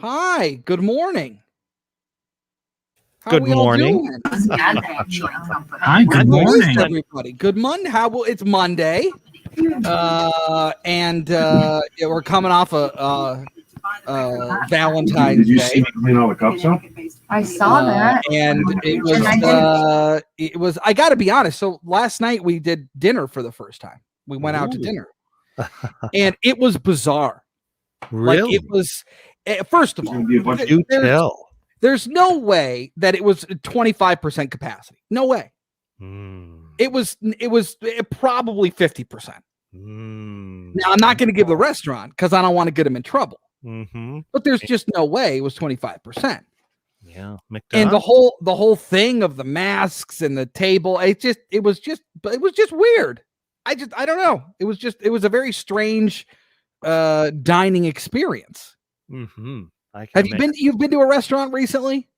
Hi, good morning. How Good we all morning. doing? Hi, good morning. Everybody. Good Monday. It's Monday. Yeah, we're coming off a Valentine's Did you Day. see me clean all the cups up? I saw that. And it was I got to be honest. So last night we did dinner for the first time. We went out to dinner. And it was bizarre. Really? Like it was first of all, there's no way that it was 25% capacity. No way. It was probably 50%. Now I'm not going to give the restaurant because I don't want to get them in trouble. But there's just no way it was 25%. Yeah, McDonald's. And the whole thing of the masks and the table, it was just weird. I don't know. It was a very strange dining experience. You've been to a restaurant recently?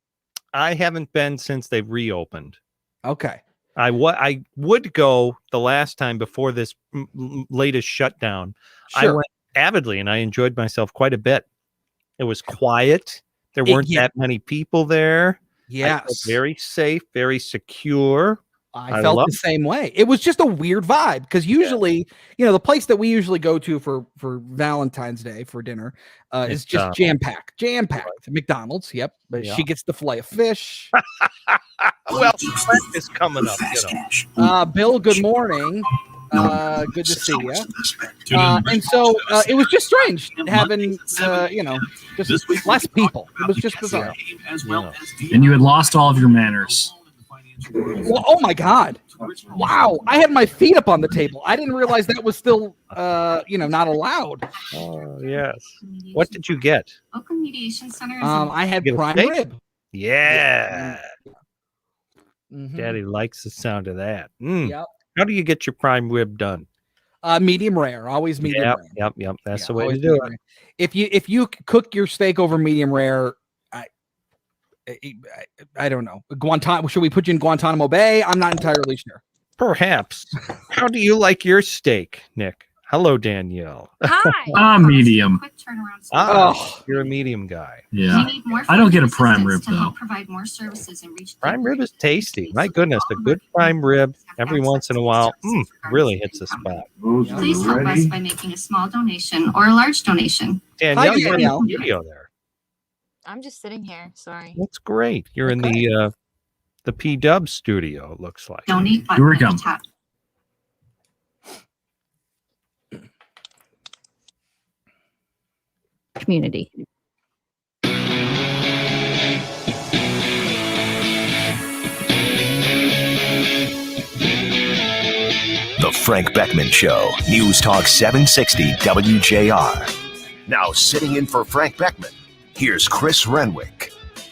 I haven't been since they've reopened. Okay. I would go the last time before this latest shutdown. Sure. I went avidly and I enjoyed myself quite a bit. It was quiet. There weren't that many people there. Yes. I felt very safe, very secure. I felt the same way. It was just a weird vibe because usually, the place that we usually go to for Valentine's Day for dinner is just jam-packed. McDonald's, yep. But she gets the fillet of fish. Well, Brent is coming up. Bill, good morning. Good to see you. And so it was just strange having, just less people. It was just bizarre. And you had lost all of your manners. Well, oh my God. Wow. I had my feet up on the table. I didn't realize that was still, not allowed. Oh, yes. What did you get? Oakland Mediation Center. I had prime rib. Yeah. Daddy likes the sound of that. Yep. How do you get your prime rib done? Medium rare. Always medium rare. Yep. That's the way to do it. If you cook your steak over medium rare, I don't know. Should we put you in Guantanamo Bay? I'm not entirely sure. Perhaps. How do you like your steak, Nick? Hello, Danielle. Hi. Medium. Quick turnaround. You're a medium guy. Yeah. I don't get a prime rib though. Provide more services and reach prime rib is tasty. My goodness, a good prime rib every once in a while really hits the spot. Please help us by making a small donation or a large donation. Danielle, you're in the studio there. I'm just sitting here. Sorry. That's great. You're in the P-Dub studio, it looks like. Donate button. Here we come. Tap. Community. The Frank Beckmann Show, News Talk 760 WJR. Now sitting in for Frank Beckmann, here's Chris Renwick.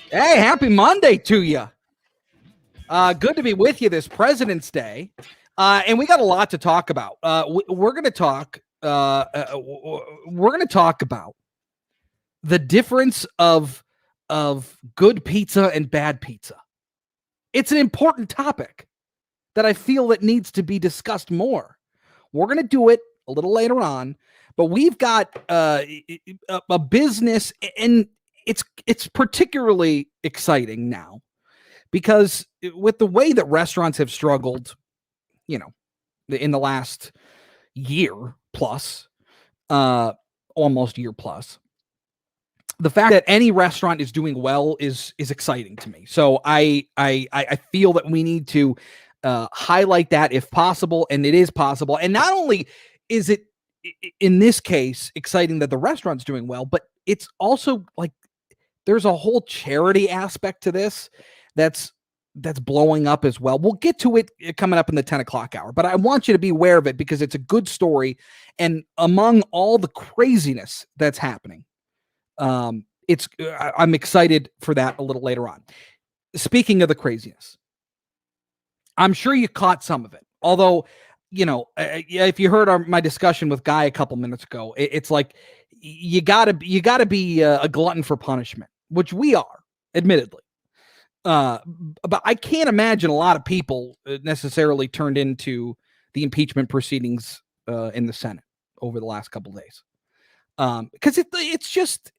Hey, happy Monday to you. Good to be with you this President's Day. And we got a lot to talk about. We're going to talk about the difference of good pizza and bad pizza. It's an important topic that I feel that needs to be discussed more. We're going to do it a little later on, but we've got a business, and it's particularly exciting now because with the way that restaurants have struggled, in the last year plus, almost year plus, the fact that any restaurant is doing well is exciting to me. So I feel that we need to highlight that if possible, and it is possible. And not only is it in this case exciting that the restaurant's doing well, but it's also like there's a whole charity aspect to this that's blowing up as well. We'll get to it coming up in the 10 o'clock hour, but I want you to be aware of it because it's a good story. And among all the craziness that's happening, I'm excited for that a little later on. Speaking of the craziness, I'm sure you caught some of it. Although, if you heard my discussion with Guy a couple minutes ago, it's like you gotta be a glutton for punishment, which we are, admittedly. But I can't imagine a lot of people necessarily turned into the impeachment proceedings in the Senate over the last couple of days. Because it's just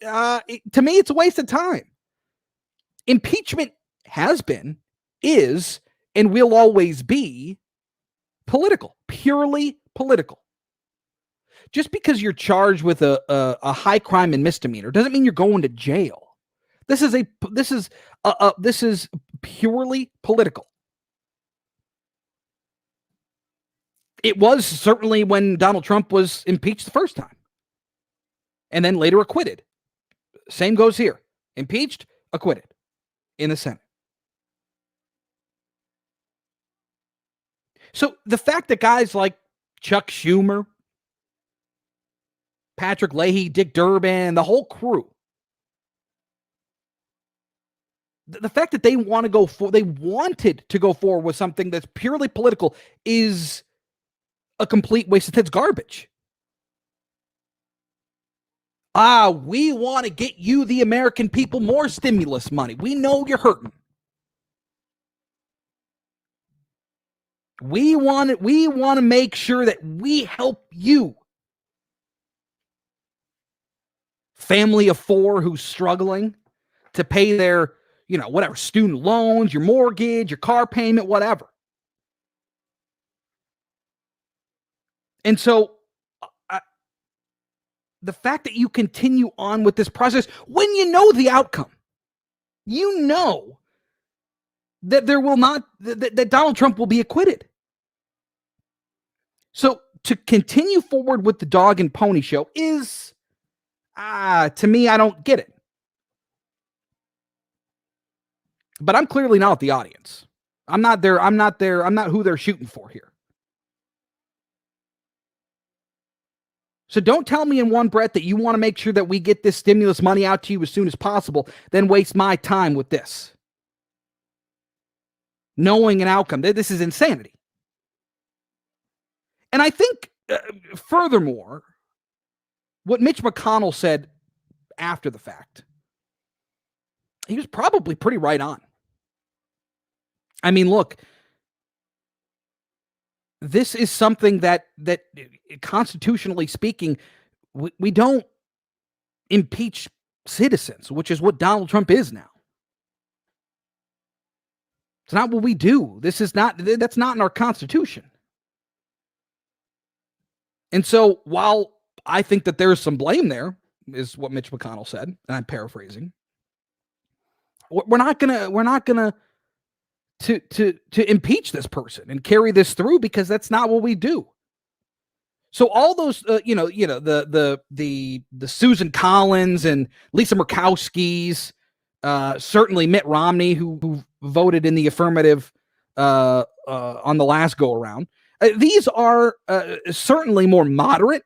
to me, it's a waste of time. Impeachment has been, is, and will always be political, purely political. Just because you're charged with a high crime and misdemeanor doesn't mean you're going to jail. This is purely political. It was certainly when Donald Trump was impeached the first time, and then later acquitted. Same goes here: impeached, acquitted in the Senate. So the fact that guys like Chuck Schumer, Patrick Leahy, Dick Durbin, the whole crew, the fact that they wanted to go forward with something that's purely political is a complete waste of time. It's garbage. We want to get you, the American people, more stimulus money. We know you're hurting. We want to make sure that we help you. Family of four who's struggling to pay their, whatever, student loans, your mortgage, your car payment, whatever. And so the fact that you continue on with this process when you know the outcome, you know that that Donald Trump will be acquitted. So to continue forward with the dog and pony show is, to me, I don't get it. But I'm clearly not the audience. I'm not who they're shooting for here. So don't tell me in one breath that you want to make sure that we get this stimulus money out to you as soon as possible, then waste my time with this. Knowing an outcome. This is insanity. And I think, furthermore, what Mitch McConnell said after the fact, he was probably pretty right on. I mean, look, this is something that constitutionally speaking, we don't impeach citizens, which is what Donald Trump is now. It's not what we do. That's not in our Constitution. And so while I think that there's some blame there, is what Mitch McConnell said, and I'm paraphrasing, we're not gonna to impeach this person and carry this through, because that's not what we do. So all those, the Susan Collins and Lisa Murkowski's, certainly Mitt Romney, who voted in the affirmative on the last go around. These are certainly more moderate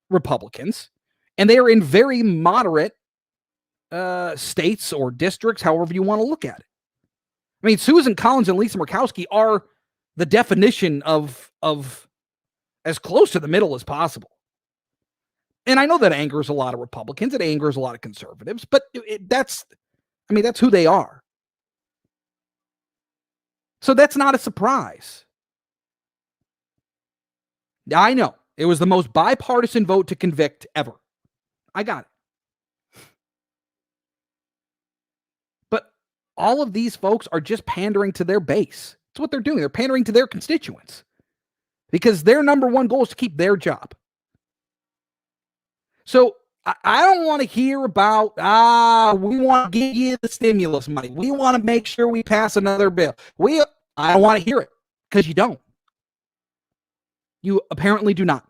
Republicans, and they are in very moderate states or districts, however you want to look at it. I mean, Susan Collins and Lisa Murkowski are the definition of as close to the middle as possible. And I know that angers a lot of Republicans. It angers a lot of conservatives, but that's who they are. So that's not a surprise. I know it was the most bipartisan vote to convict ever. I got it. But all of these folks are just pandering to their base. That's what they're doing. They're pandering to their constituents because their number one goal is to keep their job. So I don't want to hear about, we want to give you the stimulus money. We want to make sure we pass another bill. I don't want to hear it, because you don't. You apparently do not.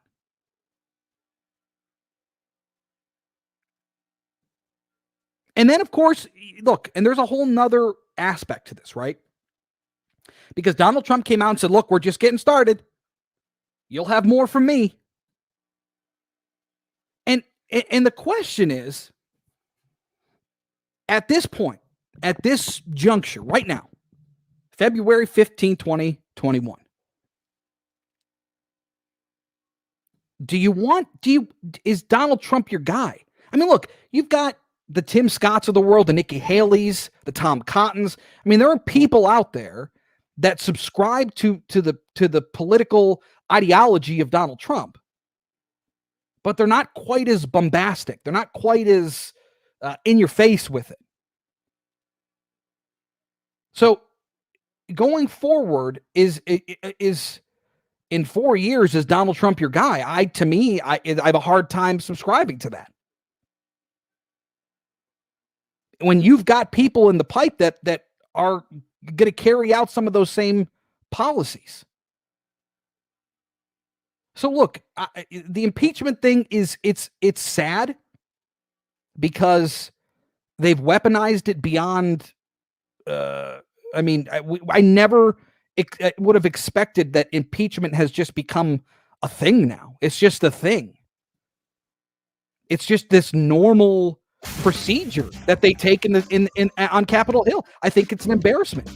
And then, of course, look, and there's a whole nother aspect to this, right? Because Donald Trump came out and said, look, we're just getting started. You'll have more from me. And the question is, at this point, at this juncture, right now, February 15, 2021, is Donald Trump your guy? I mean, look, you've got the Tim Scotts of the world, the Nikki Haley's, the Tom Cottons. I mean, there are people out there that subscribe to the political ideology of Donald Trump. but they're not quite as bombastic. They're not quite as in your face with it. So going forward is in 4 years, is Donald Trump your guy? I have a hard time subscribing to that. When you've got people in the pipe that are going to carry out some of those same policies. So look, the impeachment thing it's sad because they've weaponized it beyond. I never would have expected that impeachment has just become a thing now. It's just a thing. It's just this normal procedure that they take on Capitol Hill. I think it's an embarrassment.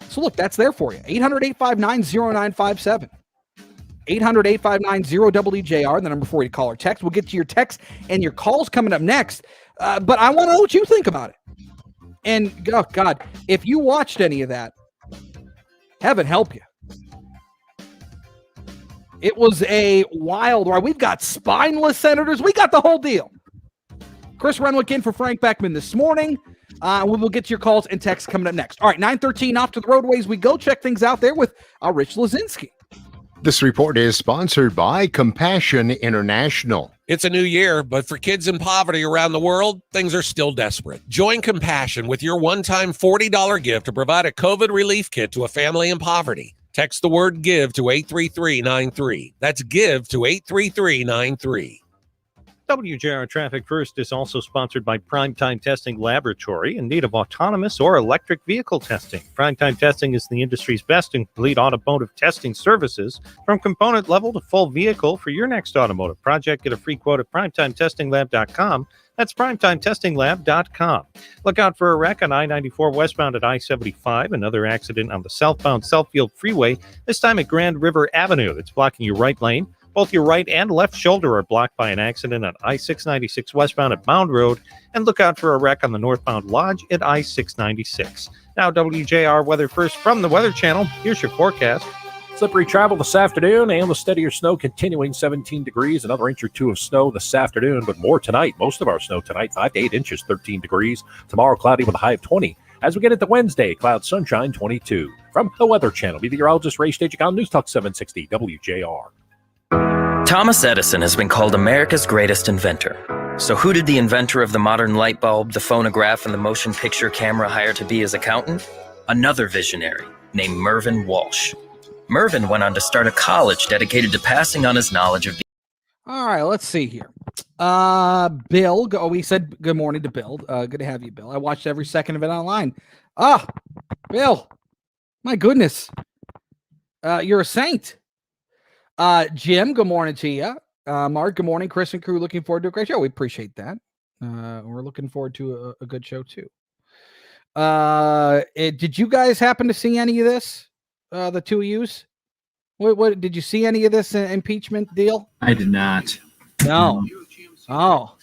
So look, that's there for you. 800-859-0957. 800-859-0WJR, the number for you to call or text. We'll get to your text and your calls coming up next. But I want to know what you think about it. And, oh, God, if you watched any of that, heaven help you. It was a wild ride. We've got spineless senators. We got the whole deal. Chris Renwick in for Frank Beckmann this morning. We will get to your calls and texts coming up next. All right, 9:13 off to the roadways we go. Check things out there with Rich Lazinski. This report is sponsored by Compassion International. It's a new year, but for kids in poverty around the world, things are still desperate. Join Compassion with your one-time $40 gift to provide a COVID relief kit to a family in poverty. Text the word GIVE to 83393. That's GIVE to 83393. WJR Traffic First is also sponsored by Primetime Testing Laboratory in need of autonomous or electric vehicle testing. Primetime Testing is the industry's best and complete automotive testing services from component level to full vehicle for your next automotive project. Get a free quote at primetimetestinglab.com. That's primetimetestinglab.com. Look out for a wreck on I-94 westbound at I-75. Another accident on the southbound Southfield Freeway, this time at Grand River Avenue. That's blocking your right lane. Both your right and left shoulder are blocked by an accident on I-696 westbound at Mound Road. And look out for a wreck on the northbound Lodge at I-696. Now, WJR Weather First from the Weather Channel. Here's your forecast. Slippery travel this afternoon and the steadier snow continuing 17 degrees, another inch or two of snow this afternoon, but more tonight. Most of our snow tonight, 5 to 8 inches, 13 degrees. Tomorrow, cloudy with a high of 20. As we get into Wednesday, cloud sunshine, 22. From the Weather Channel, meteorologist Ray Stagik on News Talk 760 WJR. Thomas Edison has been called America's greatest inventor. So who did the inventor of the modern light bulb, the phonograph, and the motion picture camera hire to be his accountant? Another visionary named Mervyn Walsh. Mervyn went on to start a college dedicated to passing on his knowledge of the... All right, let's see here. Bill, we said good morning to Bill. Good to have you, Bill. I watched every second of it online. Bill, my goodness. You're a saint. Jim, good morning to you. Mark, good morning. Chris and crew, looking forward to a great show. We appreciate that. We're looking forward to a good show, too. Did you guys happen to see any of this? The two of yous? What did you see any of this impeachment deal? I did not. No. Oh,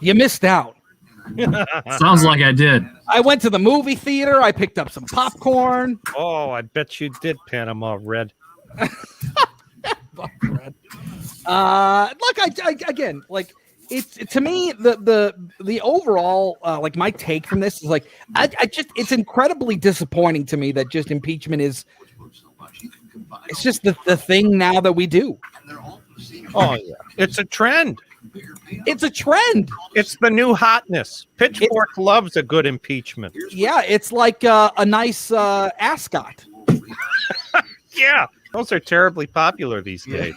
you missed out. Sounds like I did. I went to the movie theater. I picked up some popcorn. Oh, I bet you did, Panama Red. Look, again, like it's to me the overall like my take from this is like it's incredibly disappointing to me that just impeachment is it's just the thing now that we do. Oh yeah, it's a trend. It's a trend. It's the new hotness. Pitchfork loves a good impeachment. Yeah, it's like a nice ascot. Yeah. Those are terribly popular these days.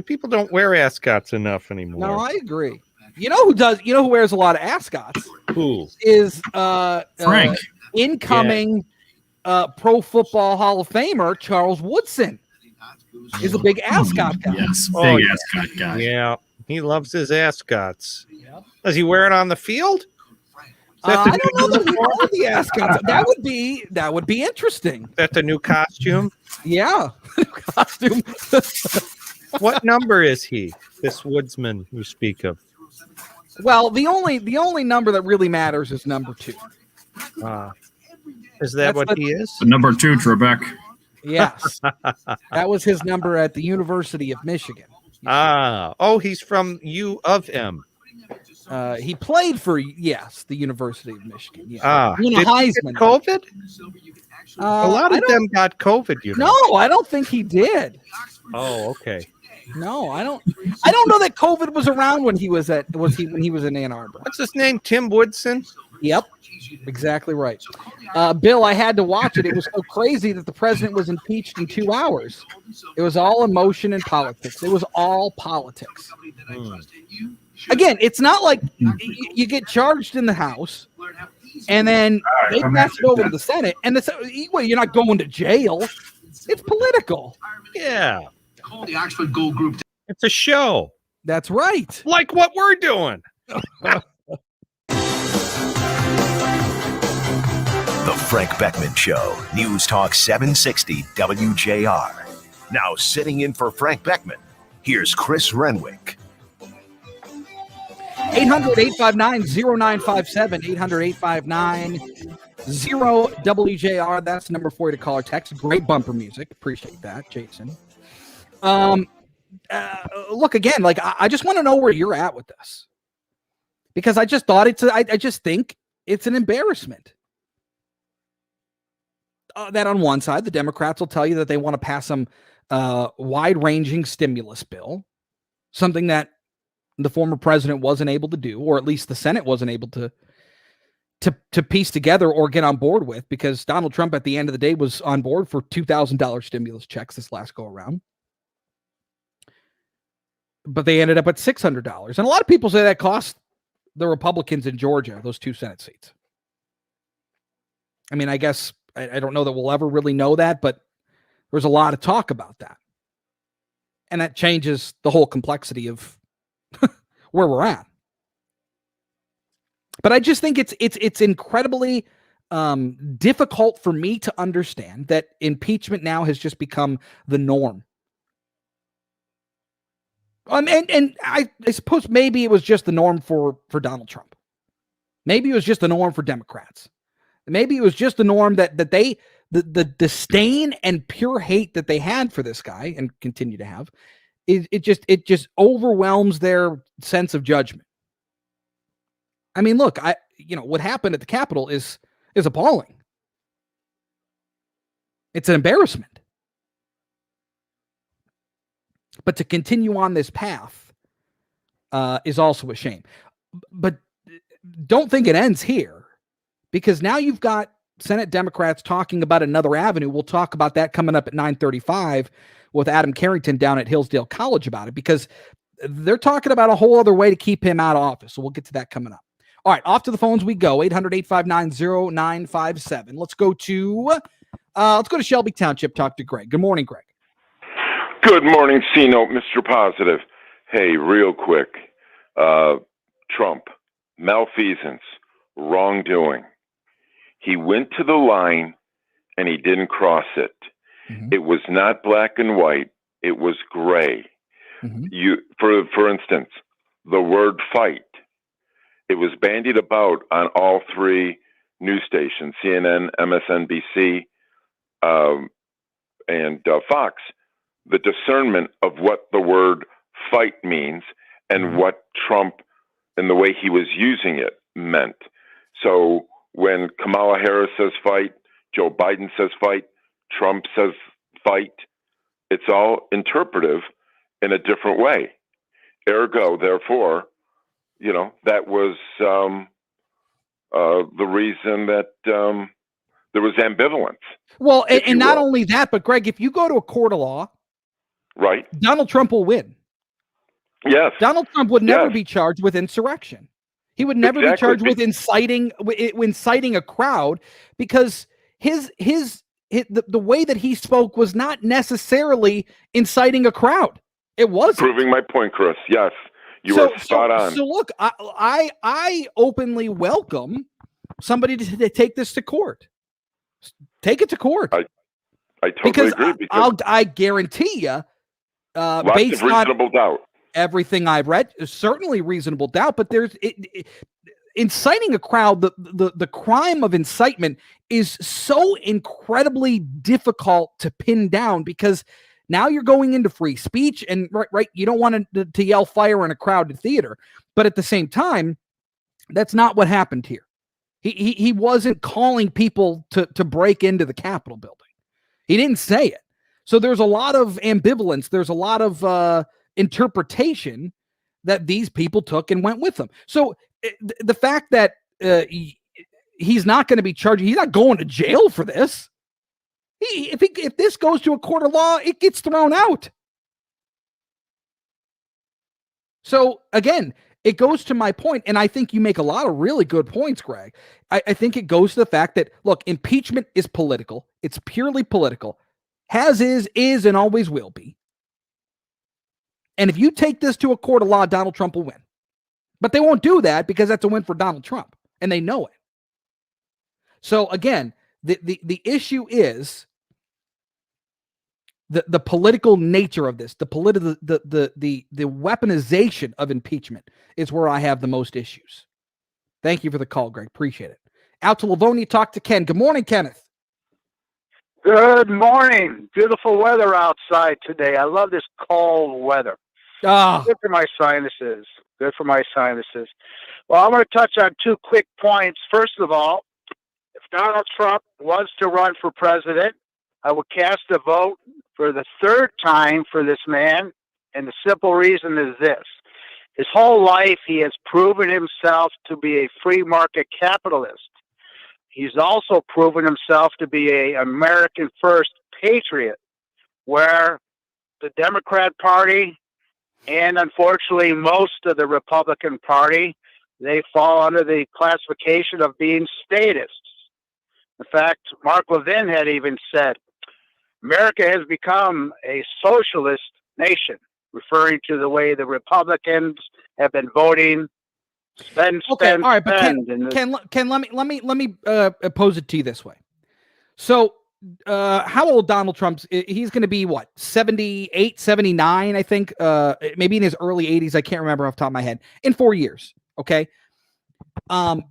People don't wear ascots enough anymore. No, I agree. You know who does? You know who wears a lot of ascots? Who is Frank? Incoming Pro Football Hall of Famer Charles Woodson is a big ascot guy. Yes, big ascot guy. Yeah, he loves his ascots. Yep. Does he wear it on the field? I don't know that we know the ascots. That would be interesting. Is that the new costume? Yeah, costume. What number is he? This woodsman you speak of. Well, the only number that really matters is number 2. Is that what he is? Number 2, Trebek. Yes. That was his number at the University of Michigan. He's from U of M. He played for, the University of Michigan. Did He he get COVID? A lot of them got COVID, No, I don't think he did. Oh, okay. No, I don't know that COVID was around when he was when he was in Ann Arbor. What's his name? Tim Woodson? Yep. Exactly right. Bill, I had to watch it. It was so crazy that the president was impeached in 2 hours. It was all emotion and politics. It was all politics. Again, it's not like you get charged in the House and then they pass it over to the Senate, and you're not going to jail. It's political. Yeah. It's a show. That's right. Like what we're doing. The Frank Beckman Show, News Talk 760 WJR. Now sitting in for Frank Beckman, here's Chris Renwick. 800-859-0957, 800-859-0WJR. That's the number for you to call or text. Great bumper music. Appreciate that, Jason. Look, again, like I just want to know where you're at with this, because I just thought I just think it's an embarrassment. That on one side, the Democrats will tell you that they want to pass some wide-ranging stimulus bill, something that the former president wasn't able to do, or at least the Senate wasn't able to piece together or get on board with, because Donald Trump at the end of the day was on board for $2,000 stimulus checks this last go around. But they ended up at $600. And a lot of people say that cost the Republicans in Georgia those 2 Senate seats. I mean, I guess I don't know that we'll ever really know that, but there's a lot of talk about that. And that changes the whole complexity of where we're at. But I just think it's incredibly difficult for me to understand that impeachment now has just become the norm. And I suppose maybe it was just the norm for Donald Trump. Maybe it was just the norm for Democrats. Maybe it was just the norm that they the disdain and pure hate that they had for this guy and continue to have. It just overwhelms their sense of judgment. I mean, look, what happened at the Capitol is appalling. It's an embarrassment. But to continue on this path is also a shame. But don't think it ends here, because now you've got Senate Democrats talking about another avenue. We'll talk about that coming up at 9:35 with Adam Carrington down at Hillsdale College about it, because they're talking about a whole other way to keep him out of office. So we'll get to that coming up. All right, off to the phones we go. 800-859-0957. Let's go to Shelby Township. Talk to Greg. Good morning, Greg. Good morning, C-Note, Mr. Positive. Hey, real quick. Trump, malfeasance, wrongdoing. He went to the line and he didn't cross it. Mm-hmm. It was not black and white. It was gray. Mm-hmm. For instance, the word fight. It was bandied about on all 3 news stations, CNN, MSNBC, and Fox. The discernment of what the word fight means and what Trump and the way he was using it meant. So when Kamala Harris says fight, Joe Biden says fight, Trump says fight, it's all interpretive in a different way. Ergo, therefore, that was the reason that there was ambivalence. Well, and not only that, but Greg, if you go to a court of law, right, Donald Trump will win. Yes. Donald Trump would never be charged with insurrection. He would never be charged with inciting a crowd, because the way that he spoke was not necessarily inciting a crowd. It wasn't. Proving my point, Chris. Yes, you are spot on. So look, I openly welcome somebody to take this to court. Take it to court. I totally agree. Because I guarantee you, lots of reasonable doubt. Everything I've read is certainly reasonable doubt, but inciting a crowd, the crime of incitement is so incredibly difficult to pin down because now you're going into free speech and right, you don't want to yell fire in a crowded theater. But at the same time, that's not what happened here. He wasn't calling people to break into the Capitol building. He didn't say it. So there's a lot of ambivalence. There's a lot of interpretation that these people took and went with them. So the fact that he's not going to be charged, he's not going to jail for this. If this goes to a court of law, it gets thrown out. So again, it goes to my point, and I think you make a lot of really good points, Greg. I think it goes to the fact that, look, impeachment is political. It's purely political. Has is, and always will be. And if you take this to a court of law, Donald Trump will win. But they won't do that because that's a win for Donald Trump, and they know it. So again, the issue is the political nature of this, the weaponization of impeachment is where I have the most issues. Thank you for the call, Greg. Appreciate it. Out to Livonia, talk to Ken. Good morning, Kenneth. Good morning. Beautiful weather outside today. I love this cold weather. Good for my sinuses. Good for my sinuses. Well, I'm going to touch on two quick points. First of all, if Donald Trump was to run for president, I would cast a vote for the third time for this man, and the simple reason is this. His whole life, he has proven himself to be a free market capitalist. He's also proven himself to be an American first patriot, where the Democrat Party and unfortunately most of the Republican Party, they fall under the classification of being statists. In fact, Mark Levin had even said, America has become a socialist nation, referring to the way the Republicans have been voting. Spend, all right, but Ken, let me pose it to you this way. So, how old Donald Trump's? He's going to be what, 78, 79, I think. Maybe in his early 80s. I can't remember off the top of my head. In 4 years, okay. And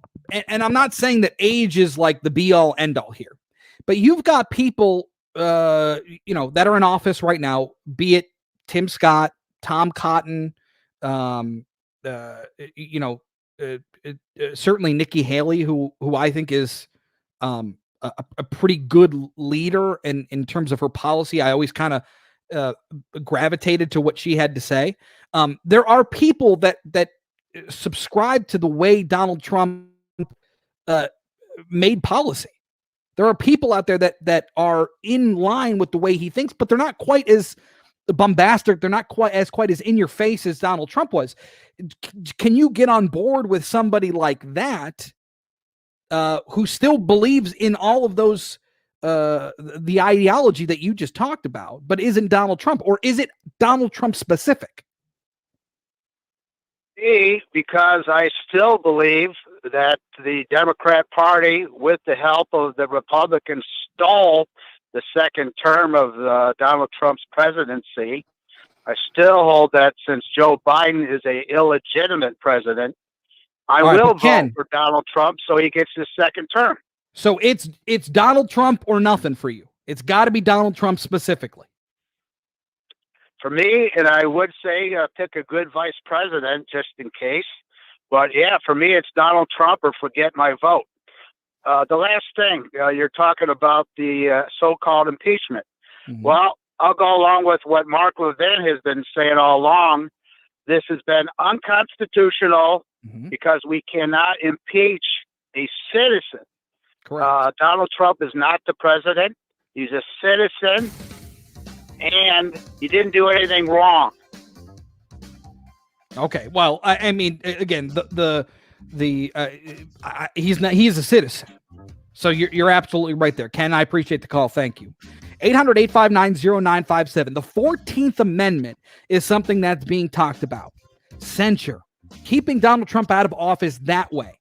I'm not saying that age is like the be all end all here, but you've got people, that are in office right now. Be it Tim Scott, Tom Cotton, certainly Nikki Haley, who I think is a pretty good leader in terms of her policy. I always kind of gravitated to what she had to say. There are people that subscribe to the way Donald Trump made policy. There are people out there that are in line with the way he thinks, but they're not quite as bombastic. They're not quite as in your face as Donald Trump was. Can you get on board with somebody like that who still believes in all of those, the ideology that you just talked about, but isn't Donald Trump? Or is it Donald Trump specific? Because I still believe that the Democrat Party, with the help of the Republicans, stole the second term of Donald Trump's presidency. I still hold that since Joe Biden is an illegitimate president, I will vote for Donald Trump so he gets his second term. So it's Donald Trump or nothing for you. It's got to be Donald Trump specifically. For me, and I would say pick a good vice president just in case. But yeah, for me, it's Donald Trump or forget my vote. The last thing, you're talking about the so-called impeachment. Mm-hmm. Well, I'll go along with what Mark Levin has been saying all along. This has been unconstitutional because we cannot impeach a citizen. Correct. Donald Trump is not the president. He's a citizen, and he didn't do anything wrong. Okay. Well, I mean, again, he's a citizen. So you're absolutely right there. Ken, I appreciate the call. Thank you. 800-859-0957. The 14th Amendment is something that's being talked about. Censure. Keeping Donald Trump out of office that way.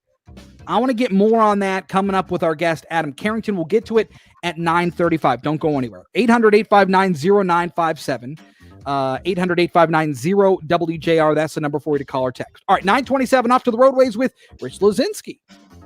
I want to get more on that coming up with our guest, Adam Carrington. We'll get to it at 9:35. Don't go anywhere. 800-859-0957. 800-859-0WJR. That's the number for you to call or text. All right, 927 off to the roadways with Rich Lozinski.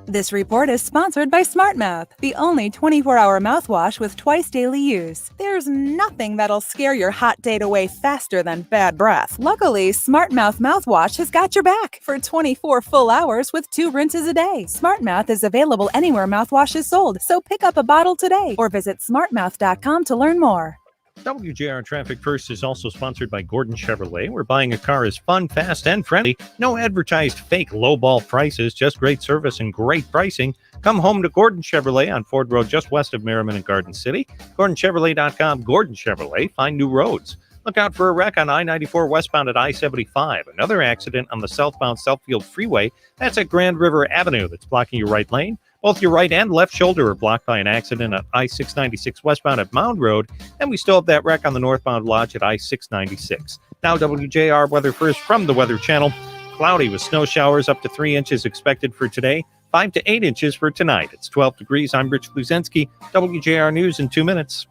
This report is sponsored by SmartMouth, the only 24-hour mouthwash with twice daily use. There's nothing that'll scare your hot date away faster than bad breath. Luckily, SmartMouth mouthwash has got your back for 24 full hours with 2 rinses a day. SmartMouth is available anywhere mouthwash is sold, so pick up a bottle today or visit smartmouth.com to learn more. WJR Traffic First is also sponsored by Gordon Chevrolet, where buying a car is fun, fast, and friendly. No advertised fake lowball prices, just great service and great pricing. Come home to Gordon Chevrolet on Ford Road, just west of Merriman and Garden City. GordonChevrolet.com. Gordon Chevrolet. Find new roads. Look out for a wreck on I-94 westbound at I-75. Another accident on the southbound Southfield Freeway. That's at Grand River Avenue. That's blocking your right lane. Both your right and left shoulder are blocked by an accident at I-696 westbound at Mound Road. And we still have that wreck on the northbound Lodge at I-696. Now WJR weather first from the Weather Channel. Cloudy with snow showers up to 3 inches expected for today. 5 to 8 inches for tonight. It's 12 degrees. I'm Rich Luzinski. WJR News in 2 minutes.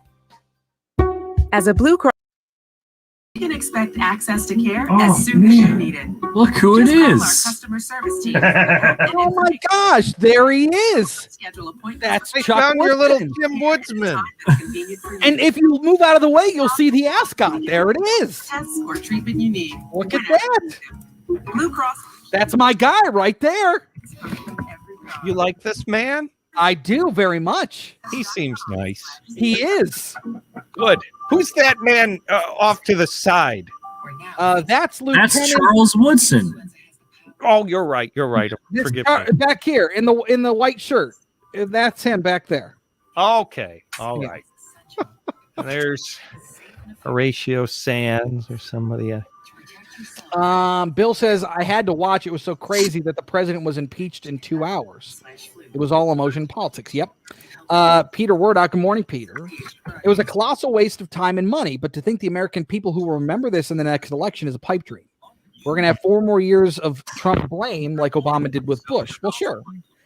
As a Blue Cross, you can expect access to care as soon as you need it. Look who it is. Our customer service team. Oh my gosh, there he is. Schedule appointments. That's I Chuck found your little Woodson. Jim Woodsman. And if you move out of the way, you'll see the ascot. There it is. Tests or treatment you need. Look at that. Blue Cross. That's my guy right there. You like this man? I do very much. He seems nice. He is. Good. Who's that man off to the side? That's Lieutenant. That's Charles Woodson. Oh, you're right. You're right. Forgive me. Back here in the white shirt. That's him back there. Okay. All right. There's Horatio Sands or somebody. Bill says, I had to watch. It was so crazy that the president was impeached in 2 hours. It was all emotion and politics. Yep. Peter Wardock. Good morning, Peter. It was a colossal waste of time and money, but to think the American people who will remember this in the next election is a pipe dream. We're going to have 4 more years of Trump blame like Obama did with Bush. Well, sure.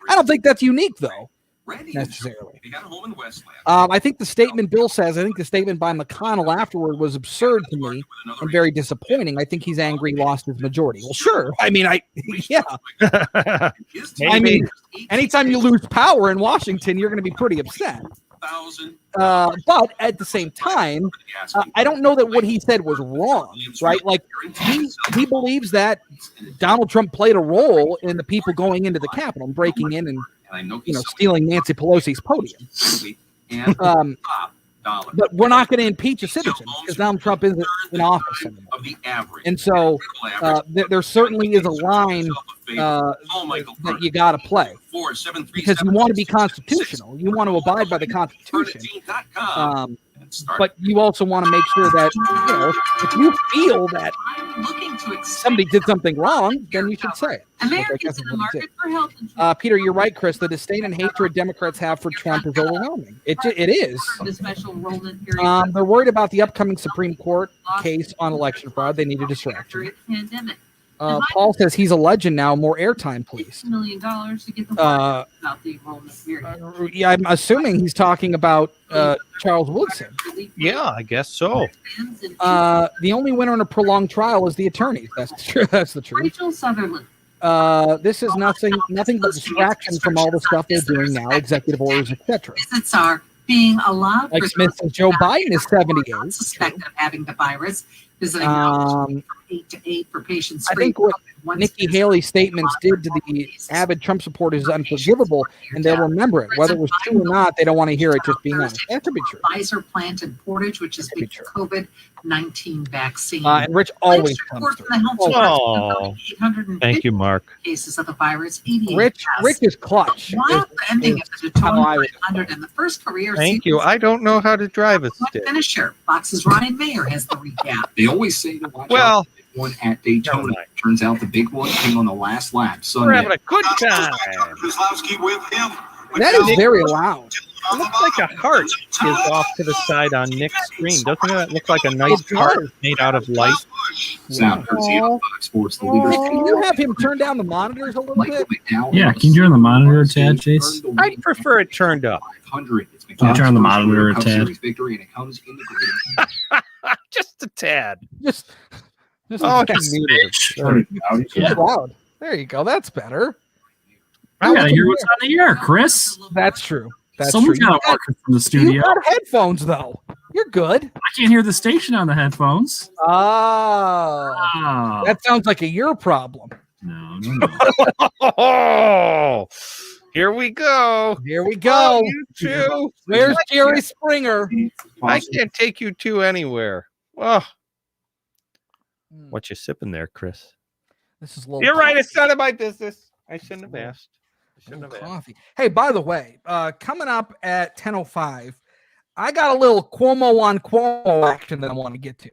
I don't think that's unique, though, necessarily. I think the statement Bill says, I think the statement by McConnell afterward was absurd to me and very disappointing. I think he's angry he lost his majority. Well, sure. I mean, yeah. I mean, anytime you lose power in Washington, you're going to be pretty upset. But at the same time, I don't know that what he said was wrong, right? Like he believes that Donald Trump played a role in the people going into the Capitol and breaking in and stealing Nancy Pelosi's podium. But we're not going to impeach a citizen because Donald Trump isn't in office anymore. And so there certainly is a line that you got to play because you want to be constitutional. You want to abide by the Constitution. But you also want to make sure that, if you feel that somebody did something wrong, then you should say it. Peter, you're right, Chris. The disdain and hatred Democrats have for Trump is overwhelming. It is. They're worried about the upcoming Supreme Court case on election fraud. They need a distraction. Paul says he's a legend now. More airtime, please. $1 million to get the word about the enrollment period. Yeah, I'm assuming he's talking about Charles Woodson. Yeah, I guess so. The only winner in a prolonged trial is the attorney. That's true. That's the truth. Rachel Sutherland. This is nothing but distraction from all the stuff they're doing now, executive orders, etc. Visits are being allowed. Like Smith says, Joe Biden is 78. Suspected of having the virus. Visiting from 8 to 8 for patients. I think what Nikki Haley's statements did to the avid Trump supporters is unforgivable, and they'll remember it. Whether it was true or not, they don't want to hear it just being honest. That could be true. Pfizer plant in Portage, which is the COVID-19 vaccine. And Rich always comes through. Oh, thank you, Mark. Cases of the virus. Rick is clutch. While ending at the Daytona 500 in the first career. Thank you. I don't know how to drive a stick. Finisher. Fox's Ryan Mayer has the recap. They always say to watch out for the big one at Daytona. Turns out the big one came on the last lap Sunday. We're having a good time. That is very loud. It looks like a heart is off to the side on Nick's screen. Doesn't that look like a nice heart made out of light? Sound courtesy of Fox Sports, the leaders. Can you have him turn down the monitors a little bit? Yeah, can you turn the monitor a tad, Chase? I prefer it turned up. Can you turn the monitor a tad? Just a tad. Just Oh, just loud. There you go. That's better. I gotta hear what's on the air, Chris. That's true. That's Someone's true. got to work from the studio. You got headphones though. You're good. I can't hear the station on the headphones. Oh, that sounds like a your problem. No. Oh, here we go. Here we go. Oh, you two. Where's Jerry Springer? I can't take you two anywhere. Oh, what you sipping there, Chris? This is a little. You're right. It's none of my business. I shouldn't have asked. Coffee. Hey, by the way, coming up at 10:05, I got a little Cuomo on Cuomo action that I want to get to.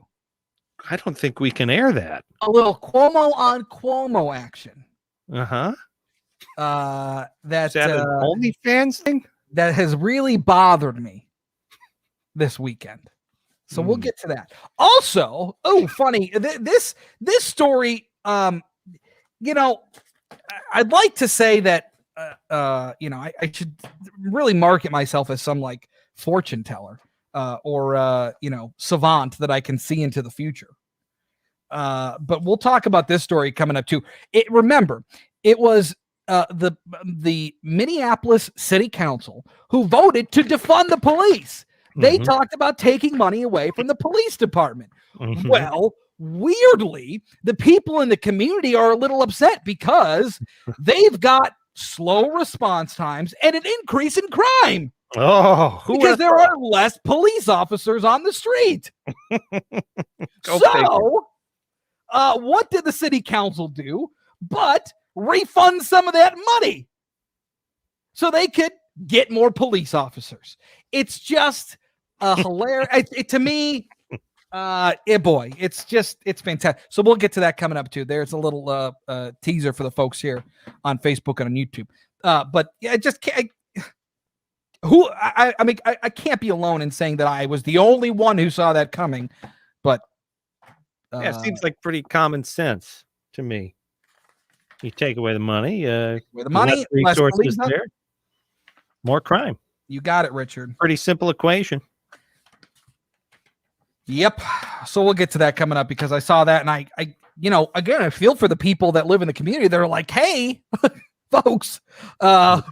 I don't think we can air that. A little Cuomo on Cuomo action. Uh-huh. That's an OnlyFans thing? That has really bothered me this weekend. So we'll get to that. Also, funny. This story, I'd like to say that I should really market myself as some like fortune teller or savant that I can see into the future. But we'll talk about this story coming up too. Remember, it was the Minneapolis City Council who voted to defund the police. They talked about taking money away from the police department. Well, weirdly, the people in the community are a little upset because they've got slow response times and an increase in crime. Oh, because there are less police officers on the street. What did the city council do but refund some of that money so they could get more police officers? It's just hilarious. To me, it's fantastic. So we'll get to that coming up too. There's a little teaser for the folks here on Facebook and on YouTube. But yeah, I just can't. I can't be alone in saying that I was the only one who saw that coming. But it seems like pretty common sense to me. You take away the money, less resources there, more crime. You got it, Richard. Pretty simple equation. Yep. So we'll get to that coming up because I saw that and I I feel for the people that live in the community. They're like, hey, folks, I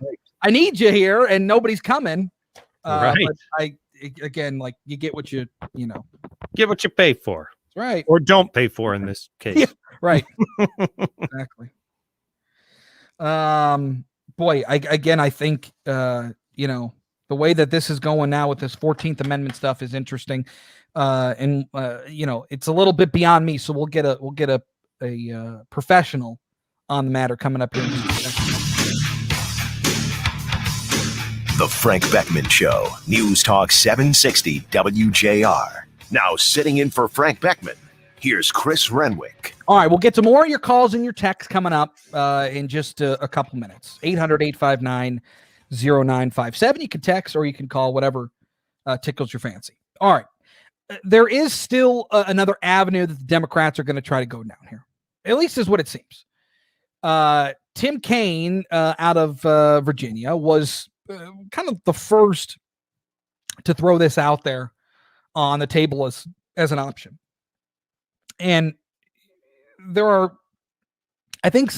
need you here and nobody's coming. Right. But you get what you get what you pay for. Right. Or don't pay for in this case. Yeah, right. Exactly. Boy, I think the way that this is going now with this 14th Amendment stuff is interesting. It's a little bit beyond me, so we'll get a professional on the matter coming up here in just a second. The Frank Beckmann Show, News Talk 760 WJR. Now sitting in for Frank Beckmann, here's Chris Renwick. All right, we'll get to more of your calls and your texts coming up in just a couple minutes. 800-859-0957. You can text or you can call, whatever tickles your fancy. All right. There is still another avenue that the Democrats are going to try to go down here. At least is what it seems. Tim Kaine out of Virginia was kind of the first to throw this out there on the table as an option. And there are, I think,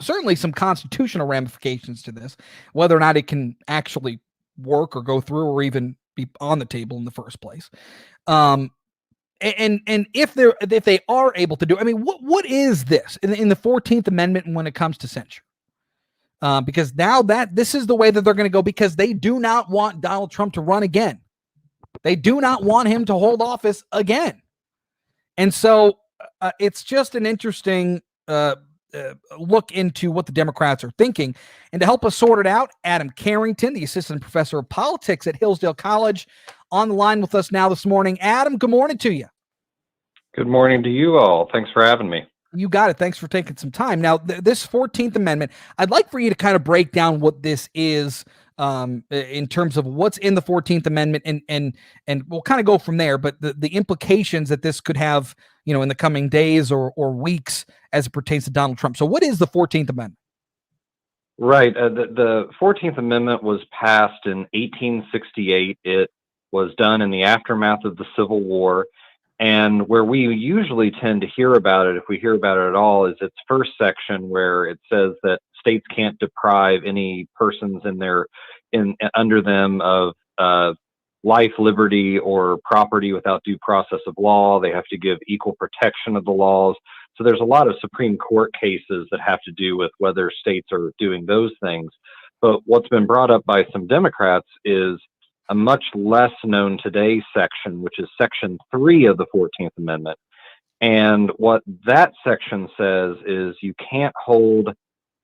certainly some constitutional ramifications to this, whether or not it can actually work or go through or even be on the table in the first place. And if they are able to do, what is this in the 14th Amendment when it comes to censure? Because now this is the way that they're going to go, because they do not want Donald Trump to run again. They do not want him to hold office again. And so it's just an interesting look into what the Democrats are thinking. And to help us sort it out, Adam Carrington, the assistant professor of politics at Hillsdale College, on the line with us now this morning. Adam, good morning to you. Good morning to you all. Thanks for having me. You got it. Thanks for taking some time. Now, this 14th Amendment, I'd like for you to kind of break down what this is in terms of what's in the 14th Amendment, and we'll kind of go from there, but the implications that this could have, in the coming days or weeks as it pertains to Donald Trump. So what is the 14th Amendment? Right. The 14th Amendment was passed in 1868. It was done in the aftermath of the Civil War. And where we usually tend to hear about it, if we hear about it at all, is its first section where it says that states can't deprive any persons under them of life, liberty, or property without due process of law. They have to give equal protection of the laws. So there's a lot of Supreme Court cases that have to do with whether states are doing those things. But what's been brought up by some Democrats is a much less known today section, which is Section 3 of the 14th Amendment. And what that section says is you can't hold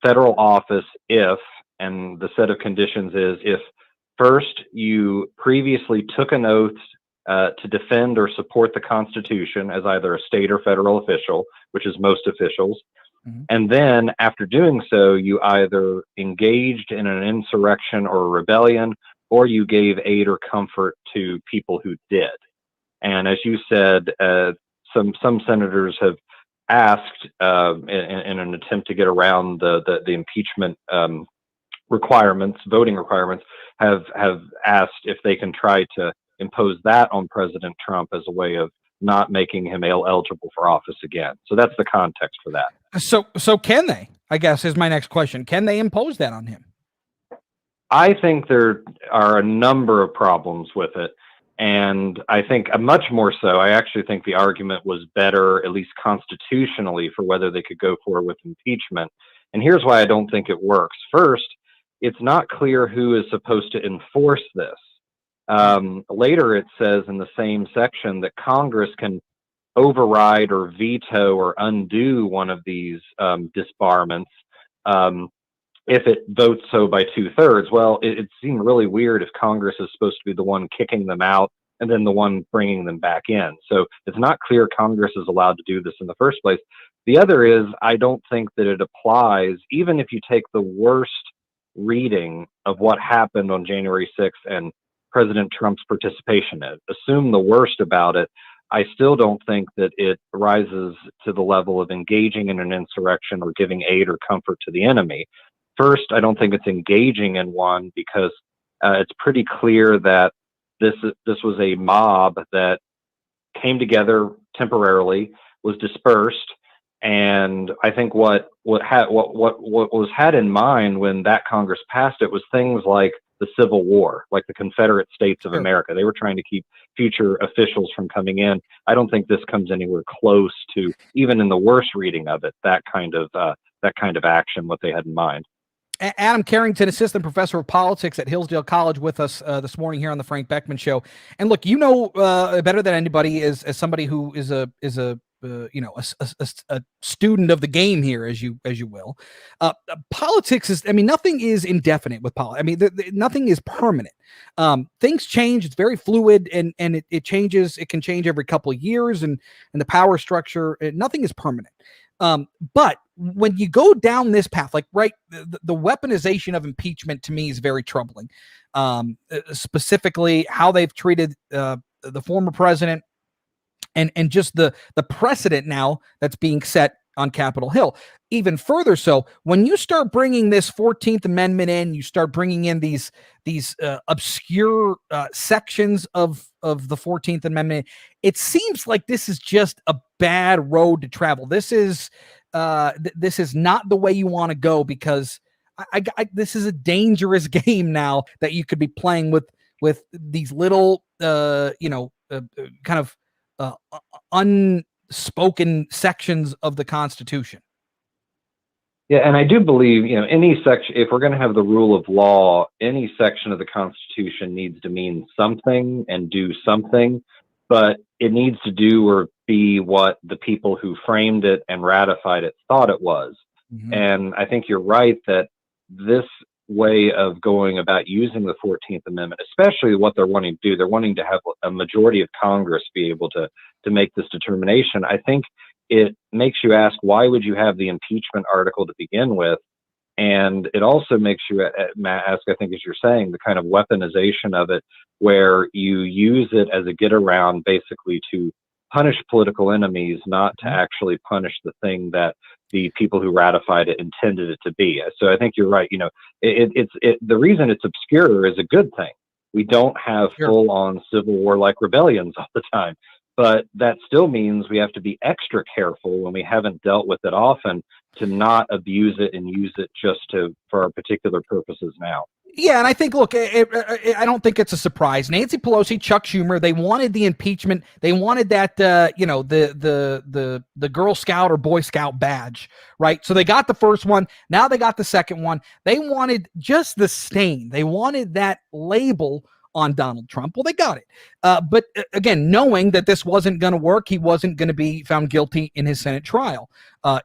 federal office if, and the set of conditions is if first you previously took an oath to defend or support the Constitution as either a state or federal official, which is most officials. And then after doing so, you either engaged in an insurrection or a rebellion, or you gave aid or comfort to people who did. And as you said, some senators have asked in an attempt to get around the impeachment requirements, voting requirements, have asked if they can try to impose that on President Trump as a way of not making him eligible for office again. So that's the context for that. So can they? I guess is my next question. Can they impose that on him? I think there are a number of problems with it. And I think much more so, I actually think the argument was better, at least constitutionally, for whether they could go forward with impeachment. And here's why I don't think it works. First, it's not clear who is supposed to enforce this. Later, it says in the same section that Congress can override or veto or undo one of these disbarments if it votes so by 2/3. Well, it seemed really weird if Congress is supposed to be the one kicking them out and then the one bringing them back in. So it's not clear Congress is allowed to do this in the first place. The other is, I don't think that it applies, even if you take the worst reading of what happened on January 6th and President Trump's participation in it. Assume the worst about it. I still don't think that it rises to the level of engaging in an insurrection or giving aid or comfort to the enemy. First, I don't think it's engaging in one because it's pretty clear that this was a mob that came together temporarily, was dispersed, and I think what was had in mind when that Congress passed it was things like the Civil War, like the Confederate States of America. They were trying to keep future officials from coming in. I don't think this comes anywhere close to, even in the worst reading of it, that kind of action, what they had in mind. Adam Carrington, assistant professor of politics at Hillsdale College, with us this morning here on the Frank Beckmann Show. And look, you know better than anybody, as somebody who is a student of the game here, as you will. Politics is, I mean, nothing is indefinite with politics. I mean, nothing is permanent. Things change. It's very fluid, and it changes. It can change every couple of years, and the power structure. Nothing is permanent. But when you go down this path, like the weaponization of impeachment to me is very troubling. Specifically, how they've treated the former president. And just the precedent now that's being set on Capitol Hill. Even further so, when you start bringing this 14th Amendment in, you start bringing in these obscure sections of the 14th Amendment, it seems like this is just a bad road to travel. This is not the way you want to go, because this is a dangerous game now that you could be playing with these little kind of unspoken sections of the Constitution. Yeah, and I do believe, any section, if we're going to have the rule of law, any section of the Constitution needs to mean something and do something, but it needs to do or be what the people who framed it and ratified it thought it was. Mm-hmm. And I think you're right that this way of going about using the 14th Amendment, especially what they're wanting to do, they're wanting to have a majority of Congress be able to make this determination. I think it makes you ask, why would you have the impeachment article to begin with? And it also makes you ask, I think, as you're saying, the kind of weaponization of it, where you use it as a get around basically to punish political enemies, not to actually punish the thing that the people who ratified it intended it to be. So I think you're right. The reason it's obscure is a good thing. We don't have full on civil war like rebellions all the time. but that still means we have to be extra careful when we haven't dealt with it often to not abuse it and use it just for our particular purposes now. Yeah, and I think, look, I don't think it's a surprise. Nancy Pelosi, Chuck Schumer, they wanted the impeachment. They wanted that, the Girl Scout or Boy Scout badge, right? So they got the first one. Now they got the second one. They wanted just the stain. They wanted that label on Donald Trump. Well, they got it. But again, knowing that this wasn't going to work, he wasn't going to be found guilty in his Senate trial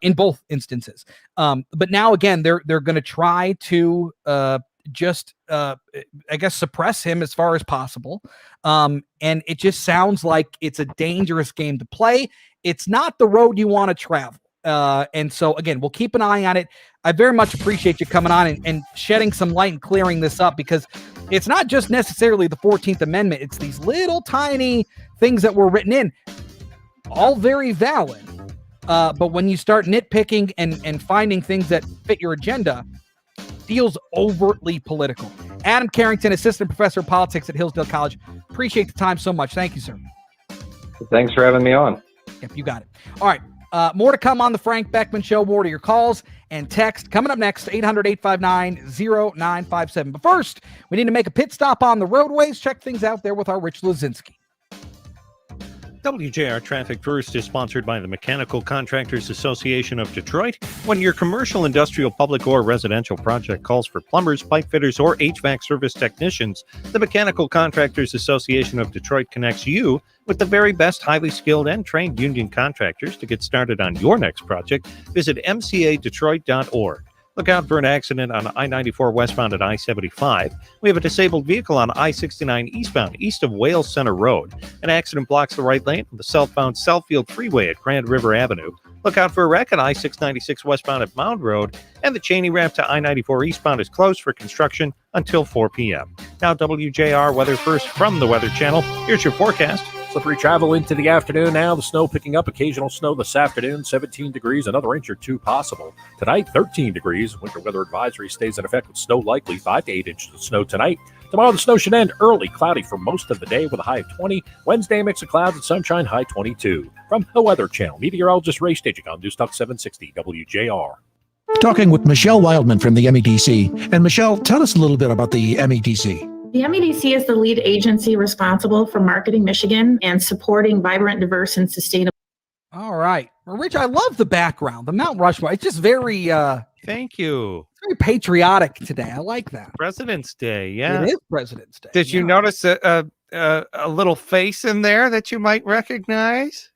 in both instances. But now, again, they're going to try to I guess suppress him as far as possible. And it just sounds like it's a dangerous game to play. It's not the road you want to travel. And so again, we'll keep an eye on it. I very much appreciate you coming on and shedding some light and clearing this up, because it's not just necessarily the 14th Amendment. It's these little tiny things that were written in, all very valid. But when you start nitpicking and finding things that fit your agenda, feels overtly political. Adam Carrington, assistant professor of politics at Hillsdale College. Appreciate the time so much. Thank you, sir. Thanks for having me on. Yep, you got it. All right. More to come on the Frank Beckmann Show. More to your calls and text. Coming up next, 800-859-0957. But first, we need to make a pit stop on the roadways. Check things out there with our Rich Luzinski. WJR Traffic First is sponsored by the Mechanical Contractors Association of Detroit. When your commercial, industrial, public, or residential project calls for plumbers, pipe fitters, or HVAC service technicians, the Mechanical Contractors Association of Detroit connects you with the very best highly skilled and trained union contractors. To get started on your next project, visit mcadetroit.org. Look out for an accident on I-94 westbound at I-75. We have a disabled vehicle on I-69 eastbound, east of Wales Center Road. An accident blocks the right lane of the southbound Southfield Freeway at Grand River Avenue. Look out for a wreck on I-696 westbound at Mound Road. And the Cheney ramp to I-94 eastbound is closed for construction until 4 p.m. Now, WJR Weather First from the Weather Channel. Here's your forecast. Slippery travel into the afternoon now. The snow picking up, occasional snow this afternoon, 17 degrees, another inch or two possible. Tonight, 13 degrees. Winter weather advisory stays in effect with snow likely, 5 to 8 inches of snow tonight. Tomorrow, the snow should end early, cloudy for most of the day with a high of 20. Wednesday, mix of clouds and sunshine, high 22. From the Weather Channel, meteorologist Ray Staging on News Talk 760 WJR. Talking with Michelle Wildman from the MEDC. And Michelle, tell us a little bit about the MEDC. The MEDC is the lead agency responsible for marketing Michigan and supporting vibrant, diverse, and sustainable. All right. Well, Rich, I love the background, the Mount Rushmore. It's just very thank you. Very patriotic today. I like that. President's Day, yeah. It is President's Day. Did you notice a little face in there that you might recognize?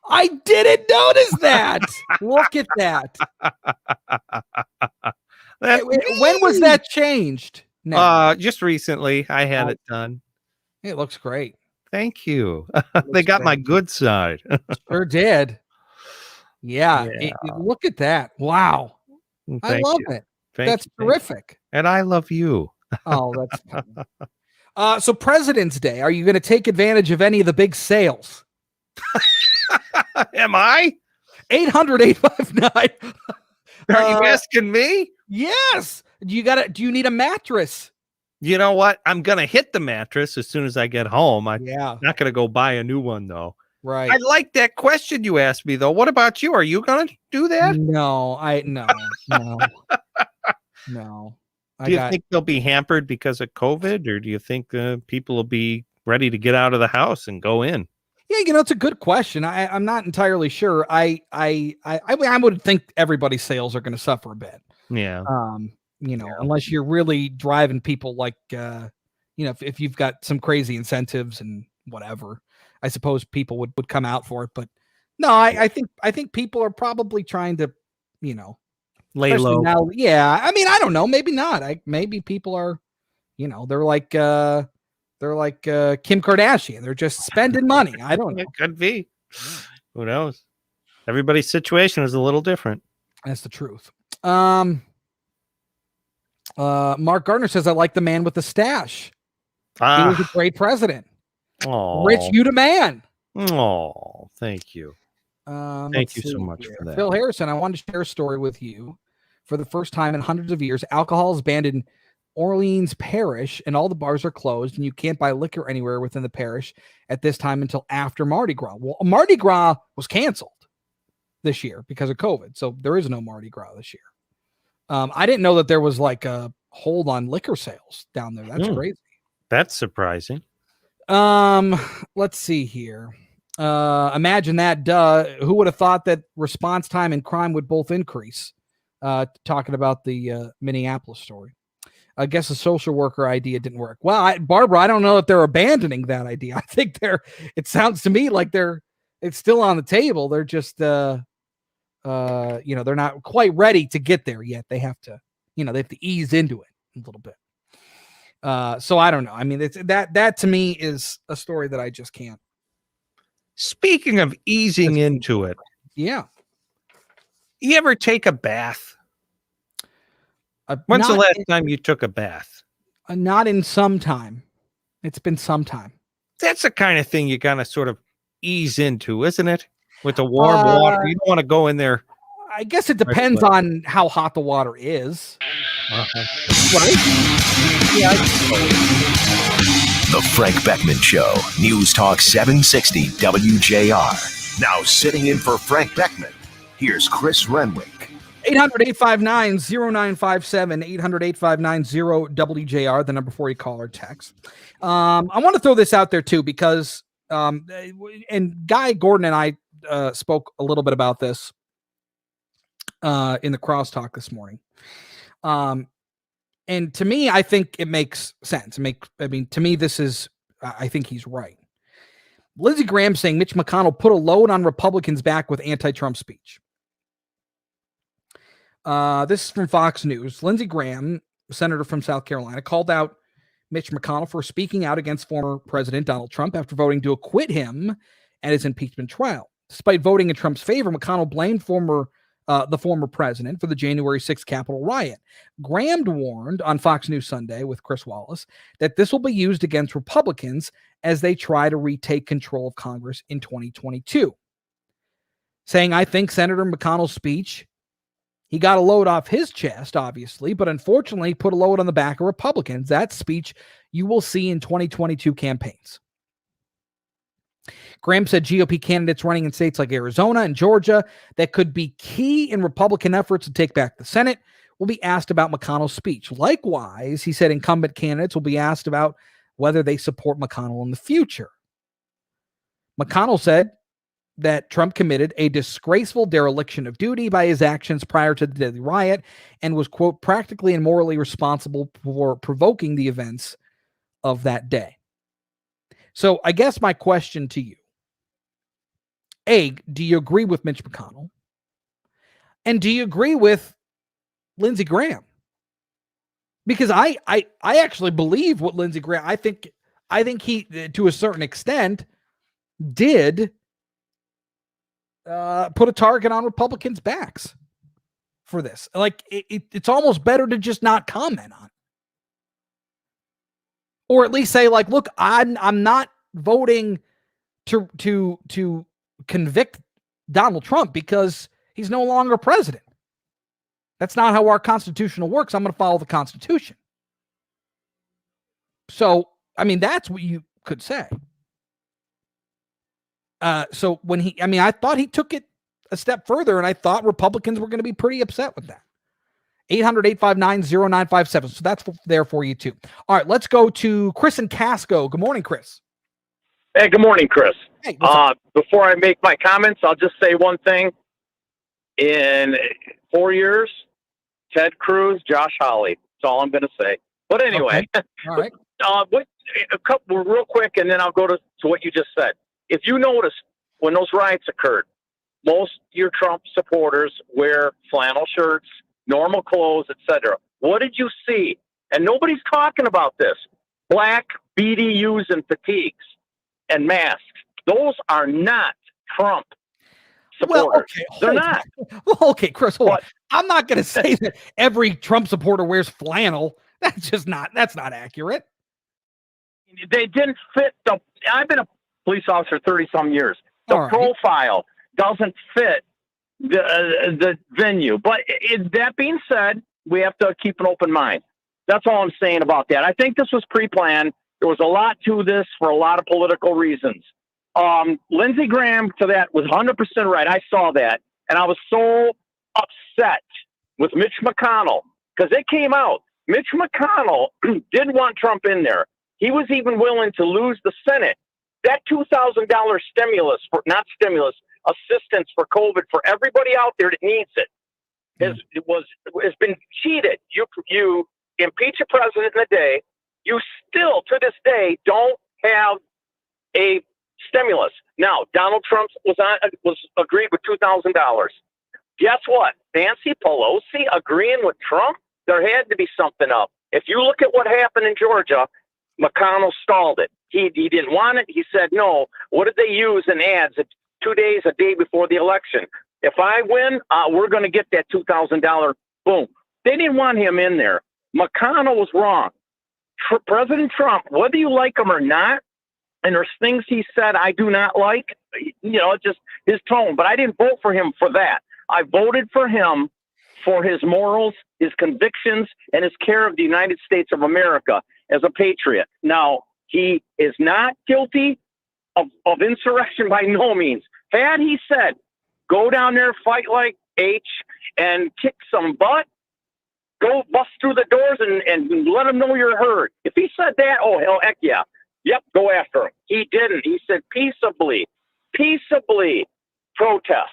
I didn't notice that. Look at that. When was that changed? No. Just recently. I had it done. It looks great. Thank you. They got my good side. Sure did. Yeah. Look at that. Wow. I love it. That's terrific. And I love you. Oh, that's funny. So President's Day, are you going to take advantage of any of the big sales? Am I? 800-859. Are you asking me? Yes. Do you need a mattress? You know what? I'm going to hit the mattress as soon as I get home. I'm not going to go buy a new one, though. Right. I like that question you asked me, though. What about you? Are you going to do that? No. No. Do you think they'll be hampered because of COVID, or do you think people will be ready to get out of the house and go in? Yeah, it's a good question. I'm not entirely sure. I would think everybody's sales are going to suffer a bit. Yeah. Unless you're really driving people like, if you've got some crazy incentives and whatever, I suppose people would come out for it. But no, I think people are probably trying to, lay low. Now, yeah. I mean, I don't know. Maybe not. Maybe people are, they're like Kim Kardashian. They're just spending money. I don't know. It could be. Who knows? Everybody's situation is a little different. That's the truth. Mark Gardner says, I like the man with the stash. He was a great president. Oh, Rich, you the man. Oh, thank you. Thank you so much for that. Phil Harrison, I wanted to share a story with you. For the first time in hundreds of years, alcohol is banned in Orleans Parish, and all the bars are closed, and you can't buy liquor anywhere within the parish at this time until after Mardi Gras. Well, Mardi Gras was canceled this year because of COVID, so there is no Mardi Gras this year. I didn't know that there was like a hold on liquor sales down there. That's crazy. That's surprising. Let's see here. Imagine that. Who would have thought that response time and crime would both increase? Talking about the Minneapolis story. I guess the social worker idea didn't work. Well, Barbara, I don't know if they're abandoning that idea. I think it sounds to me like it's still on the table. They're just, they're not quite ready to get there yet. They have to ease into it a little bit. So I don't know. I mean, that to me is a story that I just can't. Speaking of easing into it. Yeah. You ever take a bath? When's the last time you took a bath? Not in some time. It's been some time. That's the kind of thing you kind of sort of ease into, isn't it? With the warm water. You don't want to go in there. I guess it depends on how hot the water is. Right? Yeah. The Frank Beckman Show, News Talk 760 WJR. Now sitting in for Frank Beckman, here's Chris Renwick. 800-859-0957, 800-859-0WJR, the number for you call or text. I want to throw this out there too, because, and Guy Gordon and I spoke a little bit about this in the crosstalk this morning. And to me, I think it makes sense. To me, I think he's right. Lindsey Graham saying Mitch McConnell put a load on Republicans' back with anti-Trump speech. This is from Fox News. Lindsey Graham, senator from South Carolina, called out Mitch McConnell for speaking out against former President Donald Trump after voting to acquit him at his impeachment trial. Despite voting in Trump's favor, McConnell blamed the former president for the January 6th Capitol riot. Graham warned on Fox News Sunday with Chris Wallace that this will be used against Republicans as they try to retake control of Congress in 2022. Saying, I think Senator McConnell's speech, he got a load off his chest, obviously, but unfortunately put a load on the back of Republicans. That speech you will see in 2022 campaigns. Graham said GOP candidates running in states like Arizona and Georgia that could be key in Republican efforts to take back the Senate will be asked about McConnell's speech. Likewise, he said incumbent candidates will be asked about whether they support McConnell in the future. McConnell said that Trump committed a disgraceful dereliction of duty by his actions prior to the deadly riot and was, quote, practically and morally responsible for provoking the events of that day. So I guess my question to you, A, do you agree with Mitch McConnell? And do you agree with Lindsey Graham? Because I actually believe what Lindsey Graham, I think he, to a certain extent, did put a target on Republicans' backs for this. Like it's almost better to just not comment on it. Or at least say, like, look, I'm not voting to convict Donald Trump because he's no longer president. That's not how our Constitution works. I'm going to follow the Constitution. So, I mean, that's what you could say. So when I thought he took it a step further, and I thought Republicans were going to be pretty upset with that. 800-859-0957. So that's there for you too. All right, let's go to Chris in Casco. Good morning, Chris. Hey, good morning, Chris. Hey, before I make my comments, I'll just say one thing. In 4 years, Ted Cruz, Josh Hawley. That's all I'm going to say. But anyway, okay. All right. A couple real quick, and then I'll go to what you just said. If you notice, when those riots occurred, most of your Trump supporters wear flannel shirts, normal clothes, etc. What did you see? And nobody's talking about this. Black BDUs and fatigues and masks. Those are not Trump supporters. Well, okay, they're not. Well, okay, Chris, hold on. I'm not going to say that every Trump supporter wears flannel. That's not accurate. They didn't fit I've been a police officer 30-some years. The profile doesn't fit the venue. But that being said, we have to keep an open mind. That's all I'm saying about that. I think this was pre-planned. There was a lot to this for a lot of political reasons. Lindsey Graham to that was 100% right. I saw that. And I was so upset with Mitch McConnell because it came out. Mitch McConnell didn't want Trump in there. He was even willing to lose the Senate. That $2,000 stimulus, assistance for COVID for everybody out there that needs it, has been cheated. You impeach a president in a day. You still, to this day, don't have a stimulus. Now, Donald Trump was agreed with $2,000. Guess what? Nancy Pelosi agreeing with Trump? There had to be something up. If you look at what happened in Georgia, McConnell stalled it. He didn't want it. He said no. What did they use in ads 2 days, a day before the election? If I win, we're going to get that $2,000. Boom. They didn't want him in there. McConnell was wrong. President Trump, whether you like him or not, and there's things he said I do not like, just his tone. But I didn't vote for him for that. I voted for him for his morals, his convictions, and his care of the United States of America as a patriot. Now, he is not guilty of insurrection by no means. Had he said, go down there, fight like H, and kick some butt, go bust through the doors and let them know you're heard. If he said that, oh, hell, heck yeah. Yep, go after him. He didn't. He said peaceably protest.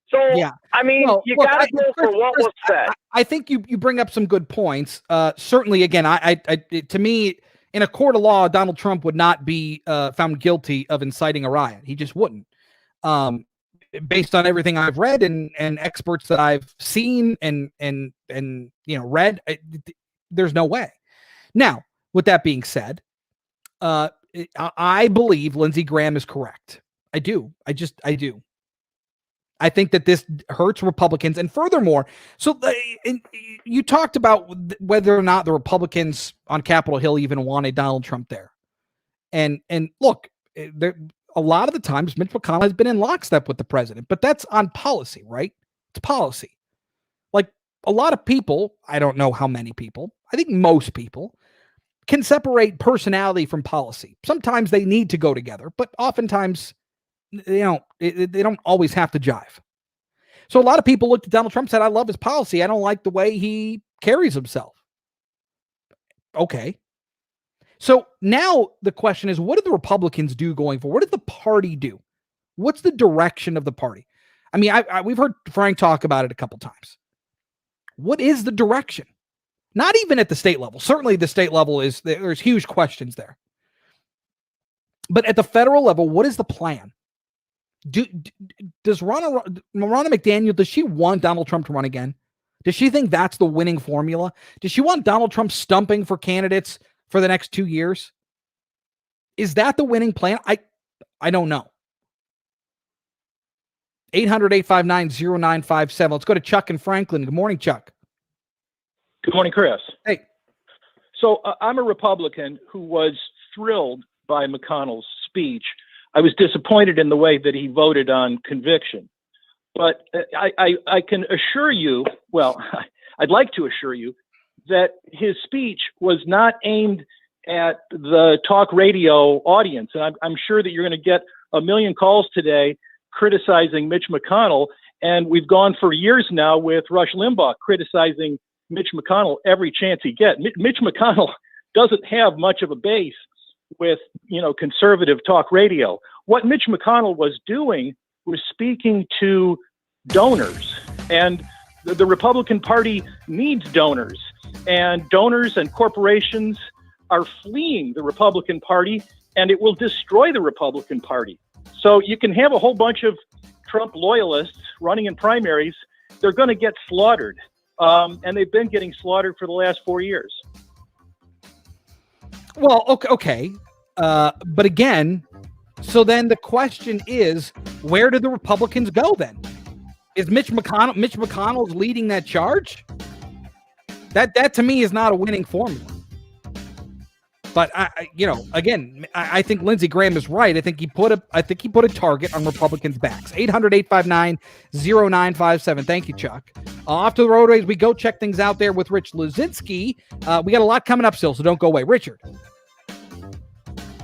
So, yeah. I mean, you got to go for what was said. I think you bring up some good points. Certainly, again, to me, in a court of law, Donald Trump would not be found guilty of inciting a riot. He just wouldn't. Based on everything I've read and experts that I've seen and read, there's no way. Now, with that being said, I believe Lindsey Graham is correct. I do. I do. I think that this hurts Republicans. And furthermore, so you talked about whether or not the Republicans on Capitol Hill even wanted Donald Trump there. And look, a lot of the times Mitch McConnell has been in lockstep with the president, but that's on policy, right? It's policy. Like a lot of people, I don't know how many people, I think most people can separate personality from policy. Sometimes they need to go together, but oftentimes they don't always have to jive. So a lot of people looked at Donald Trump and said, I love his policy. I don't like the way he carries himself. Okay. So now the question is, what do the Republicans do going forward? What does the party do? What's the direction of the party? I mean, we've heard Frank talk about it a couple times. What is the direction? Not even at the state level. Certainly the state level there's huge questions there. But at the federal level, what is the plan? Does Ronna McDaniel, does she want Donald Trump to run again? Does she think that's the winning formula? Does she want Donald Trump stumping for candidates for the next 2 years? Is that the winning plan? I don't know. 800-859-0957. Let's go to Chuck in Franklin. Good morning, Chuck. Good morning, Chris. Hey. So I'm a Republican who was thrilled by McConnell's speech. I was disappointed in the way that he voted on conviction. But I can assure you, well, I'd like to assure you that his speech was not aimed at the talk radio audience. And I'm sure that you're going to get a million calls today criticizing Mitch McConnell. And we've gone for years now with Rush Limbaugh criticizing Mitch McConnell every chance he gets. Mitch McConnell doesn't have much of a base with, conservative talk radio. What Mitch McConnell was doing was speaking to donors, and the Republican Party needs donors, and donors and corporations are fleeing the Republican Party, and it will destroy the Republican Party. So you can have a whole bunch of Trump loyalists running in primaries. They're going to get slaughtered, and they've been getting slaughtered for the last 4 years. Well, okay. But again, so then the question is, where do the Republicans go then? Is Mitch McConnell's leading that charge? That to me is not a winning formula. But I think Lindsey Graham is right. I think he put a target on Republicans' backs. 800-859-0957. Thank you, Chuck. Off to the roadways we go. Check things out there with Rich Luzinski. We got a lot coming up still, so don't go away. Richard.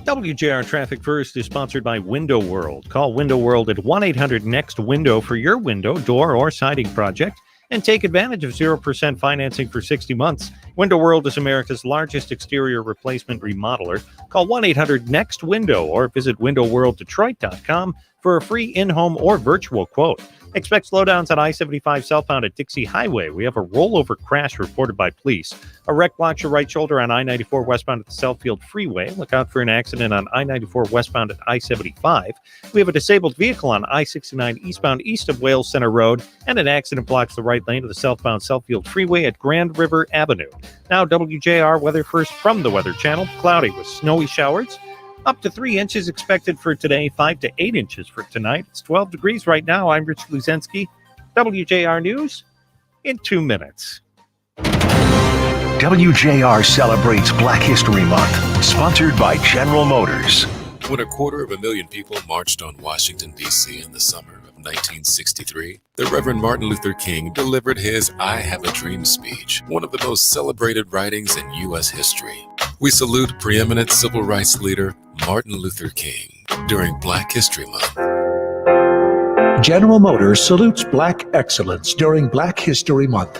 WJR Traffic First is sponsored by Window World. Call Window World at 1-800-NEXT-WINDOW for your window, door, or siding project, and take advantage of 0% financing for 60 months. Window World is America's largest exterior replacement remodeler. Call 1-800-NEXT-WINDOW or visit windowworlddetroit.com for a free in-home or virtual quote. Expect slowdowns on I-75 southbound at Dixie Highway. We have a rollover crash reported by police. A wreck blocks your right shoulder on I-94 westbound at the Southfield Freeway. Look out for an accident on I-94 westbound at I-75. We have a disabled vehicle on I-69 eastbound east of Wales Center Road, and an accident blocks the right lane of the southbound Southfield Freeway at Grand River Avenue. Now WJR weather first from the Weather Channel. Cloudy with snowy showers. Up to 3 inches expected for today, 5 to 8 inches for tonight. It's 12 degrees right now. I'm Rich Luzinski. WJR News in 2 minutes. WJR celebrates Black History Month, sponsored by General Motors. When 250,000 people marched on Washington, D.C. in the summer of 1963, the Reverend Martin Luther King delivered his I Have a Dream speech, one of the most celebrated writings in U.S. history. We salute preeminent civil rights leader Martin Luther King during Black History Month. General Motors salutes Black excellence during Black History Month.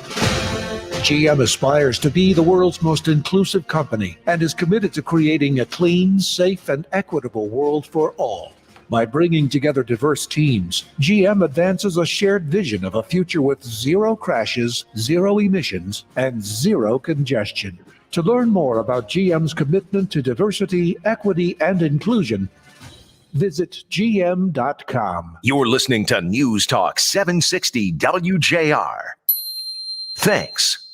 GM aspires to be the world's most inclusive company and is committed to creating a clean, safe, and equitable world for all. By bringing together diverse teams, GM advances a shared vision of a future with zero crashes, zero emissions, and zero congestion. To learn more about GM's commitment to diversity, equity, and inclusion, visit gm.com. You're listening to News Talk 760 WJR. Thanks.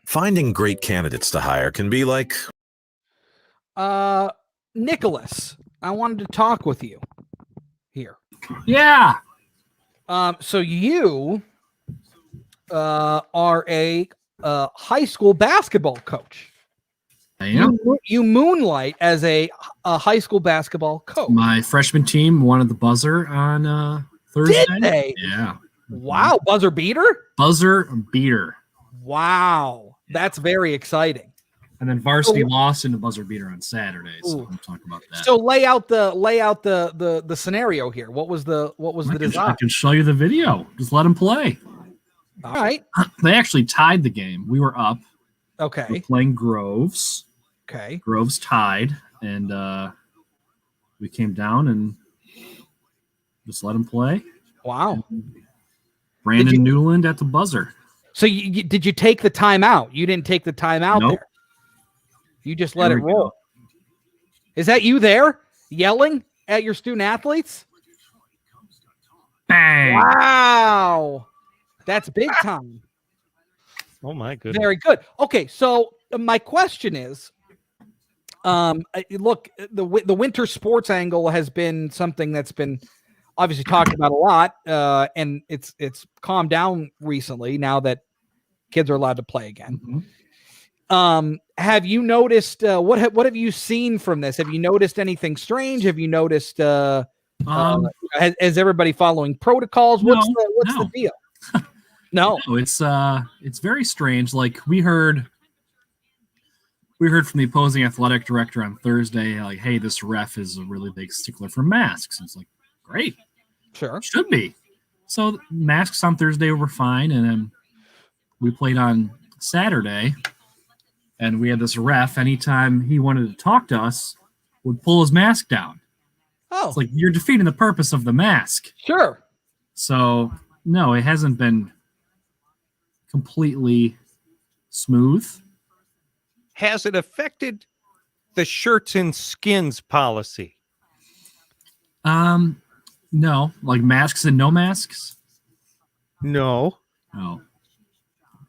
Finding great candidates to hire can be like... Nicholas, I wanted to talk with you here. Yeah. So you are a high school basketball coach. I am. You moonlight as a high school basketball coach. My freshman team won at the buzzer on Thursday. Did they? Yeah. Wow. Buzzer beater? Buzzer beater. Wow. That's very exciting. And then varsity lost in the buzzer beater on Saturday. So I'm talking about that. So lay out the scenario here. What was the design? I can show you the video. Just let them play. All right. They actually tied the game. We were up. Okay. We're playing Groves. Okay. Groves tied, and we came down and just let them play. Wow. Brandon Newland at the buzzer. So did you take the timeout? You didn't take the timeout there. You just let it roll. Is that you there yelling at your student athletes? Bang. Wow. That's big time. Oh, my goodness. Very good. Okay, so my question is, look, the winter sports angle has been something that's been obviously talked about a lot, and it's calmed down recently now that kids are allowed to play again. Mm-hmm. Have you noticed what have you seen from this? Have you noticed anything strange? Have you noticed has everybody following protocols? What's the deal? No, it's very strange. Like we heard from the opposing athletic director on Thursday, like, hey, this ref is a really big stickler for masks. It's like, great. Sure. Should be. So masks on Thursday were fine. And then we played on Saturday and we had this ref, anytime he wanted to talk to us, would pull his mask down. Oh. It's like, you're defeating the purpose of the mask. Sure. So no, it hasn't been completely smooth. Has it affected the shirts and skins policy? No, like masks and no masks. No. No.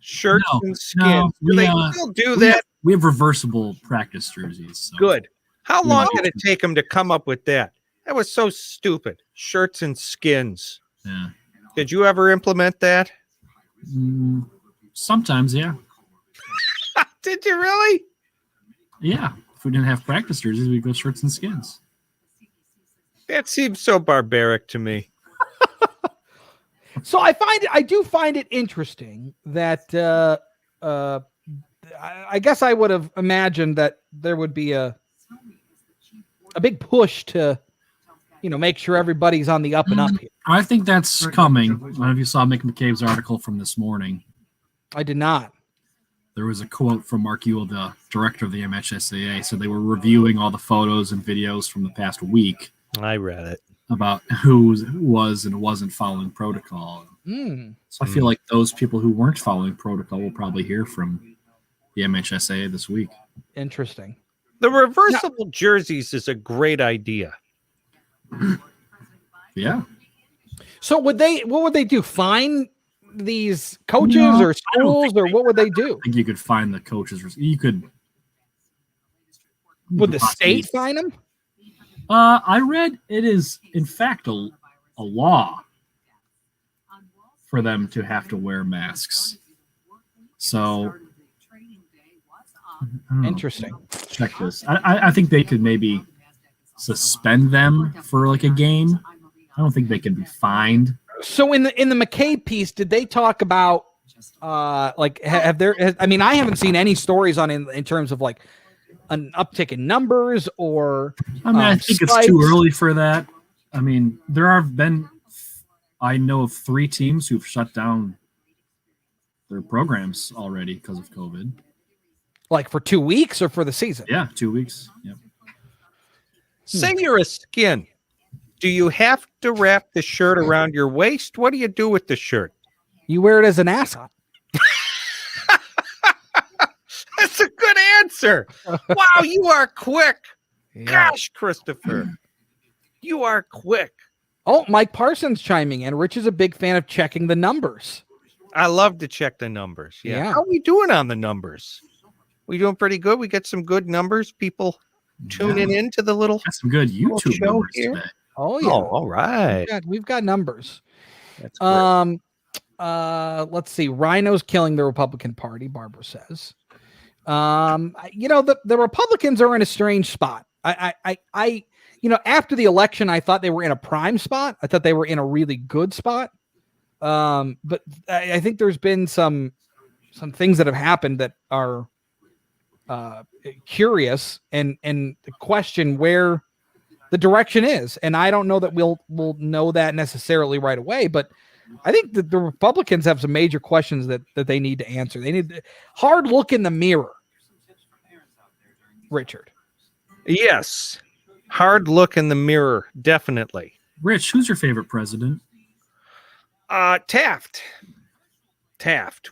Shirts and skins. Do they still do that? We have reversible practice jerseys. So. Good. How long did it take them to come up with that? That was so stupid. Shirts and skins. Yeah. Did you ever implement that? Sometimes, yeah. Did you really? Yeah. If we didn't have practice jerseys, we'd go shirts and skins. That seems so barbaric to me. So I do find it interesting that I guess I would have imagined that there would be a big push to, make sure everybody's on the up and up here. I think that's coming. I don't know if you saw Mick McCabe's article from this morning. I did not. There was a quote from Mark Ewell, the director of the MHSAA, so they were reviewing all the photos and videos from the past week. I read it. About who was and wasn't following protocol. So I feel like those people who weren't following protocol will probably hear from the MHSAA this week. Interesting. The reversible jerseys is a great idea. Yeah. So what would they do? Fine these coaches or schools, or what would they do? I think you could find the coaches. Would the state fine them? I read it is in fact a law for them to have to wear masks. So interesting. Check this. I think they could maybe suspend them for like a game. I don't think they can be fined. So in the McCabe piece, did they talk about I haven't seen any stories on in terms of like an uptick in numbers or I think spikes? it's too early for that. I mean, I know of 3 teams who've shut down their programs already because of COVID. Like for 2 weeks or for the season? Yeah, 2 weeks. Yep. Say you're a skin. Do you have to wrap the shirt around your waist? What do you do with the shirt? You wear it as an ascot. That's a good answer. Wow, you are quick. Yeah. Gosh, Christopher. You are quick. Oh, Mike Parsons chiming in. Rich is a big fan of checking the numbers. I love to check the numbers. Yeah. How are we doing on the numbers? We doing pretty good. We get some good numbers. People tuning into the little That's some good YouTube show numbers here. today. Oh yeah. Oh, all right. We've got numbers. That's great. Let's see. Rhino's killing the Republican Party, Barbara says. The Republicans are in a strange spot. After the election, I thought they were in a prime spot. I thought they were in a really good spot. But I think there's been some things that have happened that are curious and question where the direction is. And I don't know that we'll know that necessarily right away, but I think that the Republicans have some major questions that they need to answer. They need hard look in the mirror. Richard. Yes. Hard look in the mirror. Definitely. Rich, who's your favorite president? Taft.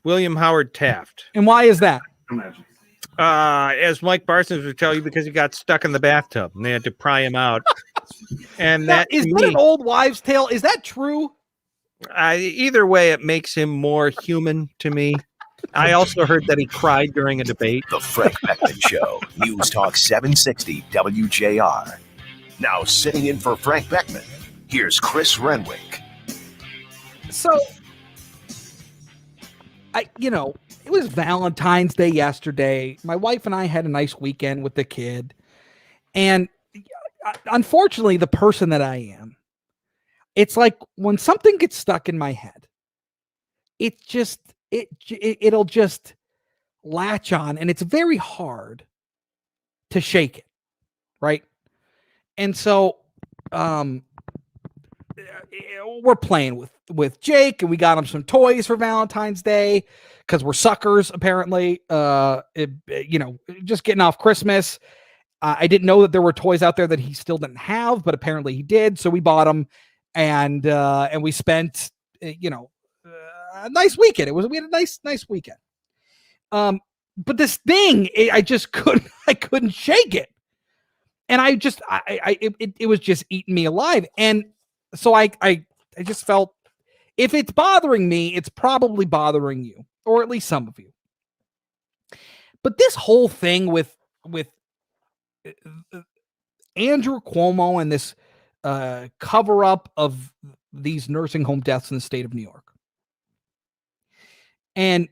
William Howard Taft. And why is that? As Mike Parsons would tell you, because he got stuck in the bathtub and they had to pry him out. And Now, is that an old wives' tale? Is that true? Either way, it makes him more human to me. I also heard that he cried during a debate. The Frank Beckmann Show, News Talk 760 WJR. Now sitting in for Frank Beckmann, here's Chris Renwick. So, it was Valentine's Day yesterday. My wife and I had a nice weekend with the kid. And unfortunately, the person that I am, it's like when something gets stuck in my head, it'll just latch on, and it's very hard to shake it, right? And so we're playing with Jake, and we got him some toys for Valentine's Day because we're suckers, apparently. Just getting off Christmas. I didn't know that there were toys out there that he still didn't have, but apparently he did. So we bought them, and we spent, a nice weekend. We had a nice weekend. But this thing, I just couldn't shake it. And it was just eating me alive. And so I just felt, if it's bothering me, it's probably bothering you, or at least some of you. But this whole thing with Andrew Cuomo and this cover up of these nursing home deaths in the state of New York. And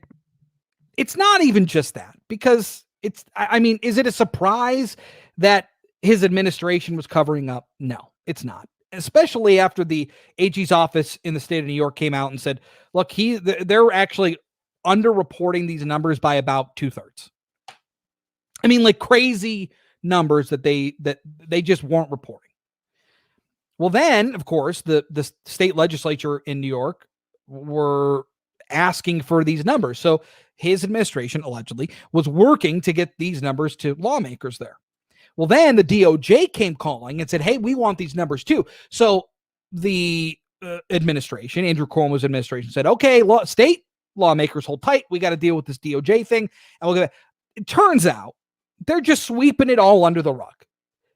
it's not even just that, because is it a surprise that his administration was covering up? No, it's not. especially after the AG's office in the state of New York came out and said, look, they're actually underreporting these numbers by about 2/3. I mean, like crazy numbers that they just weren't reporting. Well, then, of course, the state legislature in New York were asking for these numbers. So his administration allegedly was working to get these numbers to lawmakers there. Well, then the DOJ came calling and said, hey, we want these numbers too. So the administration, Andrew Cuomo's administration, said, okay, state lawmakers hold tight. We got to deal with this DOJ thing. And we'll get it. It turns out they're just sweeping it all under the rug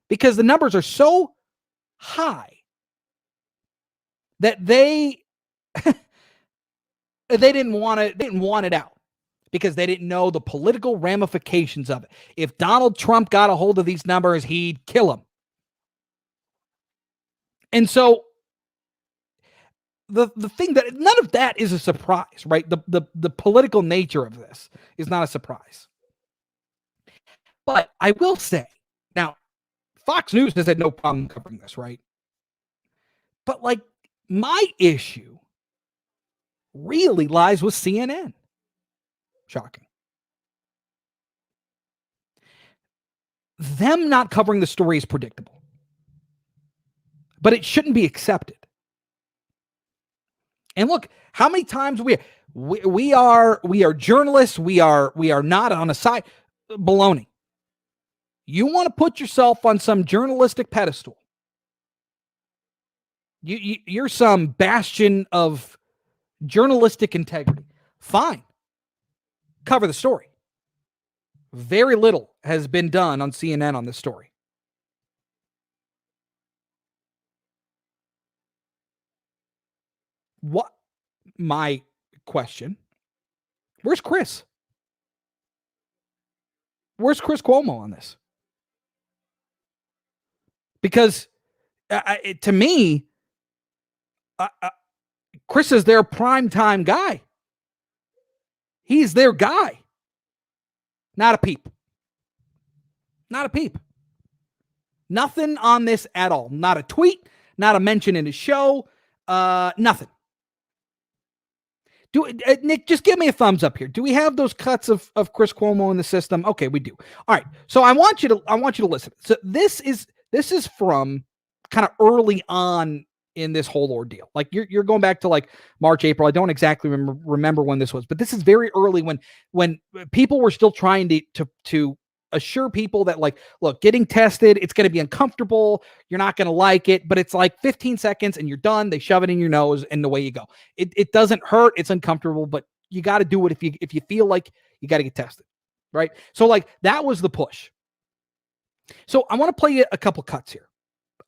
because the numbers are so high that they didn't want it out because they didn't know the political ramifications of it. If Donald Trump got a hold of these numbers, he'd kill him. And so the thing that none of that is a surprise, right? The political nature of this is not a surprise. But I will say, now, Fox News has had no problem covering this, right? But like my issue really lies with CNN. Shocking. Them not covering the story is predictable, but it shouldn't be accepted. And look, how many times we are journalists, we are not on a side. Baloney. You want to put yourself on some journalistic pedestal. You're some bastion of journalistic integrity. Fine. Cover the story. Very little has been done on CNN on this story. What? My question. Where's Chris? Where's Chris Cuomo on this? Because to me, Chris is their primetime guy. He's their guy. Not a peep. Not a peep. Nothing on this at all. Not a tweet, not a mention in his show, nothing. Nick, just give me a thumbs up here. Do we have those cuts of Chris Cuomo in the system? Okay, we do. All right. So I want you to listen. So this is from kind of early on in this whole ordeal. Like you're going back to like March, April. I don't exactly remember when this was, but this is very early when people were still trying to assure people that like, look, getting tested, it's going to be uncomfortable. You're not going to like it, but it's like 15 seconds and you're done. They shove it in your nose and away you go. It doesn't hurt. It's uncomfortable, but you got to do it if you feel like you got to get tested. Right. So like that was the push. So I want to play you a couple cuts here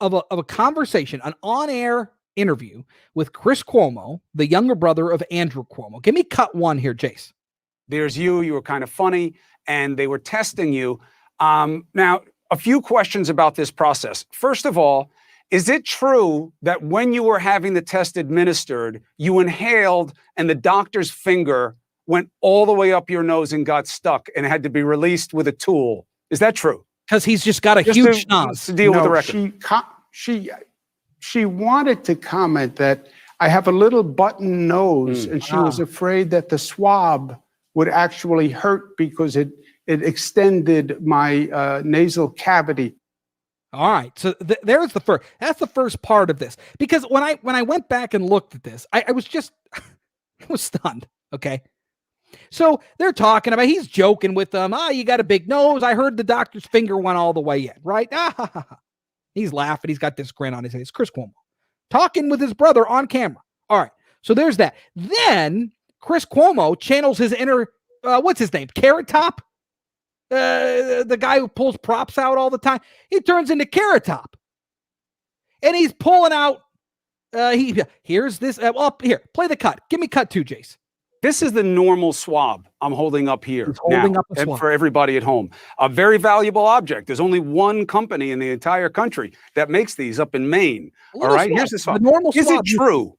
of a conversation, an on-air interview with Chris Cuomo, the younger brother of Andrew Cuomo. Give me cut one here, Jace. There's you were kind of funny, and they were testing you. Now, a few questions about this process. First of all, is it true that when you were having the test administered, you inhaled and the doctor's finger went all the way up your nose and got stuck and had to be released with a tool? Is that true? Because he's just got a huge nose. To deal with the record. She wanted to comment that I have a little button nose, and she was afraid that the swab would actually hurt because it extended my nasal cavity. All right, so there's the first. That's the first part of this. Because when I went back and looked at this, I was just I was stunned. Okay. So they're talking about, he's joking with them. You got a big nose. I heard the doctor's finger went all the way in, right? He's laughing. He's got this grin on his face. Chris Cuomo talking with his brother on camera. All right. So there's that. Then Chris Cuomo channels his inner, what's his name? Carrot Top? The guy who pulls props out all the time. He turns into Carrot Top. And he's pulling out, here's this. Here, play the cut. Give me cut 2, Jace. This is the normal swab I'm holding up here holding now, up a swab. for everybody at home. A very valuable object. There's only one company in the entire country that makes these up in Maine. All right, here's the swab. Is it true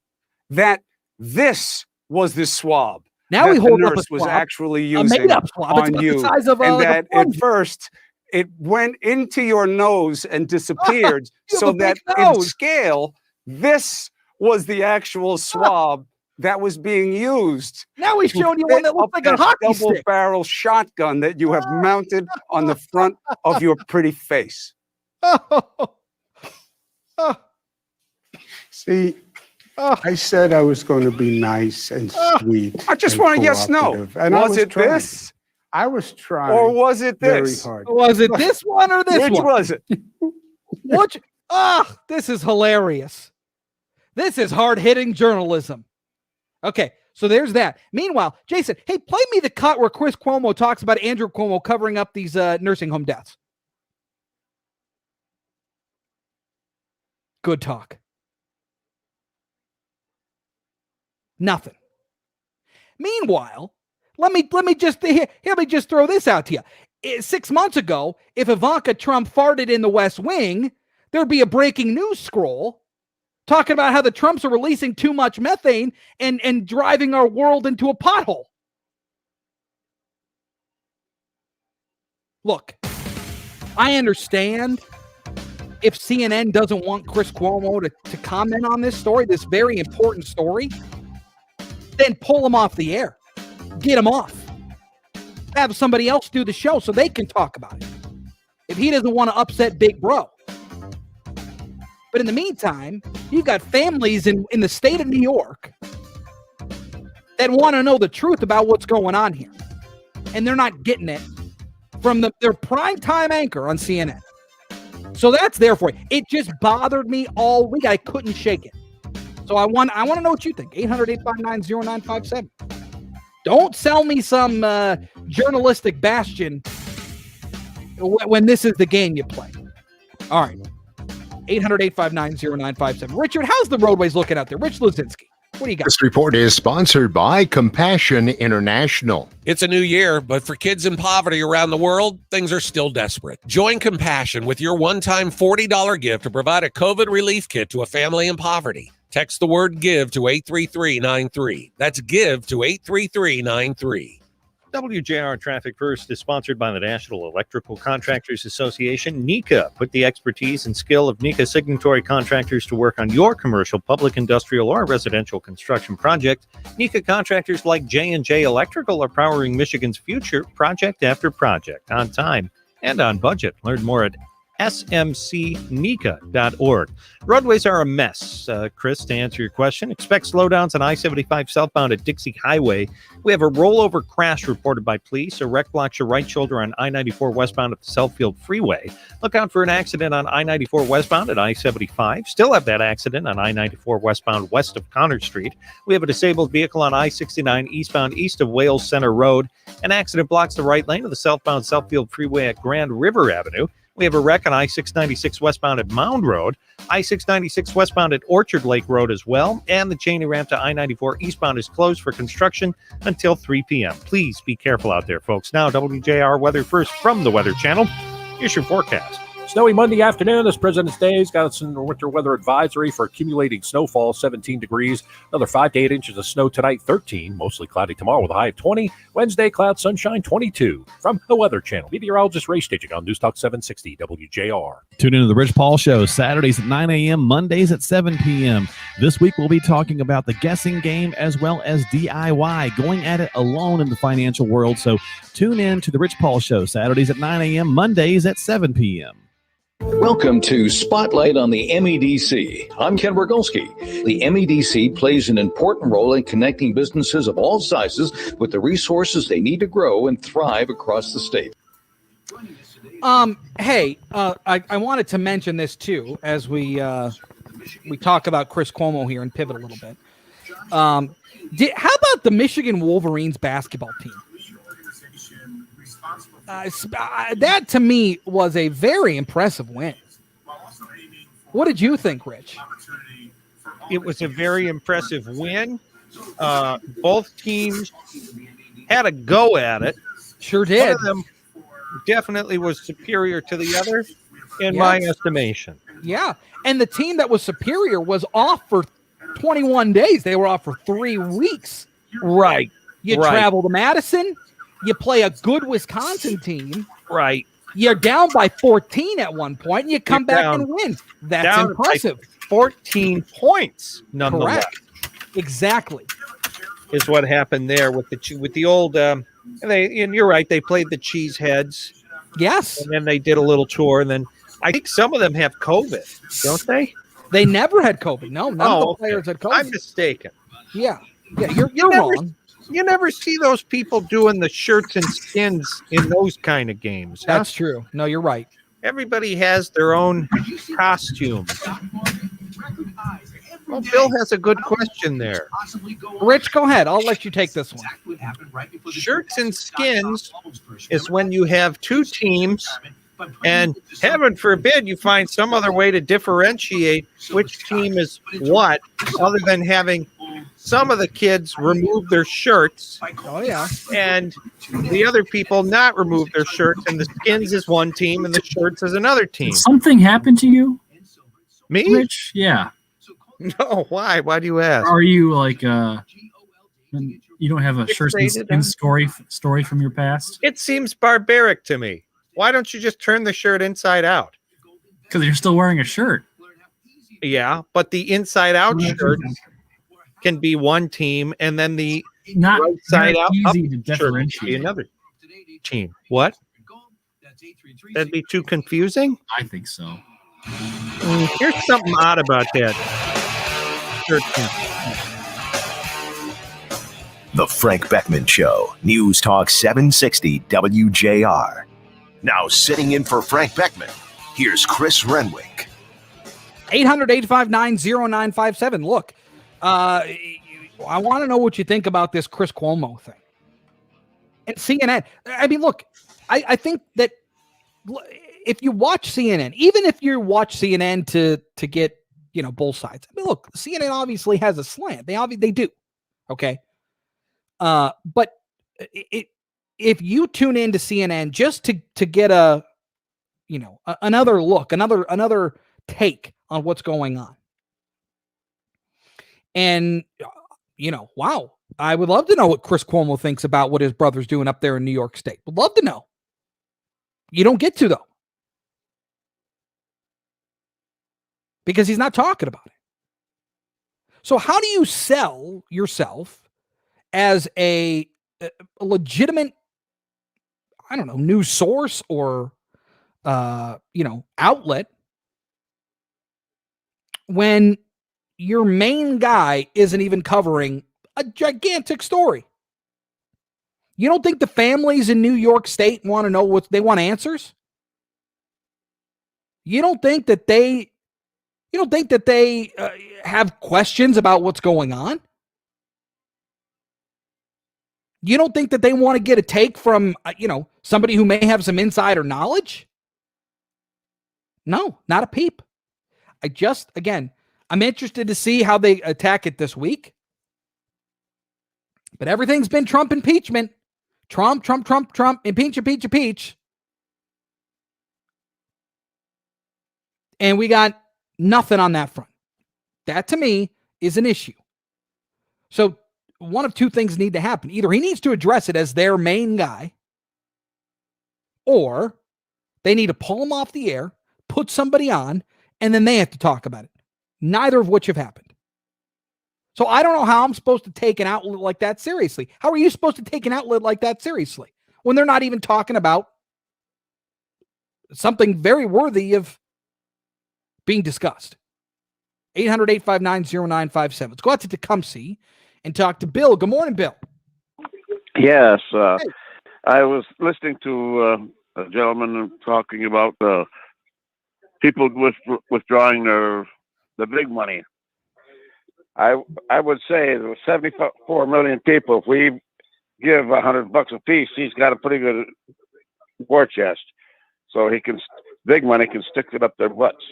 that this was the swab now that we hold the up a nurse was swab, actually a using made-up swab. It's on about you, the size of and that at first it went into your nose and disappeared, so that in scale This was the actual swab that was being used. Now he's showing you one that looks like a hockey stick. Double-barrel shotgun that you have mounted on the front of your pretty face. See, I said I was going to be nice and sweet. I just and want a yes, no. cooperative, and Was it trying. this? I was trying. Or was it this? Very hard. Was it this one or this one? Which was it? Which? This is hilarious. This is hard-hitting journalism. Okay, so there's that. Meanwhile, Jason, hey, play me the cut where Chris Cuomo talks about Andrew Cuomo covering up these nursing home deaths. Good talk. Nothing. Meanwhile, let me just throw this out to you. 6 months ago, if Ivanka Trump farted in the West Wing, there'd be a breaking news scroll talking about how the Trumps are releasing too much methane and driving our world into a pothole. Look, I understand if CNN doesn't want Chris Cuomo to comment on this story, this very important story, then pull him off the air. Get him off. Have somebody else do the show so they can talk about it. If he doesn't want to upset Big Bro. But in the meantime, you've got families in the state of New York that want to know the truth about what's going on here. And they're not getting it from their primetime anchor on CNN. So that's there for you. It just bothered me all week. I couldn't shake it. So I want to know what you think. 800-859-0957. Don't sell me some journalistic bastion when this is the game you play. All right. 800-859-0957. Richard, how's the roadways looking out there? Rich Luzinski, what do you got? This report is sponsored by Compassion International. It's a new year, but for kids in poverty around the world, things are still desperate. Join Compassion with your one-time $40 gift to provide a COVID relief kit to a family in poverty. Text the word GIVE to 83393. That's GIVE to 83393. WJR Traffic First is sponsored by the National Electrical Contractors Association, NECA. Put the expertise and skill of NECA signatory contractors to work on your commercial, public, industrial, or residential construction project. NECA contractors like J&J Electrical are powering Michigan's future project after project, on time and on budget. Learn more at smcnica.org. Roadways are a mess. Chris, to answer your question, expect slowdowns on I-75 southbound at Dixie Highway. We have a rollover crash reported by police. A wreck blocks your right shoulder on I-94 westbound at the Southfield Freeway. Look out for an accident on I-94 westbound at I-75. Still have that accident on I-94 westbound west of Connor Street. We have a disabled vehicle on I-69 eastbound east of Wales Center Road. An accident blocks the right lane of the southbound Southfield Freeway at Grand River Avenue. We have a wreck on I-696 westbound at Mound Road, I-696 westbound at Orchard Lake Road as well, and the Cheney ramp to I-94 eastbound is closed for construction until 3 p.m. Please be careful out there, folks. Now, WJR Weather First from the Weather Channel. Here's your forecast. Snowy Monday afternoon. This President's Day has got us in the winter weather advisory for accumulating snowfall, 17 degrees. Another 5 to 8 inches of snow tonight, 13. Mostly cloudy tomorrow with a high of 20. Wednesday, cloud, sunshine, 22. From the Weather Channel, meteorologist Ray Staging on News Talk 760 WJR. Tune into the Rich Paul Show, Saturdays at 9 a.m., Mondays at 7 p.m. This week, we'll be talking about the guessing game as well as DIY, going at it alone in the financial world. So tune in to the Rich Paul Show, Saturdays at 9 a.m., Mondays at 7 p.m. Welcome to Spotlight on the MEDC. I'm Ken Rogolski. The MEDC plays an important role in connecting businesses of all sizes with the resources they need to grow and thrive across the state. Hey, I wanted to mention this too as we talk about Chris Cuomo here and pivot a little bit. How about the Michigan Wolverines basketball team? That to me was a very impressive win. What did you think, Rich? It was a very impressive win. Both teams had a go at it. Sure did. One of them definitely was superior to the other, in my estimation. Yeah, and the team that was superior was off for 21 days. They were off for 3 weeks. Right. You travel to Madison. You play a good Wisconsin team. Right. You're down by 14 at one point, and you come back and win. That's down by impressive. 14 points, nonetheless. Correct. Exactly. Is what happened there with the old. And you're right. They played the Cheeseheads. Yes. And then they did a little tour, and then I think some of them have COVID, don't they? They never had COVID. No, none of the players had COVID. I'm mistaken. Yeah. You're wrong. You never see those people doing the shirts and skins in those kind of games. Huh? That's true. No, you're right. Everybody has their own costume. Well, Bill has a good question there. Rich, go ahead. I'll let you take this one. Shirts and skins is when you have two teams, and heaven forbid you find some other way to differentiate which team is what, other than having some of the kids remove their shirts. Oh, yeah. And the other people not remove their shirts, and the skins is one team and the shirts is another team. Did something happened to you? Me? Rich? Yeah. No, why? Why do you ask? Are you like you don't have a shirt and skin story from your past? It seems barbaric to me. Why don't you just turn the shirt inside out? Because you're still wearing a shirt. Yeah, but the inside out shirt can be one team, and then the not right side out easy to shirt differentiate. can be another team. What? That'd be too confusing? I think so. Here's something odd about that. The Frank Beckmann Show, News Talk 760 WJR. Now sitting in for Frank Beckmann, here's Chris Renwick. 800-859-0957. Look, I want to know what you think about this Chris Cuomo thing. And CNN. I mean, look, I think that if you watch CNN, even if you watch CNN to get, both sides. I mean, look, CNN obviously has a slant. They do. Okay. But if you tune into CNN just to get another look, another take on what's going on. And, wow, I would love to know what Chris Cuomo thinks about what his brother's doing up there in New York State. Would love to know. You don't get to, though. Because he's not talking about it. So how do you sell yourself as a legitimate, I don't know, news source or, outlet when your main guy isn't even covering a gigantic story? You don't think the families in New York State want to know what they want answers? You don't think that they have questions about what's going on? You don't think that they want to get a take from, somebody who may have some insider knowledge? No, not a peep. I'm interested to see how they attack it this week. But everything's been Trump impeachment. Trump, impeach. And we got nothing on that front. That, to me, is an issue. So one of two things need to happen. Either he needs to address it as their main guy, or they need to pull him off the air, put somebody on, and then they have to talk about it. Neither of which have happened. So I don't know how I'm supposed to take an outlet like that seriously. How are you supposed to take an outlet like that seriously when they're not even talking about something very worthy of being discussed? 800-859-0957. Let's go out to Tecumseh and talk to Bill. Good morning, Bill. Yes. I was listening to a gentleman talking about people withdrawing the big money. I would say there were 74 million people. If we give $100 a piece, he's got a pretty good war chest, so big money can stick it up their butts.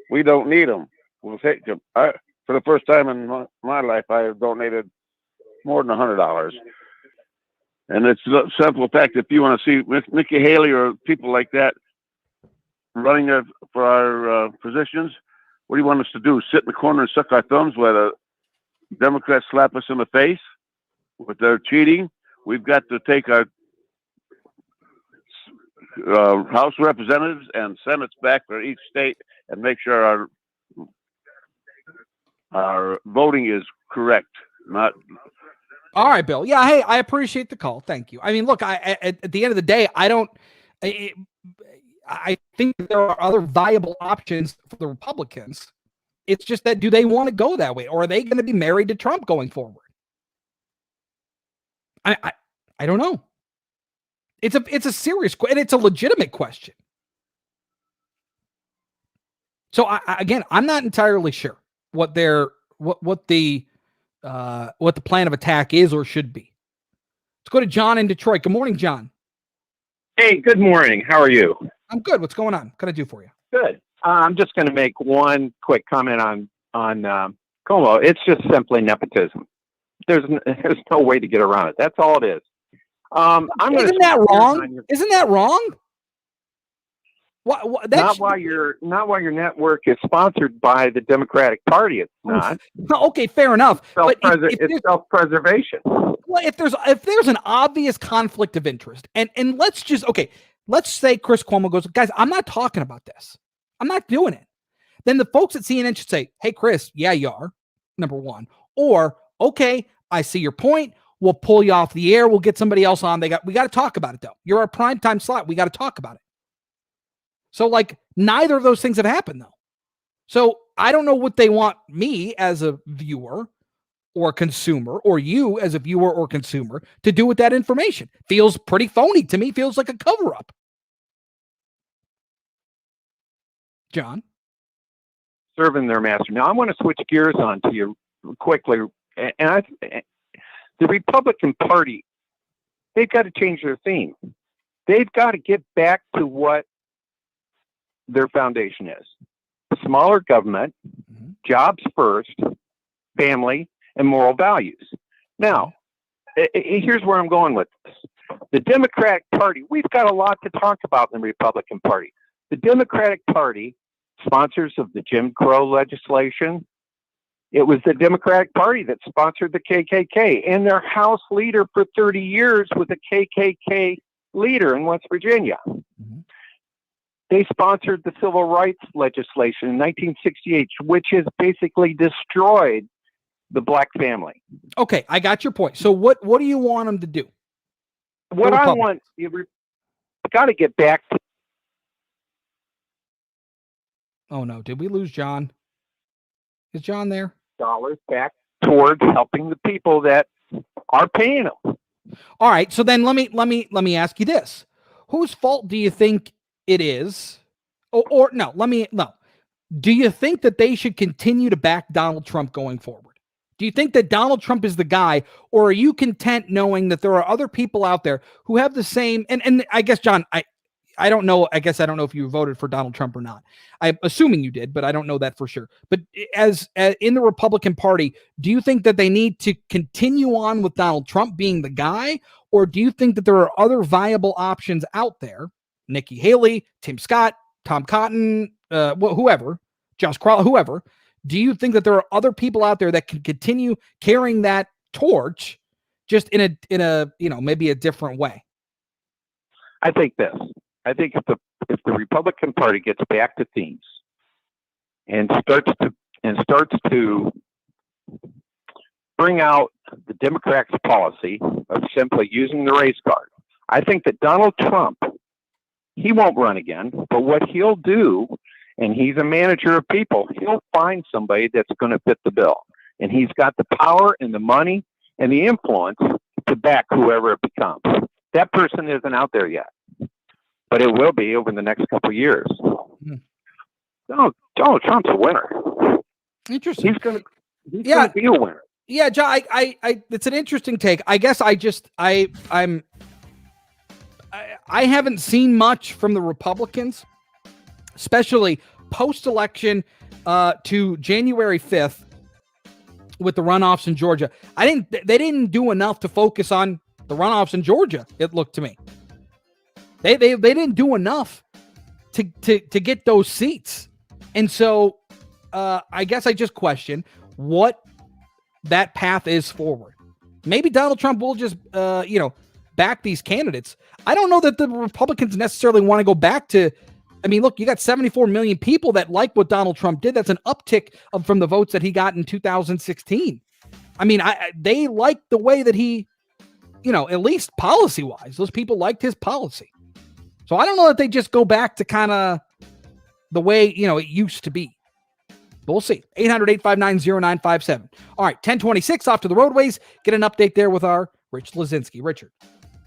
We don't need them. We'll take them. For the first time in my life, I have donated more than $100. And it's a simple fact. If you want to see Nikki Haley or people like that running for our positions, what do you want us to do? Sit in the corner and suck our thumbs while the Democrats slap us in the face with their cheating? We've got to take our House Representatives and Senates back for each state and make sure our voting is correct. Not. All right, Bill. Yeah, hey, I appreciate the call. Thank you. I mean, look, at the end of the day, I think there are other viable options for the Republicans. It's just that, do they want to go that way, or are they going to be married to Trump going forward? I don't know. It's a serious question. It's a legitimate question. So again, I'm not entirely sure what the plan of attack is or should be. Let's go to John in Detroit. Good morning, John. Hey, good morning. How are you? I'm good. What's going on? What can I do for you? Good. I'm just going to make one quick comment on Como. It's just simply nepotism. There's no way to get around it. That's all it is. Isn't that wrong? Isn't that wrong? Not while your network is sponsored by the Democratic Party. It's not. Okay, fair enough. It's self-preservation. Well, if there's an obvious conflict of interest, and let's say Chris Cuomo goes, guys, I'm not talking about this. I'm not doing it. Then the folks at CNN should say, hey, Chris, yeah, you are, number one. Or, okay, I see your point. We'll pull you off the air. We'll get somebody else on. We got to talk about it, though. You're a primetime slot. We got to talk about it. So, neither of those things have happened, though. So, I don't know what they want me as a viewer or consumer, or you as a viewer or consumer, to do with that information. Feels pretty phony to me. Feels like a cover-up. John? Serving their master. Now, I want to switch gears on to you quickly. And the Republican Party, they've got to change their theme. They've got to get back to what their foundation is. Smaller government, jobs first, family, and moral values. Now, here's where I'm going with this. The Democratic Party, we've got a lot to talk about in the Republican Party. The Democratic Party, sponsors of the Jim Crow legislation, it was the Democratic Party that sponsored the KKK, and their House leader for 30 years was a KKK leader in West Virginia. Mm-hmm. They sponsored the civil rights legislation in 1968, which has basically destroyed the black family. Okay, I got your point. So what do you want them to do? What I want, you got to get back to. Oh no, did we lose John? Is John there? Dollars back towards helping the people that are paying them. All right, so then let me ask you this: whose fault do you think it is? Or no, do you think that they should continue to back Donald Trump going forward? Do you think that Donald Trump is the guy, or are you content knowing that there are other people out there who have the same? And I guess, John, I don't know. I guess I don't know if you voted for Donald Trump or not. I'm assuming you did, but I don't know that for sure. But as in the Republican Party, do you think that they need to continue on with Donald Trump being the guy, or do you think that there are other viable options out there? Nikki Haley, Tim Scott, Tom Cotton, whoever, Josh Crowley, whoever. Do you think that there are other people out there that can continue carrying that torch, just in a maybe a different way? I think this. I think if the Republican Party gets back to themes and starts to bring out the Democrats' policy of simply using the race card, I think that Donald Trump, he won't run again, but what he'll do, and he's a manager of people, he'll find somebody that's going to fit the bill. And he's got the power and the money and the influence to back whoever it becomes. That person isn't out there yet, but it will be over the next couple of years. Donald Trump's a winner. Interesting. He's going to be a winner. Yeah, John, I it's an interesting take. I guess I haven't seen much from the Republicans, especially post-election to January 5th with the runoffs in Georgia. They didn't do enough to focus on the runoffs in Georgia, it looked to me. They didn't do enough to get those seats. And so I guess I just question what that path is forward. Maybe Donald Trump will just back these candidates. I don't know that the Republicans necessarily want to go back to. I mean, look, you got 74 million people that like what Donald Trump did. That's an uptick from the votes that he got in 2016. I mean, they like the way that he, at least policy-wise, those people liked his policy. So I don't know that they just go back to kind of the way, it used to be. But we'll see. 800-859-0957. All right, 1026 off to the roadways. Get an update there with our Rich Lazinski. Richard.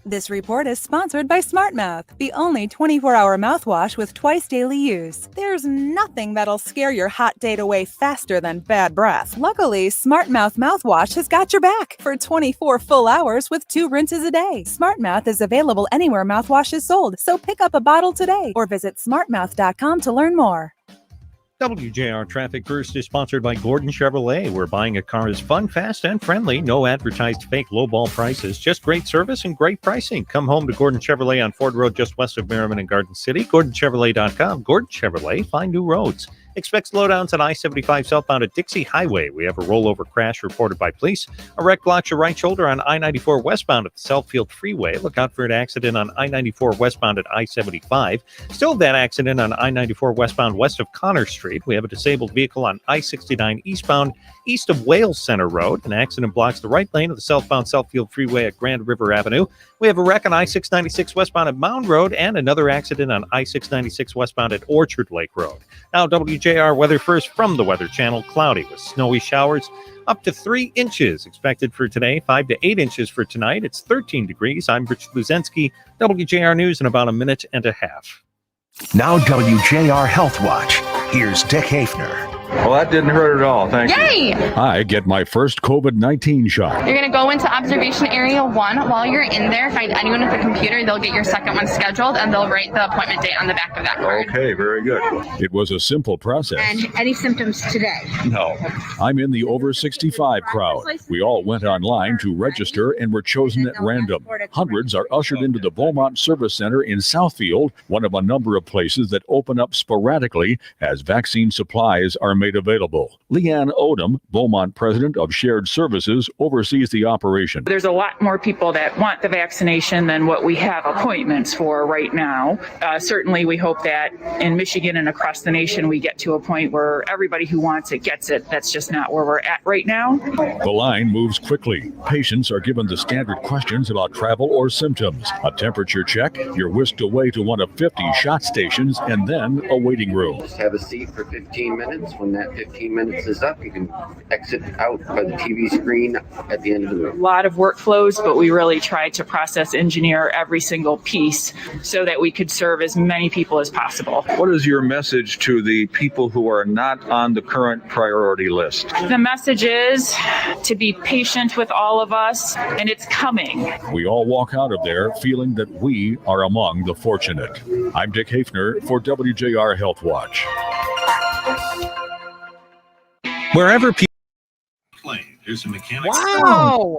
This report is sponsored by SmartMouth, the only 24-hour mouthwash with twice daily use. There's nothing that'll scare your hot date away faster than bad breath. Luckily, SmartMouth mouthwash has got your back for 24 full hours with 2 rinses a day. SmartMouth is available anywhere mouthwash is sold, so pick up a bottle today or visit smartmouth.com to learn more. WJR Traffic First is sponsored by Gordon Chevrolet, where buying a car is fun, fast, and friendly. No advertised fake lowball prices, just great service and great pricing. Come home to Gordon Chevrolet on Ford Road, just west of Merriman and Garden City. GordonChevrolet.com. Gordon Chevrolet, find new roads. Expect slowdowns on I-75 southbound at Dixie Highway. We have a rollover crash reported by police. A wreck blocks your right shoulder on I-94 westbound at the Southfield Freeway. Look out for an accident on I-94 westbound at I-75. Still that accident on I-94 westbound west of Connor Street. We have a disabled vehicle on I-69 eastbound east of Wales Center Road. An accident blocks the right lane of the southbound Southfield Freeway at Grand River Avenue. We have a wreck on I-696 westbound at Mound Road and another accident on I-696 westbound at Orchard Lake Road. Now, WJR weather first from the Weather Channel. Cloudy with snowy showers up to 3 inches expected for today, 5 to 8 inches for tonight. It's 13 degrees. I'm Rich Lazinski. WJR News in about a minute and a half. Now WJR Health Watch. Here's Dick Hafner. Well, that didn't hurt at all. Thank Yay! you. I get my first COVID-19 shot. You're going to go into observation area 1. While you're in there, find anyone with a computer. They'll get your second one scheduled, and they'll write the appointment date on the back of that card. Okay, very good. It was a simple process. And any symptoms today? No. I'm in the over 65 crowd. We all went online to register and were chosen at random. Hundreds are ushered into the Beaumont Service Center in Southfield, one of a number of places that open up sporadically as vaccine supplies are made available. Leanne Odom, Beaumont president of Shared Services, oversees the operation. There's a lot more people that want the vaccination than what we have appointments for right now. Certainly, we hope that in Michigan and across the nation, we get to a point where everybody who wants it gets it. That's just not where we're at right now. The line moves quickly. Patients are given the standard questions about travel or symptoms. A temperature check, you're whisked away to one of 50 shot stations, and then a waiting room. Just have a seat for 15 minutes. When that 15 minutes is up, you can exit out by the TV screen at the end of the room. A lot of workflows, but we really tried to process engineer every single piece so that we could serve as many people as possible. What is your message to the people who are not on the current priority list? The message is to be patient with all of us, and it's coming. We all walk out of there feeling that we are among the fortunate. I'm Dick Hafner for WJR Health Watch. Wherever people play, there's a mechanic. Wow.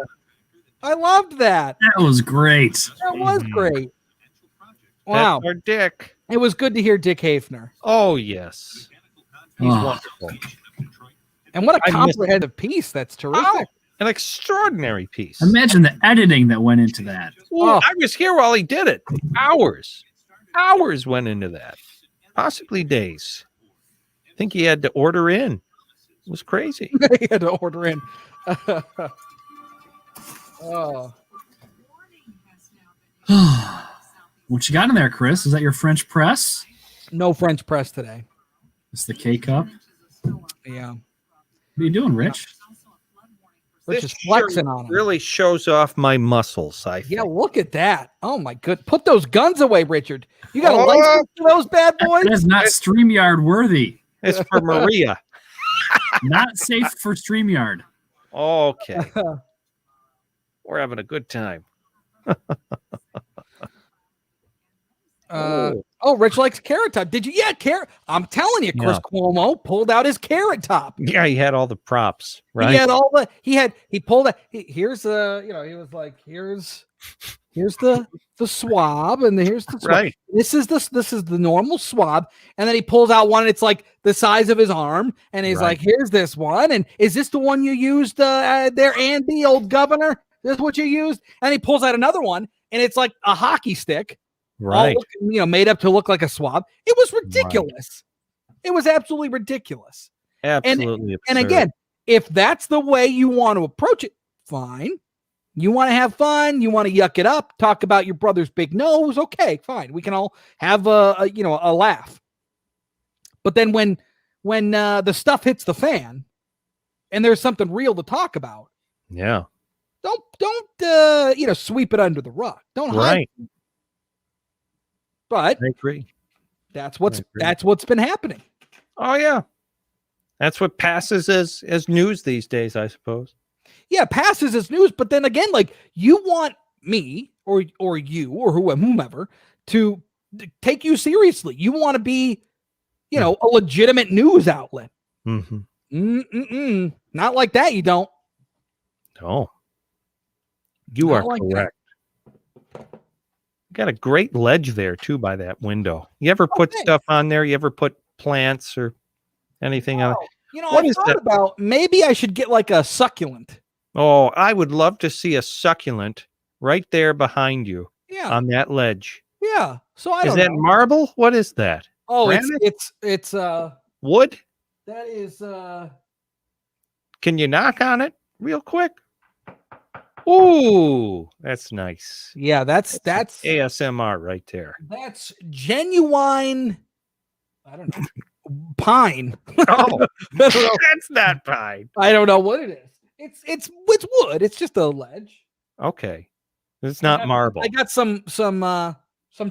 I loved that. That was great. That was great. Wow. That's our Dick. It was good to hear Dick Hafner. Oh, yes. He's wonderful. And what a comprehensive piece. That's terrific. An extraordinary piece. Imagine the editing that went into that. Well, I was here while he did it. Hours went into that. Possibly days. I think he had to order in. It was crazy. He had to order in. Oh. What you got in there, Chris? Is that your French press? No French press today. It's the K-Cup. Yeah. What are you doing, Rich? Rich is flexing on him. Really shows off my muscles, I think. Yeah, look at that. Oh, my good. Put those guns away, Richard. You got a license for those bad boys? That's not StreamYard worthy. It's for Maria. Not safe for StreamYard. Okay. We're having a good time. Rich likes Carrot Top. Did you? Yeah, Carrot. I'm telling you, Chris Cuomo pulled out his Carrot Top. Yeah, he had all the props, right? He had all the. He pulled it. Here's the. He was like, here's the swab, and here's the swab. Right. This is the normal swab, and then he pulls out one. And it's like the size of his arm, and he's like, here's this one, and is this the one you used there, Andy, old governor? This is what you used, and he pulls out another one. and it's like a hockey stick, Right. made up to look like a swab. It was ridiculous. It was absolutely ridiculous. Absolutely And absurd. again, if that's the way you want to approach it, fine. You want to have fun, you want to yuck it up, talk about your brother's big nose, okay, fine. We can all have a laugh. But then when the stuff hits the fan and there's something real to talk about, Yeah. don't sweep it under the rug. Don't hide. Right. But I agree. That's what's been happening. Oh yeah. That's what passes as news these days, I suppose. Yeah, passes as news, but then again, like, you want me or you or whomever to take you seriously. You want to be, a legitimate news outlet. Mm-hmm. Not like that. You don't. No. You Not are like that. correct. Got a great ledge there too by that window. You ever put stuff on there? You ever put plants or anything on it? What I is thought that? about maybe I should get like a succulent. Oh, I would love to see a succulent right there behind you. Yeah. On that ledge. Yeah. So I Is don't that know. marble? What is that? Oh, Granite? it's wood? that is Can you knock on it real quick? Ooh, that's nice. yeah, that's ASMR right there. that's genuine. I don't know. Pine. Oh, I don't know. that's not pine. I don't know what it is. It's wood. It's just a ledge. Okay. It's not marble. I got some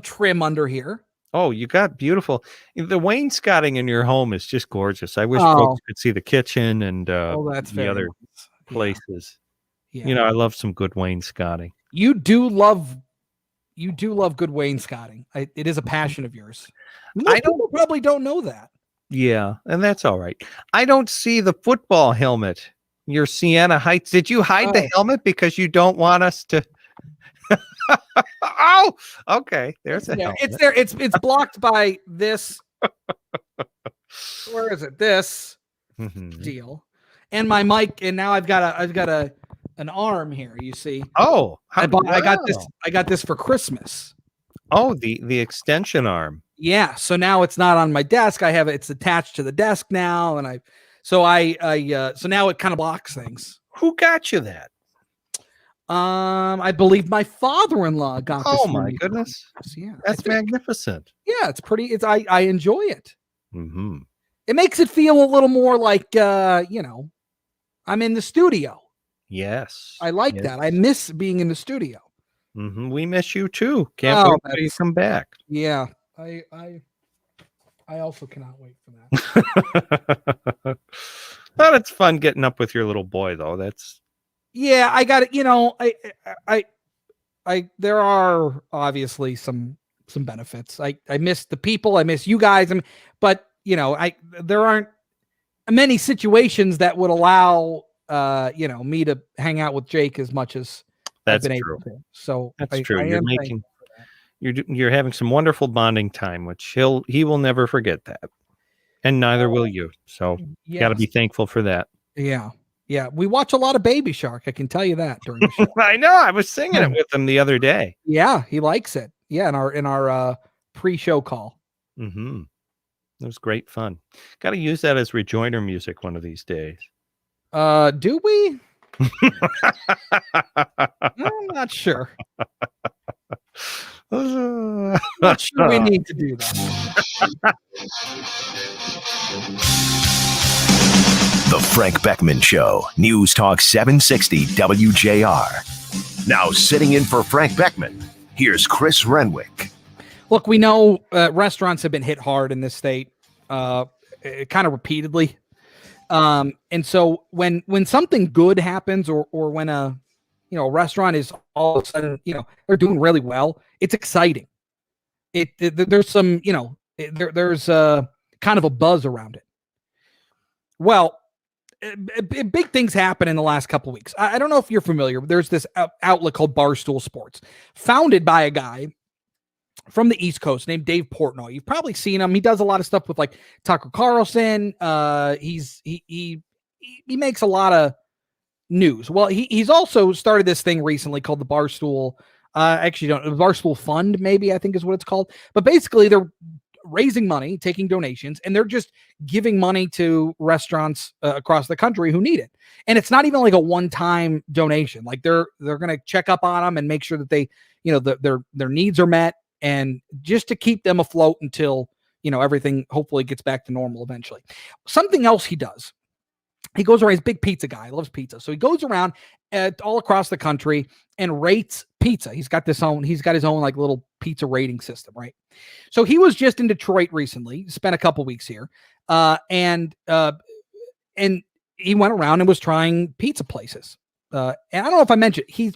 trim under here. Oh, you got beautiful. The wainscoting in your home is just gorgeous. I wish Oh. folks could see the kitchen and That's the very other nice. places. Yeah. I love some good wainscoting. You do love good wainscoting. It is a passion of yours. Most people probably don't know that. Yeah, and that's all right. I don't see the football helmet. Your Sienna Heights. Did you hide the helmet because you don't want us to? Oh, okay. There's a helmet. It's there. It's blocked by this. Where is it? This Mhm. deal, and my mic, and now I've got an arm here. You see? Oh, I got this. wow. I got this for Christmas. Oh, the extension arm. Yeah. So now it's not on my desk. I have it. It's attached to the desk now, and so now it kind of blocks things. Who got you that? I believe my father-in-law got this. Oh for my me. goodness. Yeah. That's magnificent. Yeah, it's pretty. I enjoy it. Mm-hmm. It makes it feel a little more like I'm in the studio. Yes. I like that. I miss being in the studio. Mm-hmm. We miss you too. Can't wait till you come back. Yeah. I also cannot wait for that. But it's fun getting up with your little boy, though. That's Yeah, I got it. I there are obviously some benefits. I miss the people. I miss you guys. But there aren't many situations that would allow me to hang out with Jake as much as That's I've been true. able to. So That's I true. You're am making you're having some wonderful bonding time, which he will never forget that, and neither will you. So you got to be thankful for that. Yeah. Yeah. We watch a lot of Baby Shark. I can tell you that during the show. I know. I was singing it with him the other day. Yeah. He likes it. Yeah. In our pre-show call. Mm-hmm. It was great fun. Got to use that as rejoinder music one of these days. Do we? I'm not sure. Not sure we need to do that. The Frank Beckmann Show, News Talk 760 WJR. Now sitting in for Frank Beckmann, here's Chris Renwick. Look, we know restaurants have been hit hard in this state, kind of repeatedly. And so when something good happens, or when a restaurant is all of a sudden, they're doing really well, it's exciting. There's some, there's kind of a buzz around it. Well, big things happen in the last couple of weeks. I don't know if you're familiar, but there's this outlet called Barstool Sports, founded by a guy from the East Coast named Dave Portnoy. You've probably seen him. He does a lot of stuff with like Tucker Carlson. He makes a lot of news. Well, he's also started this thing recently called the Barstool I actually don't. Barstool Fund, maybe, I think is what it's called. But basically, they're raising money, taking donations, and they're just giving money to restaurants across the country who need it. And it's not even like a one-time donation. Like they're going to check up on them and make sure that they, their needs are met, and just to keep them afloat until, everything hopefully gets back to normal eventually. Something else he does. He goes around, he's a big pizza guy, loves pizza. So he goes around all across the country and rates pizza. He's got his own like little pizza rating system, right? So he was just in Detroit recently, spent a couple weeks here, and he went around and was trying pizza places. And I don't know if I mentioned, he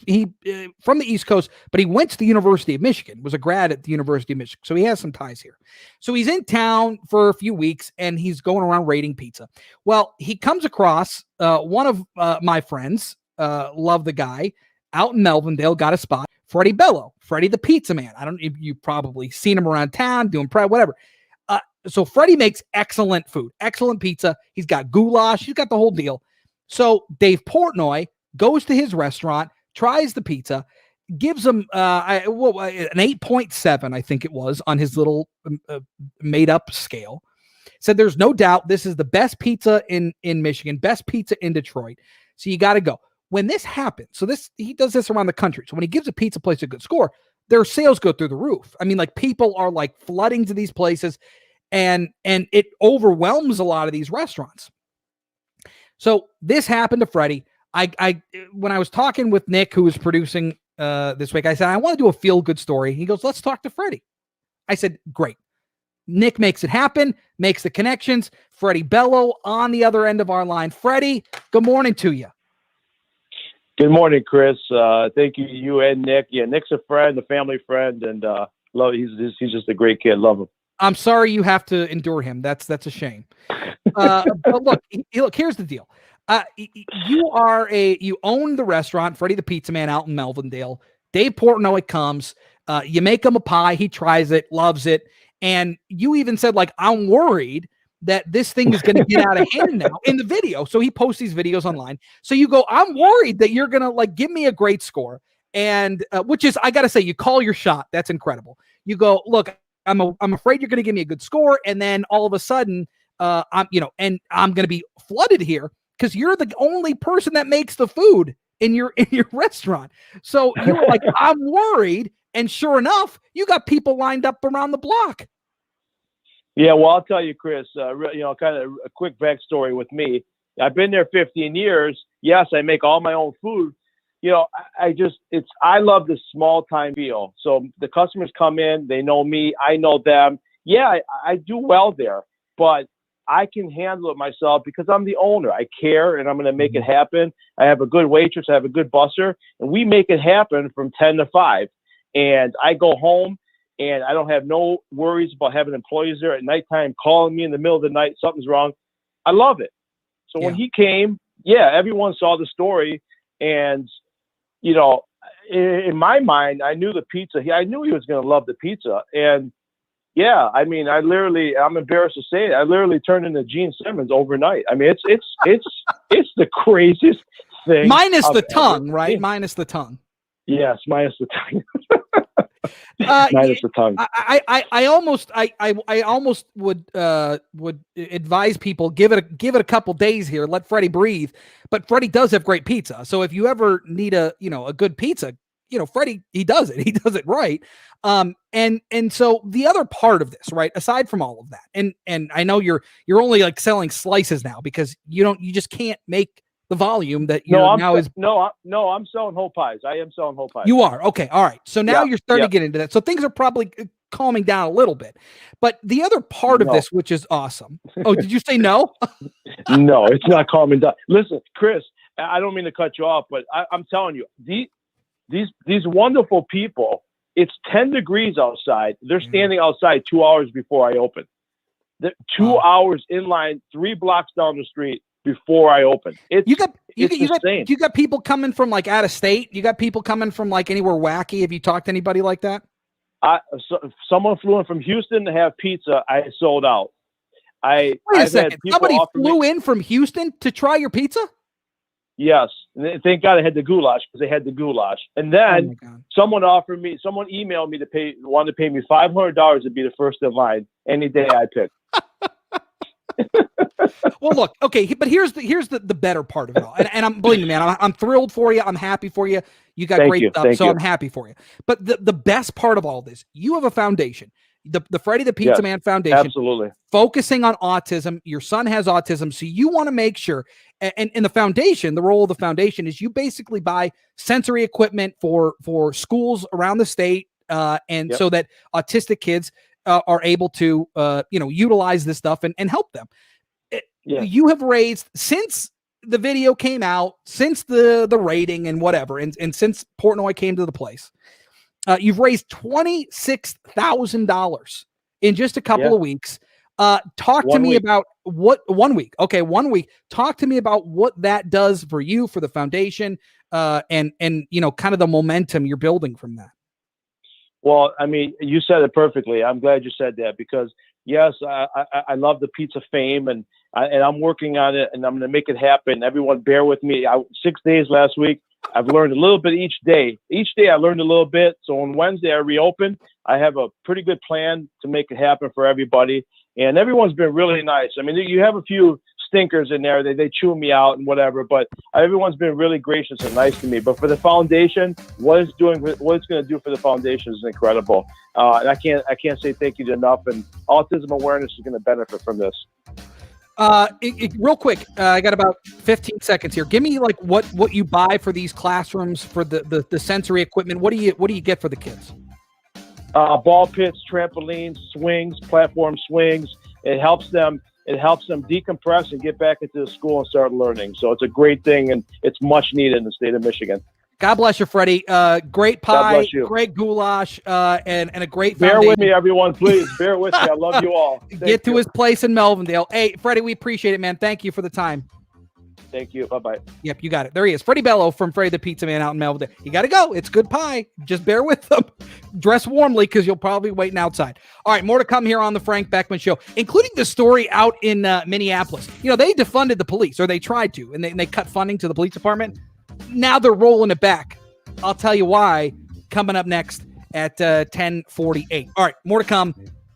from the East Coast, but he went to the University of Michigan, was a grad at the University of Michigan. So he has some ties here. So he's in town for a few weeks and he's going around rating pizza. Well, he comes across one of my friends, love the guy, out in Melvindale, got a spot, Freddie Bello, Freddie the Pizza Man. I don't know if you've probably seen him around town doing whatever. So Freddie makes excellent food, excellent pizza. He's got goulash, he's got the whole deal. So Dave Portnoy goes to his restaurant, tries the pizza, gives him an 8.7, I think it was, on his little made-up scale. Said there's no doubt this is the best pizza in Michigan, best pizza in Detroit. So you got to go. When this happens, he does this around the country. So when he gives a pizza place a good score, their sales go through the roof. I mean, like people are like flooding to these places, and it overwhelms a lot of these restaurants. So this happened to Freddie. When I was talking with Nick, who was producing this week, I said, I want to do a feel-good story. He goes, let's talk to Freddie. I said, great. Nick makes it happen, makes the connections. Freddie Bello on the other end of our line. Freddie, good morning to you. Good morning, Chris. Thank you, you and Nick. Yeah, Nick's a friend, a family friend, and love. He's just a great kid. Love him. I'm sorry you have to endure him. That's a shame. But look, here's the deal. You own the restaurant, Freddie the Pizza Man, out in Melvindale. Dave Portnoy comes, you make him a pie. He tries it, loves it. And you even said, like, I'm worried that this thing is going to get out of hand now in the video. So he posts these videos online. So you go, I'm worried that you're going to like give me a great score. And which is, I got to say, you call your shot. That's incredible. You go, look, I'm afraid you're going to give me a good score. And then all of a sudden, I'm going to be flooded here because you're the only person that makes the food in your restaurant. So you were like, I'm worried. And sure enough, you got people lined up around the block. Yeah, well, I'll tell you, Chris, kind of a quick backstory with me. I've been there 15 years. Yes, I make all my own food. I love this small time feel. So the customers come in, they know me, I know them. Yeah, I do well there, but I can handle it myself because I'm the owner. I care and I'm going to make it happen. I have a good waitress, I have a good busser, and we make it happen from 10 to 5. And I go home and I don't have no worries about having employees there at nighttime calling me in the middle of the night, something's wrong. I love it. So when he came, everyone saw the story. And, in my mind, I knew the pizza. I knew he was going to love the pizza. And I'm embarrassed to say it. I literally turned into Gene Simmons overnight. I mean, it's the craziest thing. Minus the tongue, right? Minus the tongue. Yes, minus the tongue. Minus the tongue. I almost would advise people give it a couple days here, let Freddie breathe. But Freddie does have great pizza. So if you ever need a good pizza, Freddie, he does it. He does it right. And so the other part of this, right, aside from all of that, and I know you're only like selling slices now because you just can't make the volume that I'm selling whole pies. I am selling whole pies. You are. Okay. All right. So now you're starting to get into that. So things are probably calming down a little bit, but the other part of this, which is awesome. Oh, did you say no? No, it's not calming down. Listen, Chris, I don't mean to cut you off, but I'm telling you, these wonderful people, it's 10 degrees outside. They're standing outside 2 hours before I open. 2 hours in line, 3 blocks down the street before I open. You got people coming from like out of state. You got people coming from like anywhere wacky. Have you talked to anybody like that? Someone flew in from Houston to have pizza. I sold out. Wait a second. Somebody flew in from Houston to try your pizza? Yes. And thank God I had the goulash because they had the goulash. And then someone emailed me wanted to pay me $500 to be the first in line any day I picked. Well, look, okay, but here's the better part of it all. And I'm believe me, man, I'm thrilled for you. I'm happy for you. You got great stuff, so I'm happy for you. But the best part of all this, you have a foundation, the Freddie the Pizza Man Foundation. Absolutely. Focusing on autism. Your son has autism, so you want to make sure. And in the foundation, the role of the foundation is you basically buy sensory equipment for schools around the state, so that autistic kids are able to utilize this stuff and help them. You have raised, since the video came out, since the rating and whatever, and since Portnoy came to the place, you've raised $26,000 in just a couple of weeks. Talk to me about what 1 week. Okay, 1 week. Talk to me about what that does for you, for the foundation, and kind of the momentum you're building from that. Well, I mean, you said it perfectly. I'm glad you said that because yes, I love the pizza fame and I'm working on it and I'm going to make it happen. Everyone bear with me. 6 days last week. I've learned a little bit each day. Each day I learned a little bit. So on Wednesday I reopened. I have a pretty good plan to make it happen for everybody. And everyone's been really nice. I mean, you have a few stinkers in there. They chew me out and whatever, but everyone's been really gracious and nice to me. But for the foundation, what it's going to do for the foundation is incredible. And I can't say thank you enough. And autism awareness is going to benefit from this. Real quick, I got about 15 seconds here. Give me like what you buy for these classrooms for the sensory equipment. What do you get for the kids? Ball pits, trampolines, swings, platform swings. It helps them decompress and get back into the school and start learning. So it's a great thing, and it's much needed in the state of Michigan. God bless you, Freddie. Great pie, great goulash, and a great foundation. Bear with me, everyone, please. Bear with me. I love you all. Get to his place in Melvindale. Hey, Freddie, we appreciate it, man. Thank you for the time. Thank you. Bye-bye. Yep, you got it. There he is. Freddie Bello from Freddie the Pizza Man out in Melvindale. You got to go. It's good pie. Just bear with them. Dress warmly because you'll probably be waiting outside. All right, more to come here on the Frank Beckmann Show, including the story out in Minneapolis. They defunded the police, or they tried to, and they cut funding to the police department. Now they're rolling it back. I'll tell you why coming up next at 10:48. All right, more to come.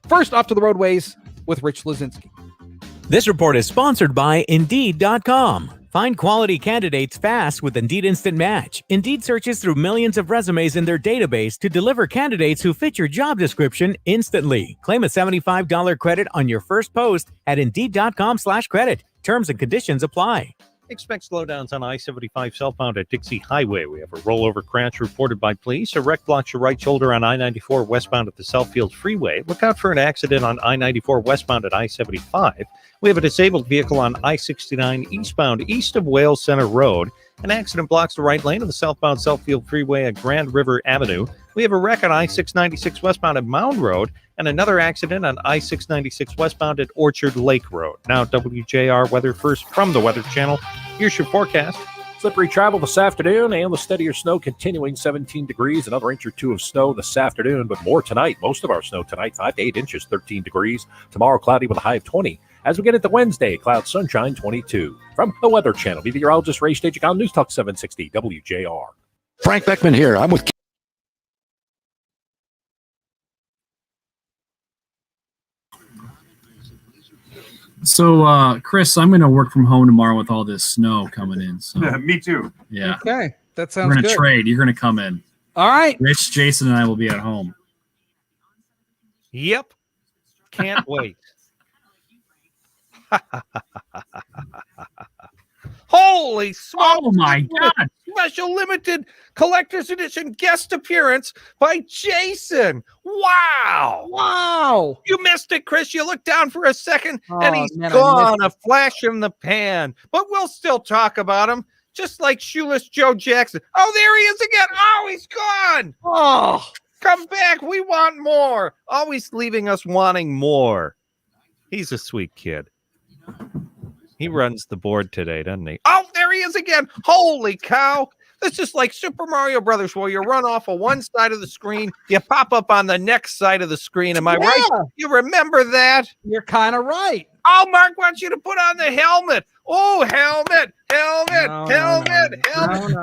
First, off to the roadways with Rich Lazinski. This report is sponsored by Indeed.com. Find quality candidates fast with Indeed Instant Match. Indeed searches through millions of resumes in their database to deliver candidates who fit your job description instantly. Claim a $75 credit on your first post at Indeed.com/credit. Terms and conditions apply. Expect slowdowns on I-75 southbound at Dixie Highway. We have a rollover crash reported by police. A wreck blocks your right shoulder on I-94 westbound at the Southfield Freeway. Look out for an accident on I-94 westbound at I-75. We have a disabled vehicle on I-69 eastbound east of Wales Center Road. An accident blocks the right lane of the southbound Southfield Freeway at Grand River Avenue. We have a wreck on I-696 westbound at Mound Road and another accident on I-696 westbound at Orchard Lake Road. Now WJR weather first from the Weather Channel. Here's your forecast. Slippery travel this afternoon and the steadier snow continuing 17 degrees, another inch or two of snow this afternoon, but more tonight. Most of our snow tonight, 5 to 8 inches, 13 degrees. Tomorrow, cloudy with a high of 20. As we get into Wednesday, cloud sunshine, 22. From the Weather Channel, meteorologist Ray Stagicon, News Talk 760 WJR. Frank Beckmann here. I'm with So, Chris, I'm going to work from home tomorrow with all this snow coming in. So. Me too. Yeah. Okay. That sounds We're going good. to trade. You're going to come in. All right. Rich, Jason, and I will be at home. Yep. Can't wait. Holy smokes! Oh my God! Special limited collector's edition guest appearance by Jason. Wow! Wow! You missed it, Chris. You looked down for a second, Oh, and he's man, I gone. missed A flash in the pan. But we'll still talk about him, just like Shoeless Joe Jackson. Oh, there he is again. Oh, he's gone. Oh, come back. We want more. Always leaving us wanting more. He's a sweet kid. He runs the board today, doesn't he? Oh, there he is again. Holy cow. This is like Super Mario Brothers, where you run off of one side of the screen, you pop up on the next side of the screen. Am I right? You remember that? You're kind of right. Oh, Mark wants you to put on the helmet. Oh, helmet.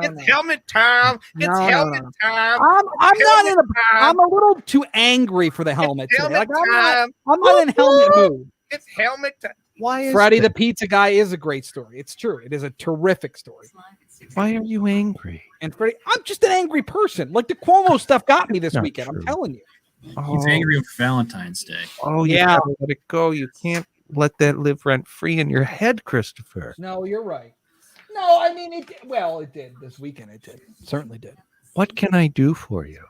It's helmet time. It's helmet time. I'm a little too angry for the helmet today. helmet I'm time. not in helmet mood. It's helmet time. Why is Freddie that? the Pizza Guy is a great story. It's true. It is a terrific story. Why are you angry? And Freddie, I'm just an angry person. Like the Cuomo stuff got me this weekend. I'm telling you. He's angry for Valentine's Day. Oh, Yeah. Let it go. You can't let that live rent free in your head, Christopher. No, you're right. No, I mean it. Well, it did this weekend. It did. It certainly did. What can I do for you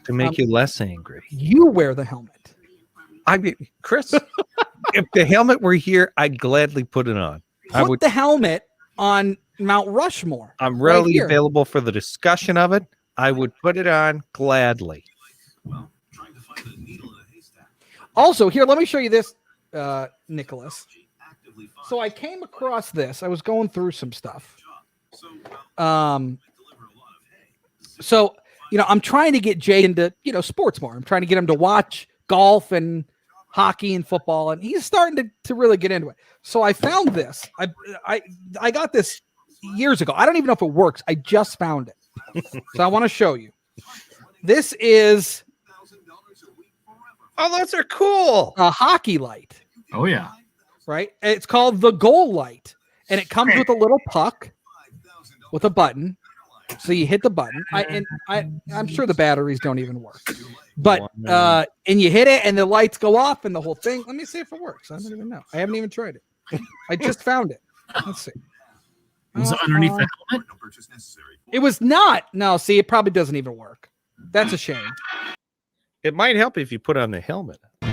to make you less angry? You wear the helmet. I mean, Chris, if the helmet were here, I'd gladly put it on. Put the helmet on Mount Rushmore. I'm right readily here. available for the discussion of it. I would put it on gladly. Also, here, let me show you this, Nicholas. So I came across this. I was going through some stuff. So, I'm trying to get Jay into, sports more. I'm trying to get him to watch golf and hockey and football, and he's starting to really get into it. So I found this. I got this years ago. I don't even know if it works. I just found it. So I want to show you. This is Oh, those are cool. a hockey light, Oh yeah. right? It's called the goal light, and it comes with a little puck with a button. So you hit the button. I'm sure the batteries don't even work, but and you hit it, and the lights go off, and the whole thing. Let me see if it works. I don't even know. I haven't even tried it. I just found it. Let's see. Was it underneath the helmet? It was not. No, see, it probably doesn't even work. That's a shame. It might help if you put on the helmet. The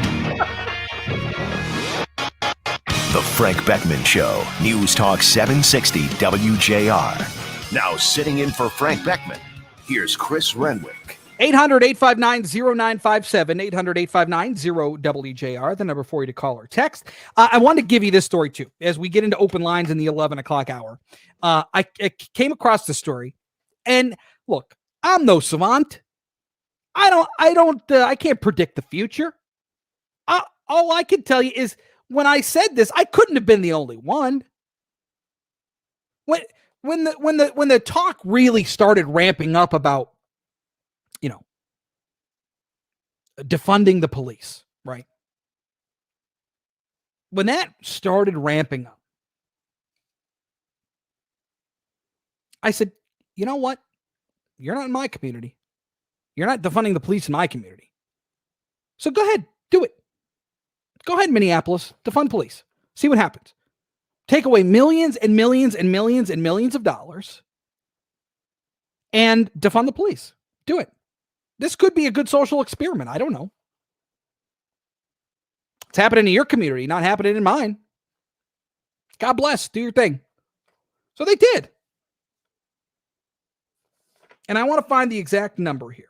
Frank Beckman Show, News Talk 760 WJR. Now sitting in for Frank Beckman, here's Chris Renwick. 800-859-0957, 800-859-0WJR, the number for you to call or text. I wanted to give you this story, too, as we get into open lines in the 11 o'clock hour. I came across the story, and look, I'm no savant. I can't predict the future. All I can tell you is when I said this, I couldn't have been the only one. When the talk really started ramping up about, defunding the police, right? When that started ramping up, I said, you know what? You're not in my community. You're not defunding the police in my community. So go ahead, do it. Go ahead, Minneapolis, defund police. See what happens. Take away millions and millions and millions and millions of dollars and defund the police. Do it. This could be a good social experiment. I don't know. It's happening in your community, not happening in mine. God bless. Do your thing. So they did. And I want to find the exact number here.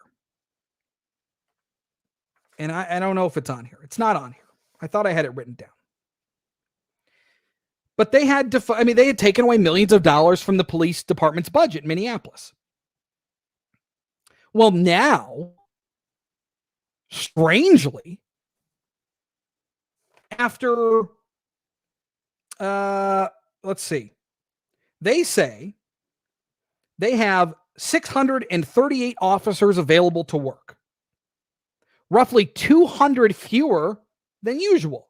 And I don't know if it's on here. It's not on here. I thought I had it written down. But they had they had taken away millions of dollars from the police department's budget in Minneapolis. Well, now, strangely, after, let's see, they say they have 638 officers available to work, roughly 200 fewer than usual.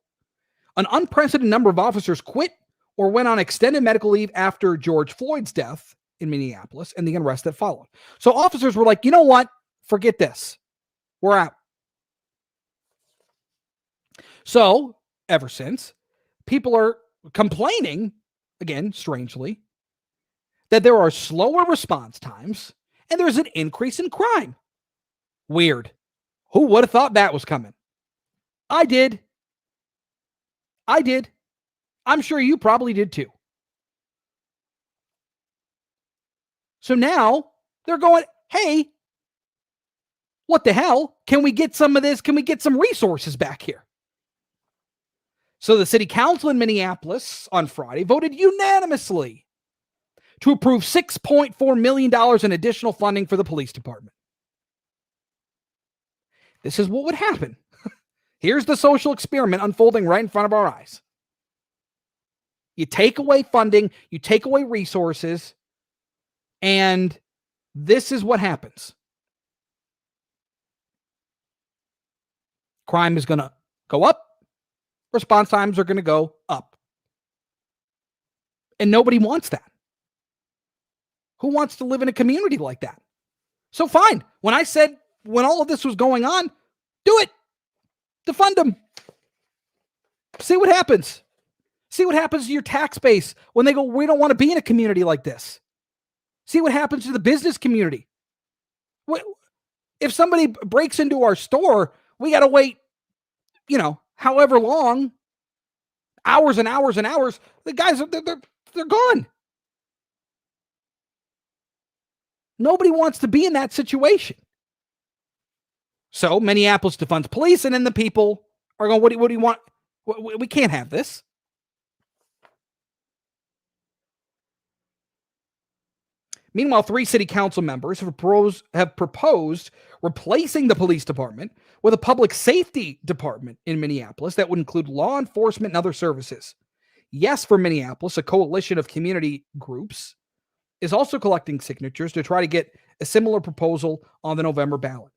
An unprecedented number of officers quit or went on extended medical leave after George Floyd's death in Minneapolis and the unrest that followed. So officers were like, you know what? Forget this. We're out. So ever since, people are complaining, again, strangely, that there are slower response times and there's an increase in crime. Weird. Who would have thought that was coming? I did. I'm sure you probably did too. So now they're going, hey, what the hell? Can we get some of this? Can we get some resources back here? So the city council in Minneapolis on Friday voted unanimously to approve $6.4 million in additional funding for the police department. This is what would happen. Here's the social experiment unfolding right in front of our eyes. You take away funding, you take away resources, and this is what happens. Crime is going to go up. Response times are going to go up. And nobody wants that. Who wants to live in a community like that? So fine. When all of this was going on, do it. Defund them. See what happens. See what happens to your tax base when they go, we don't want to be in a community like this. See what happens to the business community. If somebody breaks into our store, we got to wait, however long, hours and hours and hours. The guys, they're gone. Nobody wants to be in that situation. So Minneapolis defunds police, and then the people are going, what do you want? We can't have this. Meanwhile, 3 city council members have proposed replacing the police department with a public safety department in Minneapolis that would include law enforcement and other services. Yes for Minneapolis, a coalition of community groups, is also collecting signatures to try to get a similar proposal on the November ballot.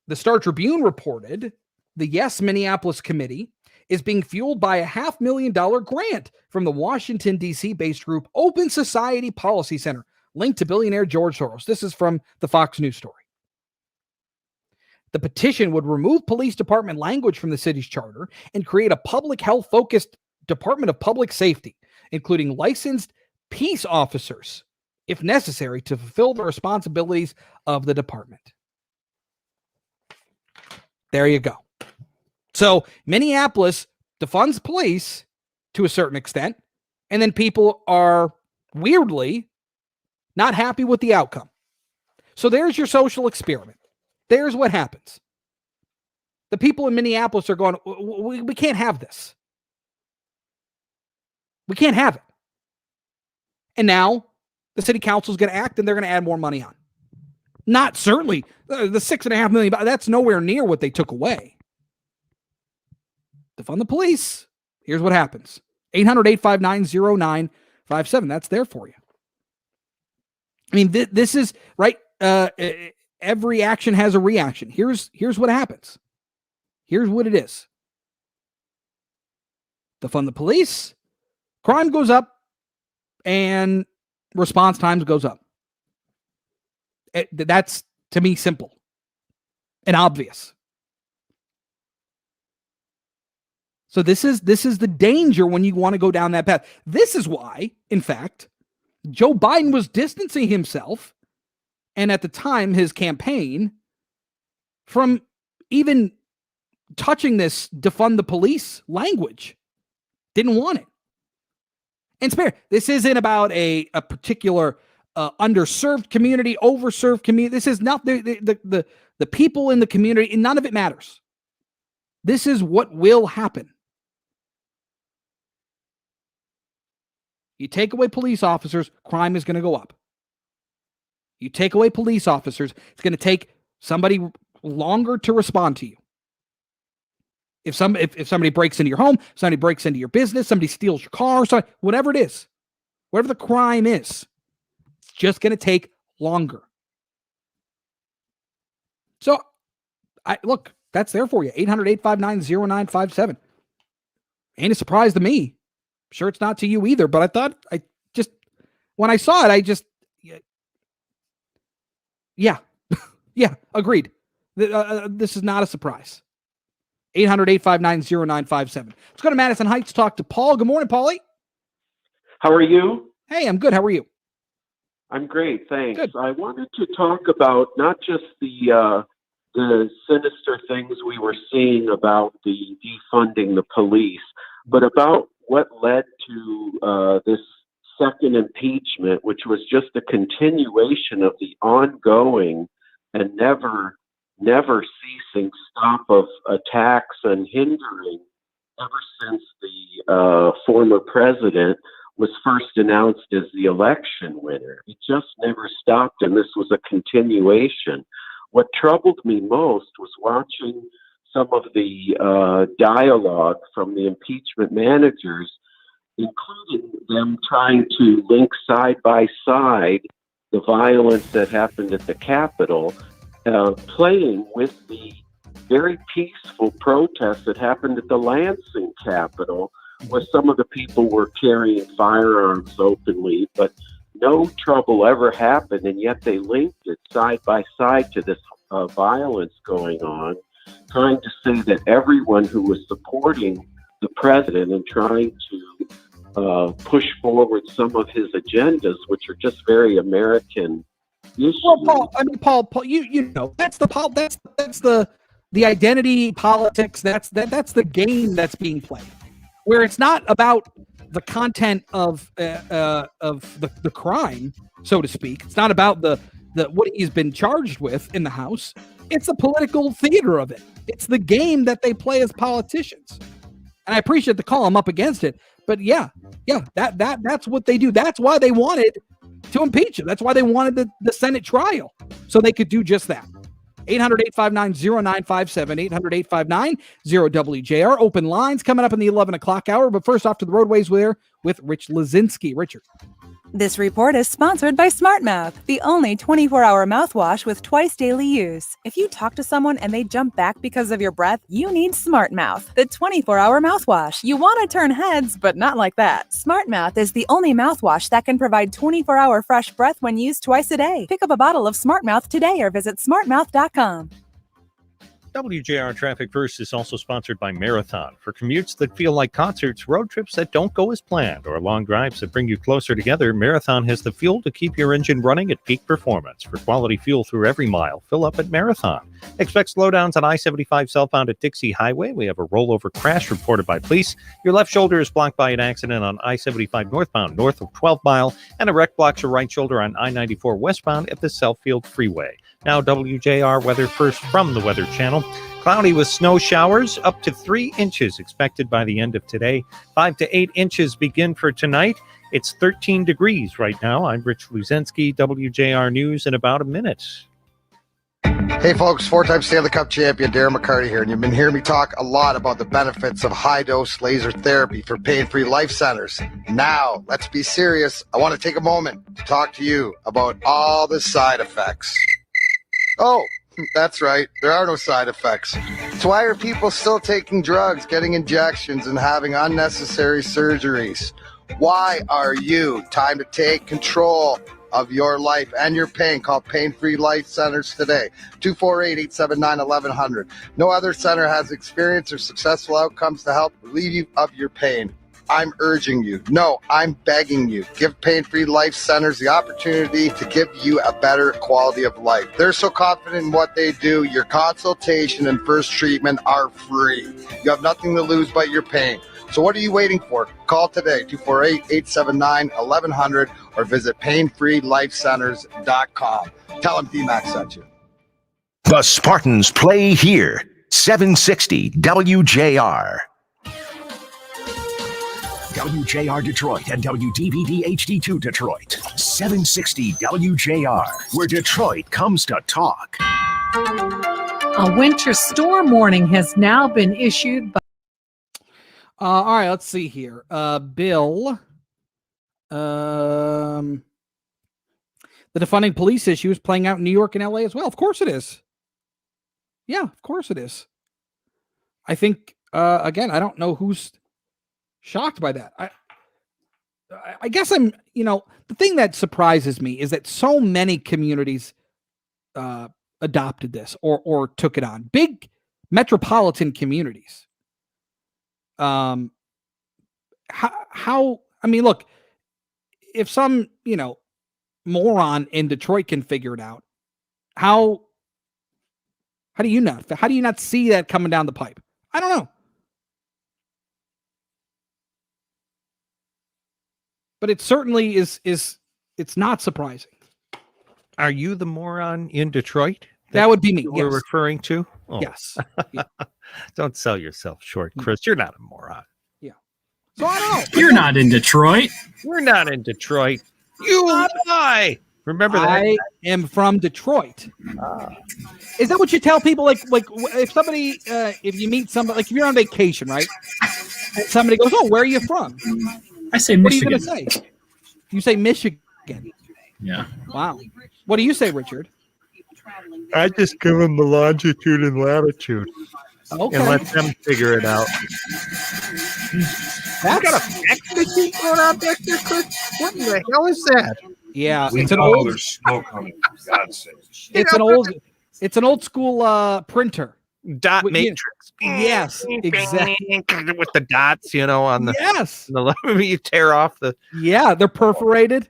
The Star Tribune reported the Yes Minneapolis Committee is being fueled by a $500,000 grant from the Washington, D.C. based group Open Society Policy Center, linked to billionaire George Soros. This is from the Fox News story. The petition would remove police department language from the city's charter and create a public health-focused Department of Public Safety, including licensed peace officers, if necessary, to fulfill the responsibilities of the department. There you go. So Minneapolis defunds police to a certain extent, and then people are weirdly not happy with the outcome. So there's your social experiment. There's what happens. The people in Minneapolis are going, we can't have this. We can't have it. And now the city council is going to act, and they're going to add more money on. Not certainly the $6.5 million. That's nowhere near what they took away. Defund the police. Here's what happens. 800-859-0957. That's there for you. I mean, this is right. Every action has a reaction. Here's what happens. Here's what it is. Defund the police. Crime goes up, and response times goes up. That's, to me, simple and obvious. So this is the danger when you want to go down that path. This is why, in fact, Joe Biden was distancing himself, and at the time his campaign, from even touching this defund the police language. Didn't want it. And spare, this isn't about a particular underserved community, overserved community. This is not the people in the community, and none of it matters. This is what will happen. You take away police officers, crime is going to go up. You take away police officers, it's going to take somebody longer to respond to you. If somebody breaks into your home, somebody breaks into your business, somebody steals your car, whatever it is, whatever the crime is, it's just going to take longer. So, look, that's there for you. 800-859-0957. Ain't a surprise to me. I'm sure it's not to you either, but when I saw it, yeah, agreed. This is not a surprise. 800-859-0957. Let's go to Madison Heights, talk to Paul. Good morning, Paulie. How are you? Hey, I'm good. How are you? I'm great, thanks. Good. I wanted to talk about not just the sinister things we were seeing about the defunding the police, but about what led to this second impeachment, which was just a continuation of the ongoing and never ceasing stop of attacks and hindering ever since the former president was first announced as the election winner. It just never stopped, and this was a continuation. What troubled me most was watching some of the dialogue from the impeachment managers, including them trying to link side by side the violence that happened at the Capitol, playing with the very peaceful protests that happened at the Lansing Capitol, where some of the people were carrying firearms openly, but no trouble ever happened, and yet they linked it side by side to this violence going on, trying to say that everyone who was supporting the president and trying to push forward some of his agendas, which are just very American issues. Well, Paul, you know, that's the identity politics. That's the game that's being played, where it's not about the content of the crime, so to speak. It's not about the what he's been charged with in the House. It's the political theater of it. It's the game that they play as politicians. And I appreciate the call. I'm up against it. But yeah, that's what they do. That's why they wanted to impeach him. That's why they wanted the Senate trial, so they could do just that. 800-859-0957, 800-859-0WJR. Open lines coming up in the 11 o'clock hour. But first off to the roadways with Rich Lazinski. Richard. This report is sponsored by SmartMouth, the only 24-hour mouthwash with twice daily use. If you talk to someone and they jump back because of your breath, you need SmartMouth, the 24-hour mouthwash. You want to turn heads, but not like that. SmartMouth is the only mouthwash that can provide 24-hour fresh breath when used twice a day. Pick up a bottle of SmartMouth today or visit smartmouth.com. WJR Traffic First is also sponsored by Marathon. For commutes that feel like concerts, road trips that don't go as planned, or long drives that bring you closer together, Marathon has the fuel to keep your engine running at peak performance. For quality fuel through every mile, fill up at Marathon. Expect slowdowns on I-75 southbound at Dixie Highway. We have a rollover crash reported by police. Your left shoulder is blocked by an accident on I-75 northbound north of 12 Mile, and a wreck blocks your right shoulder on I-94 westbound at the Southfield Freeway. Now WJR weather first from the Weather Channel. Cloudy with snow showers up to 3 inches expected by the end of today. 5 to 8 inches begin for tonight. It's 13 degrees right now. I'm Rich Luzinski, WJR News in about a minute. Hey folks, 4-time Stanley Cup champion Darren McCarty here, and you've been hearing me talk a lot about the benefits of high-dose laser therapy for pain-free life centers. Now, let's be serious. I want to take a moment to talk to you about all the side effects. Oh, that's right. There are no side effects. So why are people still taking drugs, getting injections, and having unnecessary surgeries? Why are you? Time to take control of your life and your pain. Call Pain Free Life Centers today. 248-879-1100. No other center has experience or successful outcomes to help relieve you of your pain. I'm urging you. No, I'm begging you. Give Pain Free Life Centers the opportunity to give you a better quality of life. They're so confident in what they do. Your consultation and first treatment are free. You have nothing to lose but your pain. So what are you waiting for? Call today, 248-879-1100, or visit painfreelifecenters.com. Tell them D-Max sent you. The Spartans play here. 760 WJR. WJR Detroit and WDVD HD2 Detroit. 760 WJR, where Detroit comes to talk. A winter storm warning has now been issued by all right, let's see here. Bill, the defunding police issue is playing out in New York and LA as well. Of course it is. Yeah, of course it is. I think, again, I don't know who's shocked by that. I guess I'm, the thing that surprises me is that so many communities adopted this or took it on. Big metropolitan communities. Look, if some, moron in Detroit can figure it out, how do you not see that coming down the pipe? I don't know. But it certainly is it's not surprising. Are you the moron in Detroit? That would be me. We're referring to? Oh. Yes. Yeah. Don't sell yourself short, Chris. You're not a moron. Yeah. So I don't know. You're not in Detroit. We're not in Detroit. You lie. Remember that? I am from Detroit. Is that what you tell people? Like if somebody, if you meet somebody, like if you're on vacation, right? And somebody goes, "Oh, where are you from?" I say What are you Michigan. going to say? You say Michigan. Yeah. Wow. What do you say, Richard? I just give them the longitude and latitude Okay. and let them figure it out. That's got a fax machine going on back there, Chris? What in the hell is that? Yeah, We it's an know old. there's smoke coming, for God's sake. It's an old school printer. Dot With- matrix. Yes, exactly. With the dots, on the Yes. you tear off the. Yeah, they're perforated.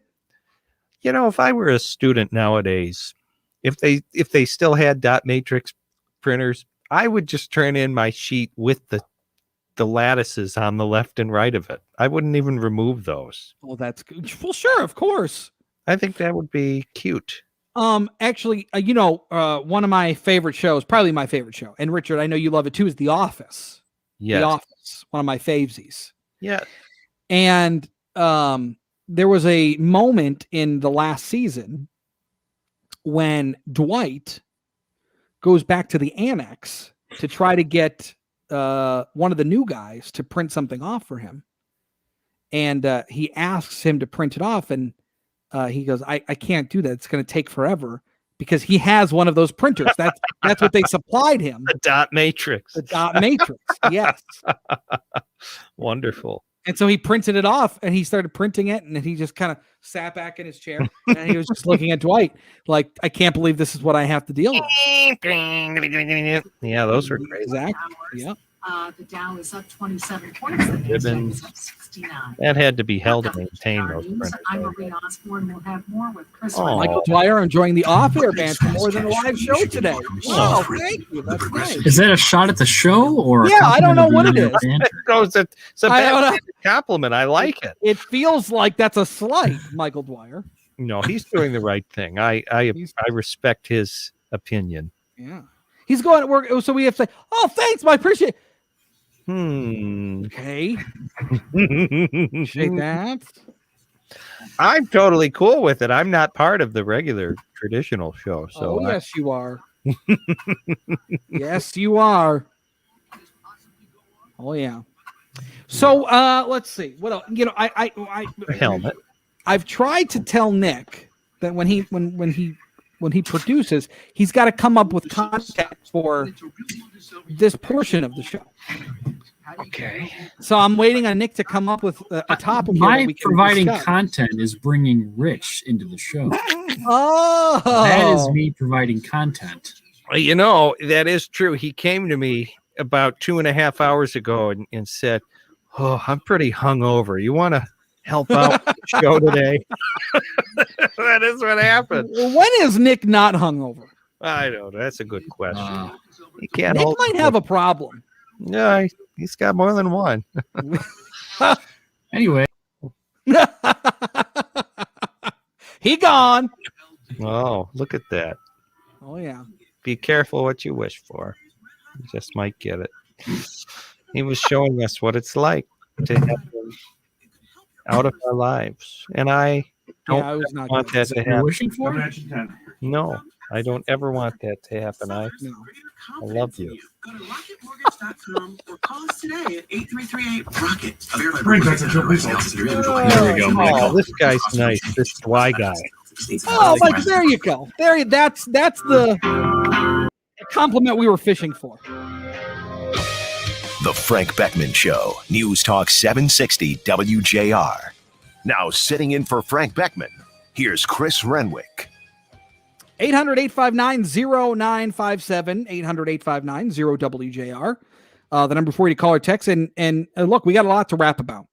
If I were a student nowadays, if they still had dot matrix printers, I would just turn in my sheet with the lattices on the left and right of it. I wouldn't even remove those. Oh, that's good. Well, sure, of course. I think that would be cute. Actually, one of my favorite shows, probably my favorite show, and Richard, I know you love it too, is The Office. Yes. The Office, one of my favesies. Yeah. And there was a moment in the last season when Dwight goes back to the annex to try to get one of the new guys to print something off for him. And he asks him to print it off, and he goes, I can't do that. It's going to take forever, because he has one of those printers. That's what they supplied him. The dot matrix. The dot matrix. Yes. Wonderful. And so he printed it off, and he started printing it, and then he just kind of sat back in his chair, and he was just looking at Dwight like, I can't believe this is what I have to deal with. Yeah, those were crazy. Exactly. Yeah. The Dow is up 27 points. The Nasdaq Ribbons. is up 69. That had to be held to maintain those printers. I'm Marie Osborne. We'll have more with Chris. Oh. Michael Dwyer enjoying the off-air banter more than the live show today. Oh, thank you. That's nice. Is that a shot at the show or? a Yeah, I don't know compliment what of it your is. banter? No, it's a I don't know. compliment. I like it. It feels like that's a slight, Michael Dwyer. No, he's doing the right thing. I respect his opinion. Yeah. He's going to work. So we have to say, oh, thanks. I appreciate it. Okay. Shake that. I'm totally cool with it. I'm not part of the regular traditional show. So Oh, yes, you are. Yes, you are. Oh, yeah. So let's see. What else? I helmet. I've tried to tell Nick that when he produces, he's got to come up with content for this portion of the show. Okay. So I'm waiting on Nick to come up with a topic. here that My we can providing discuss. content is bringing Rich into the show. Oh, That is me providing content. That is true. He came to me about 2.5 hours ago and said, "Oh, I'm pretty hungover. You want to help out with the show today?" That is what happened. When is Nick not hungover? I don't know. That's a good question. He can't Nick hold might have a problem. Yeah, he's got more than one. Anyway, he gone. Oh, look at that. Oh yeah. Be careful what you wish for. You just might get it. He was showing us what it's like to have him out of our lives. And I don't I was not want gonna- that to you're happen. wishing for? No, I don't ever want that to happen. I love you. Go to rocketmortgage.com or call us today at 8338 Rocket. There we go, Michael. Oh, this guy's nice. This Y guy. Oh, like there you go. That's the compliment we were fishing for. The Frank Beckman Show, News Talk 760 WJR. Now sitting in for Frank Beckman, here's Chris Renwick. 800-859-0957, 800-859-0WJR. The number for you to call or text. And look, we got a lot to rap about.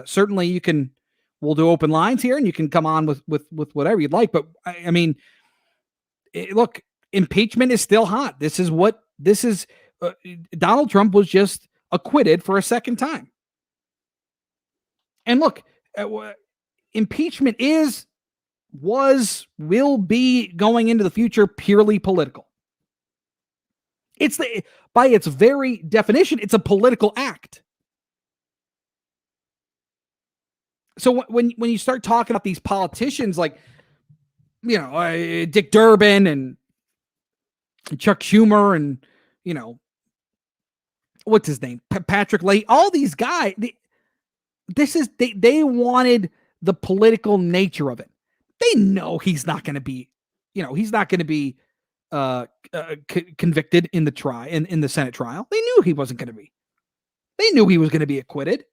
Certainly we'll do open lines here and you can come on with whatever you'd like. But I mean, look, impeachment is still hot. This is Donald Trump was just acquitted for a second time. And look, impeachment will be going into the future purely political. By its very definition, it's a political act. So when you start talking about these politicians like, Dick Durbin and Chuck Schumer and, what's his name? Patrick Leahy, all these guys, they wanted the political nature of it. They know he's not going to be, convicted in the in the Senate trial. They knew he wasn't going to be. They knew he was going to be acquitted,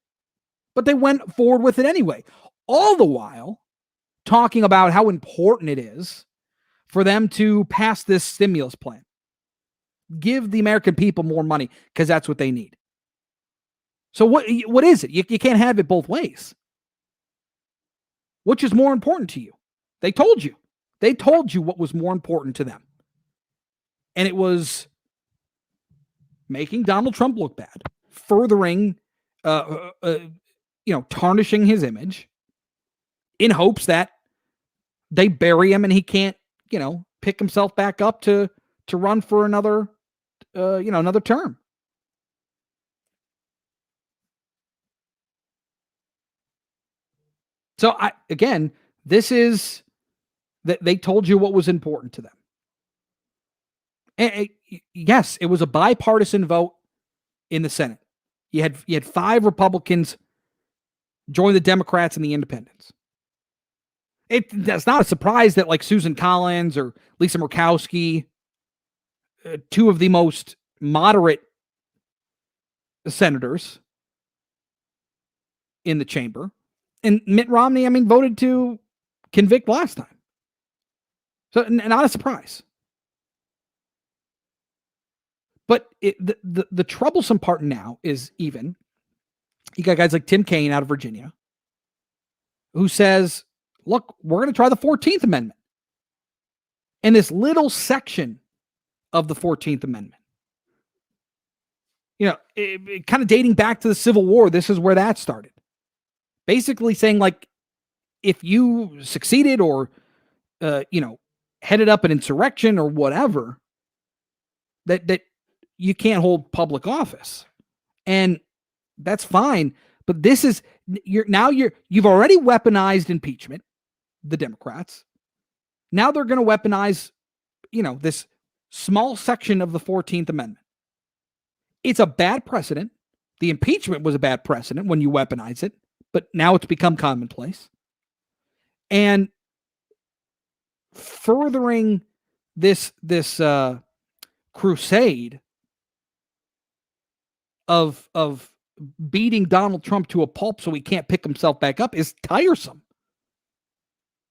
but they went forward with it anyway. All the while talking about how important it is for them to pass this stimulus plan. Give the American people more money because that's what they need. So what is it? You can't have it both ways. Which is more important to you? They told you. They told you what was more important to them. And it was making Donald Trump look bad, furthering, tarnishing his image in hopes that they bury him and he can't, pick himself back up to run for another term. So this is that they told you what was important to them. And yes, it was a bipartisan vote in the Senate. You had 5 Republicans join the Democrats and the Independents. That's not a surprise that like Susan Collins or Lisa Murkowski, 2 of the most moderate senators in the chamber, and Mitt Romney, voted to convict last time. So not a surprise. But the troublesome part now is you got guys like Tim Kaine out of Virginia who says, look, we're going to try the 14th Amendment. And this little section of the 14th Amendment, kind of dating back to the Civil War, this is where that started. Basically saying, like, if you succeeded or, headed up an insurrection or whatever, that you can't hold public office. And that's fine. But this is, you've already weaponized impeachment, the Democrats. Now they're going to weaponize, this small section of the 14th Amendment. It's a bad precedent. The impeachment was a bad precedent when you weaponize it, but now it's become commonplace. And furthering this crusade of beating Donald Trump to a pulp so he can't pick himself back up is tiresome.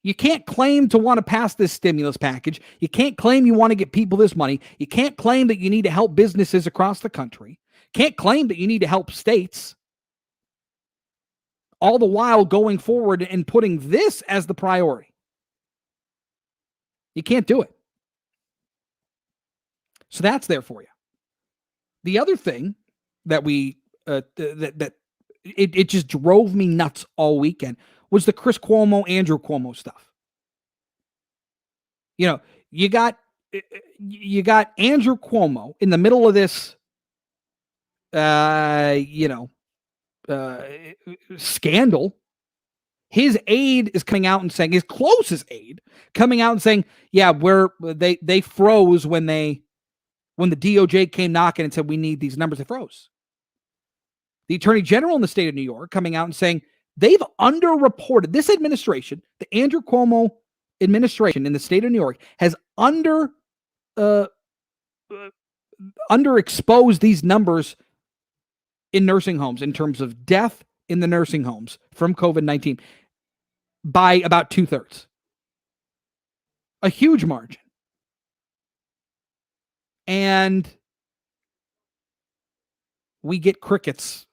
You can't claim to want to pass this stimulus package. You can't claim you want to get people this money. You can't claim that you need to help businesses across the country. Can't claim that you need to help states. All the while going forward and putting this as the priority. You can't do it. So that's there for you. The other thing that it just drove me nuts all weekend was the Chris Cuomo, Andrew Cuomo stuff. You got Andrew Cuomo in the middle of this, scandal. His aide is coming out and saying, his closest aide coming out and saying, yeah, they froze when the DOJ came knocking and said, we need these numbers. They froze. The Attorney General in the state of New York coming out and saying they've underreported. This administration, the Andrew Cuomo administration in the state of New York, has underexposed these numbers in nursing homes in terms of death in the nursing homes from COVID-19 by about 2/3. A huge margin. And we get crickets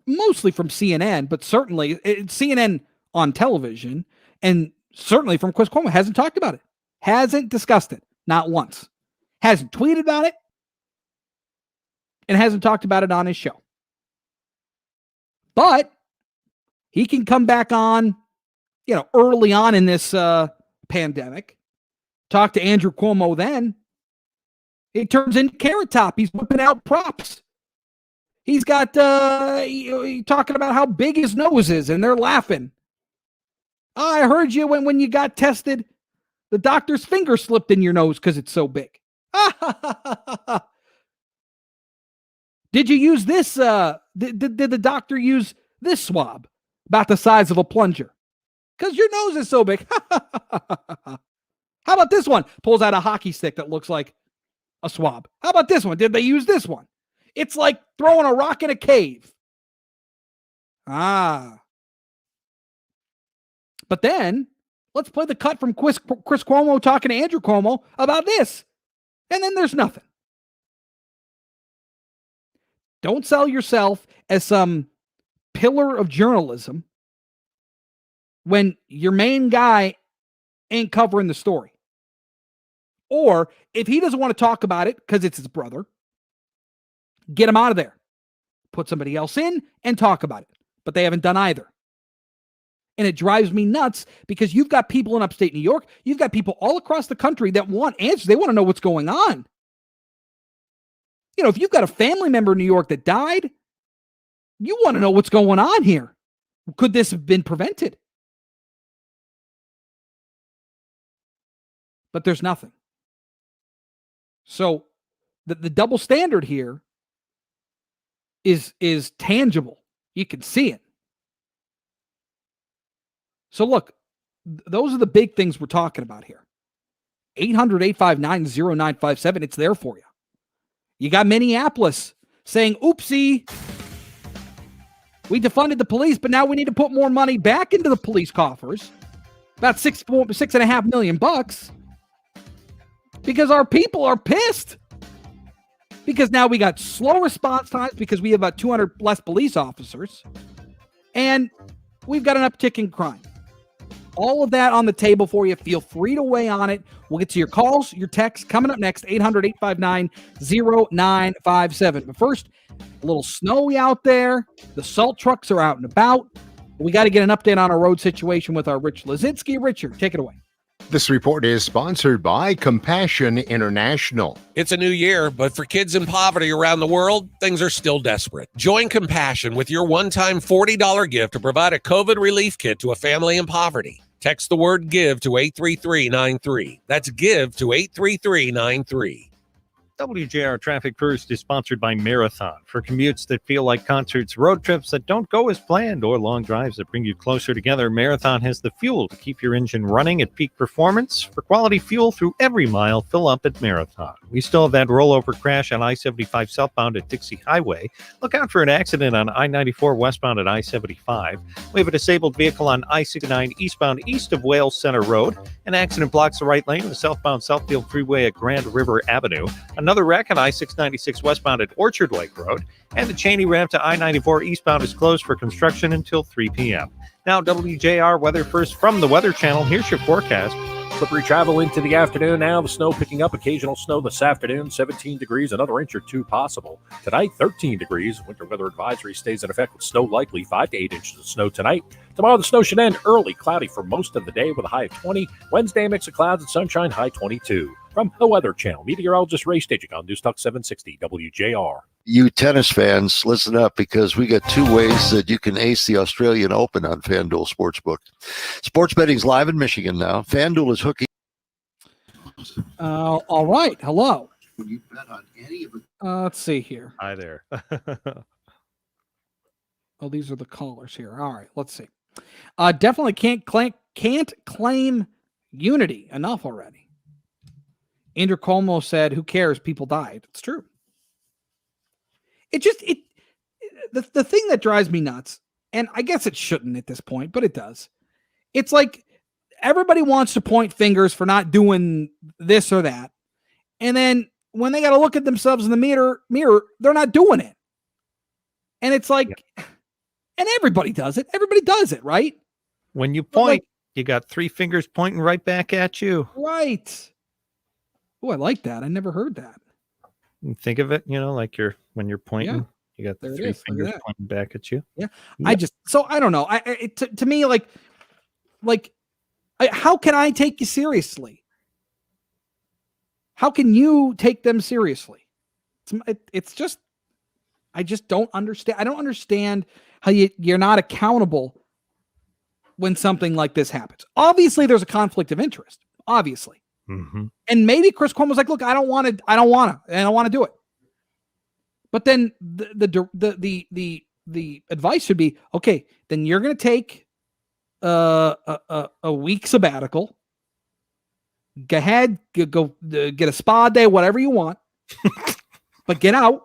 mostly from CNN, but certainly CNN on television, and certainly from Chris Cuomo. Hasn't talked about it. Hasn't discussed it. Not once. Hasn't tweeted about it. And hasn't talked about it on his show. But he can come back on, early on in this pandemic, talk to Andrew Cuomo then. It turns into Carrot Top. He's whipping out props. He's got talking about how big his nose is, and they're laughing. Oh, I heard you when you got tested, the doctor's finger slipped in your nose because it's so big. Did you use this? Did the doctor use this swab about the size of a plunger? Because your nose is so big. How about this one? Pulls out a hockey stick that looks like a swab. How about this one? Did they use this one? It's like throwing a rock in a cave. But then let's play the cut from Chris Cuomo talking to Andrew Cuomo about this. And then there's nothing. Don't sell yourself as some pillar of journalism when your main guy ain't covering the story. Or if he doesn't want to talk about it because it's his brother, get him out of there. Put somebody else in and talk about it. But they haven't done either. And it drives me nuts because you've got people in upstate New York, you've got people all across the country that want answers. They want to know what's going on. You know, if you've got a family member in New York that died, you want to know what's going on here. Could this have been prevented? But there's nothing. So the double standard here is tangible. You can see it. So look, those are the big things we're talking about here. 800-859-0957. It's there for you. You got Minneapolis saying, oopsie, we defunded the police, but now we need to put more money back into the police coffers. About $6.5 million because our people are pissed. Because now we got slow response times because we have about 200 less police officers. And we've got an uptick in crime. All of that on the table for you. Feel free to weigh on it. We'll get to your calls, your texts coming up next. 800-859-0957. But first, a little snowy out there. The salt trucks are out and about. We got to get an update on our road situation with our Rich Lazinski. Richard, take it away. This report is sponsored by Compassion International. It's a new year, but for kids in poverty around the world, things are still desperate. Join Compassion with your one-time $40 gift to provide a COVID relief kit to a family in poverty. Text the word GIVE to 83393. That's GIVE to 83393. WJR Traffic First is sponsored by Marathon. For commutes that feel like concerts, road trips that don't go as planned, or long drives that bring you closer together, Marathon has the fuel to keep your engine running at peak performance. For quality fuel through every mile, fill up at Marathon. We still have that rollover crash on I-75 southbound at Dixie Highway. Look out for an accident on I-94 westbound at I-75. We have a disabled vehicle on I-69 eastbound east of Wales Center Road. An accident blocks the right lane of the southbound Southfield Freeway at Grand River Avenue. Another wreck on I-696 westbound at Orchard Lake Road. And the Cheney ramp to I-94 eastbound is closed for construction until 3 p.m. Now, WJR Weather First from the Weather Channel. Here's your forecast. Slippery travel into the afternoon now. The snow picking up. Occasional snow this afternoon. 17 degrees. Another inch or two possible. Tonight, 13 degrees. Winter weather advisory stays in effect with snow likely 5 to 8 inches of snow tonight. Tomorrow, the snow should end early. Cloudy for most of the day with a high of 20. Wednesday, a mix of clouds and sunshine. High 22. From the Weather Channel, meteorologist Ray Staging on News Talk 760 WJR. You tennis fans, listen up because we got two ways that you can ace the Australian Open on FanDuel Sportsbook. Sports betting's live in Michigan now. FanDuel is hooking. All right. Hello. When you bet on any of it. Let's see here. Hi there. Oh, these are the callers here. All right. Let's see. Definitely can't claim unity. Enough already. Andrew Cuomo said, "Who cares? People died." It's true. The thing that drives me nuts, and I guess it shouldn't at this point, but it does. It's like everybody wants to point fingers for not doing this or that. And then when they got to look at themselves in the mirror, they're not doing it. And it's like, and everybody does it. Everybody does it, right? When you point, you got three fingers pointing right back at you. Right. Oh, I like that. I never heard that. Think of it, like when you're pointing, you got the three fingers pointing back at you. Yeah. I don't know. To me, how can I take you seriously? How can you take them seriously? It's just, I just don't understand. I don't understand how you're not accountable when something like this happens. Obviously, there's a conflict of interest. Obviously. Mm-hmm. And maybe Chris Cuomo's like, look, I don't want to do it. But then the advice should be, okay, then you're going to take a week sabbatical. Go ahead, go get a spa day, whatever you want, but get out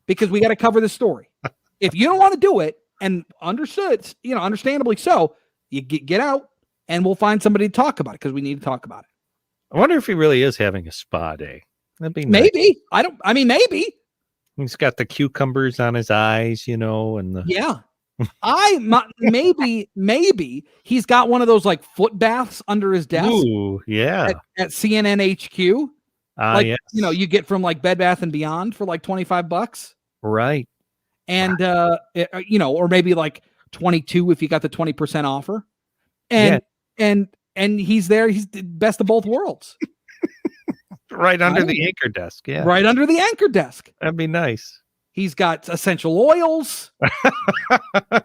because we got to cover the story. If you don't want to do it, and understandably so, you get out, and we'll find somebody to talk about it because we need to talk about it. I wonder if he really is having a spa day. That'd be nice. Maybe. Maybe. He's got the cucumbers on his eyes, and the Yeah. Maybe he's got one of those like foot baths under his desk. Ooh, yeah. At CNN HQ. Yes. You get from like Bed Bath and Beyond for like $25. Right. And or maybe like 22 if you got the 20% offer. And he's there, he's the best of both worlds. Right under the anchor desk. Yeah. Right under the anchor desk. That'd be nice. He's got essential oils.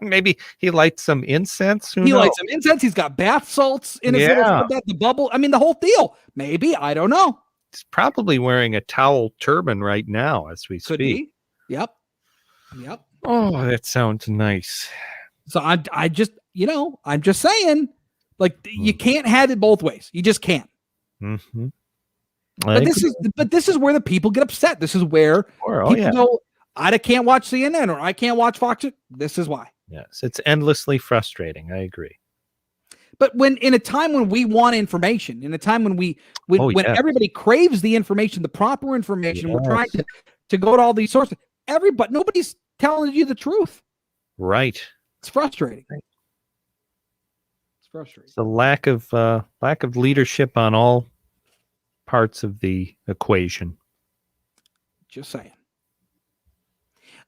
Maybe he lights some incense. He lights some incense. He's got bath salts in his little the bubble. I mean, the whole deal. Maybe. I don't know. He's probably wearing a towel turban right now as we speak. Be. Yep. Oh, that sounds nice. So I just, I'm just saying, like, you can't have it both ways. You just can't. Mm-hmm. But this is where the people get upset. This is where people go, I can't watch CNN or I can't watch Fox. This is why. Yes, it's endlessly frustrating. I agree. But when in a time when we want information, in a time when when everybody craves the information, the proper information, we're trying to go to all these sources. Nobody's telling you the truth. Right. It's frustrating. It's frustrating. It's the lack of leadership on all parts of the equation. Just saying.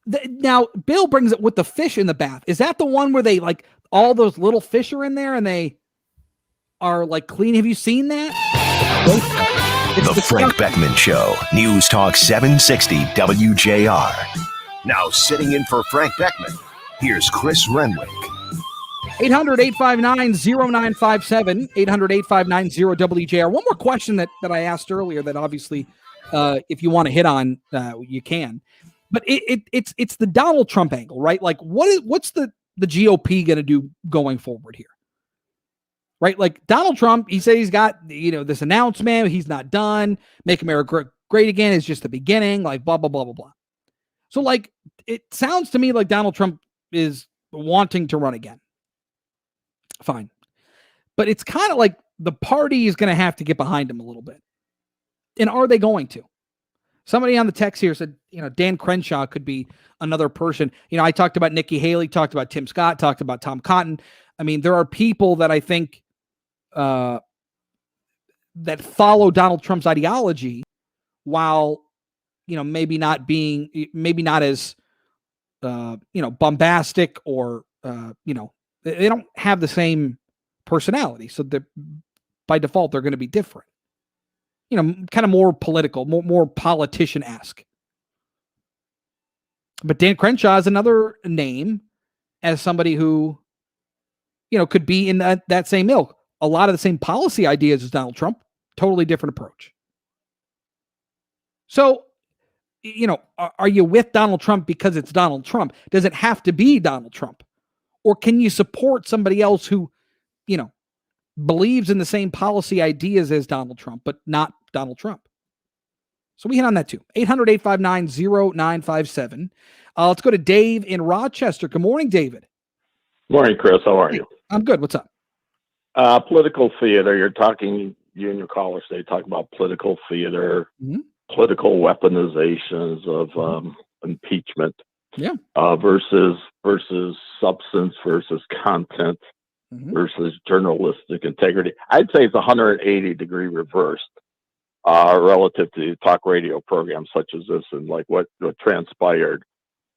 Now, Bill brings it with the fish in the bath. Is that the one where they like all those little fish are in there and they are like clean? Have you seen that? The Frank Beckmann Show, News Talk 760 WJR. Now sitting in for Frank Beckmann, here's Chris Renwick. 800-859-0957, 800-859-0WJR. One more question that I asked earlier that obviously, if you want to hit on, you can. But it's the Donald Trump angle, right? Like, what's the GOP going to do going forward here? Right? Like, Donald Trump, he said he's got, this announcement. He's not done. Make America great again is just the beginning, like, blah, blah, blah, blah, blah. So, like, it sounds to me like Donald Trump is wanting to run again. Fine. But it's kind of like the party is going to have to get behind him a little bit. And are they going to? Somebody on the text here said, Dan Crenshaw could be another person. I talked about Nikki Haley, talked about Tim Scott, talked about Tom Cotton. I mean, there are people that I think that follow Donald Trump's ideology while, maybe not as, bombastic or, they don't have the same personality. So by default, they're going to be different. Kind of more political, more politician-esque. But Dan Crenshaw is another name as somebody who, could be in that same ilk. A lot of the same policy ideas as Donald Trump, totally different approach. So, are you with Donald Trump because it's Donald Trump? Does it have to be Donald Trump? Or can you support somebody else who, believes in the same policy ideas as Donald Trump, but not Donald Trump? So we hit on that too. 800-859-0957. Let's go to Dave in Rochester. Good morning, David. Morning, Chris. How are you? I'm good. What's up? Political theater. You and your callers, they talk about political theater, political weaponizations of impeachment. Yeah. Versus substance versus content versus journalistic integrity. I'd say it's 180-degree reversed relative to talk radio programs such as this and like what transpired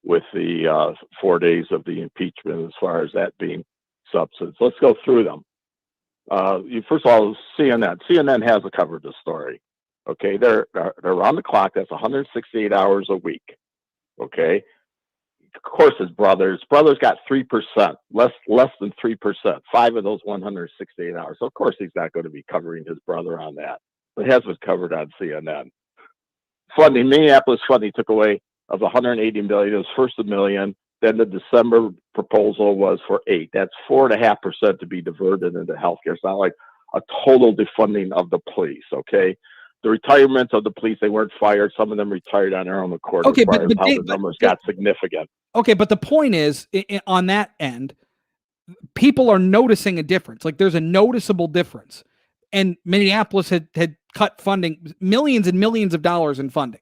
with the 4 days of the impeachment as far as that being substance. Let's go through them. First of all, CNN. CNN hasn't covered the story. Okay, they're around the clock. That's 168 hours a week. Okay. of course, his brother's got 3%, less than 3%. 5 of those 168 hours. So of course, he's not going to be covering his brother on that. But it has been covered on CNN. Funding, Minneapolis funding took away of 180 million. It was first $1 million. Then the December proposal was for 8. That's 4.5% to be diverted into healthcare. It's not like a total defunding of the police. Okay. The retirements of the police, they weren't fired. Some of them retired on their own accord. Okay, but the numbers got significant. Okay, but the point is, on that end, people are noticing a difference. Like there's a noticeable difference. And Minneapolis had cut funding, millions and millions of dollars in funding.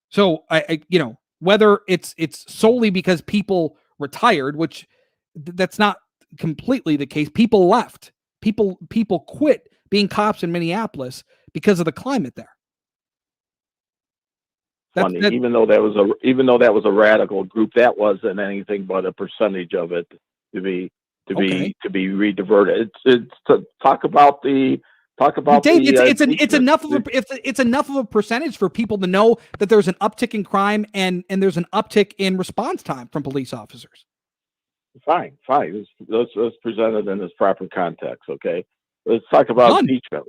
So I whether it's solely because people retired, which that's not completely the case. People left. People quit being cops in Minneapolis because of the climate there. Even though that was a radical group, that wasn't anything but a percentage of it to be rediverted. It's to talk about Dave, it's enough of a percentage for people to know that there's an uptick in crime and there's an uptick in response time from police officers. Fine. Let's presented in its proper context. Okay, let's talk about impeachment.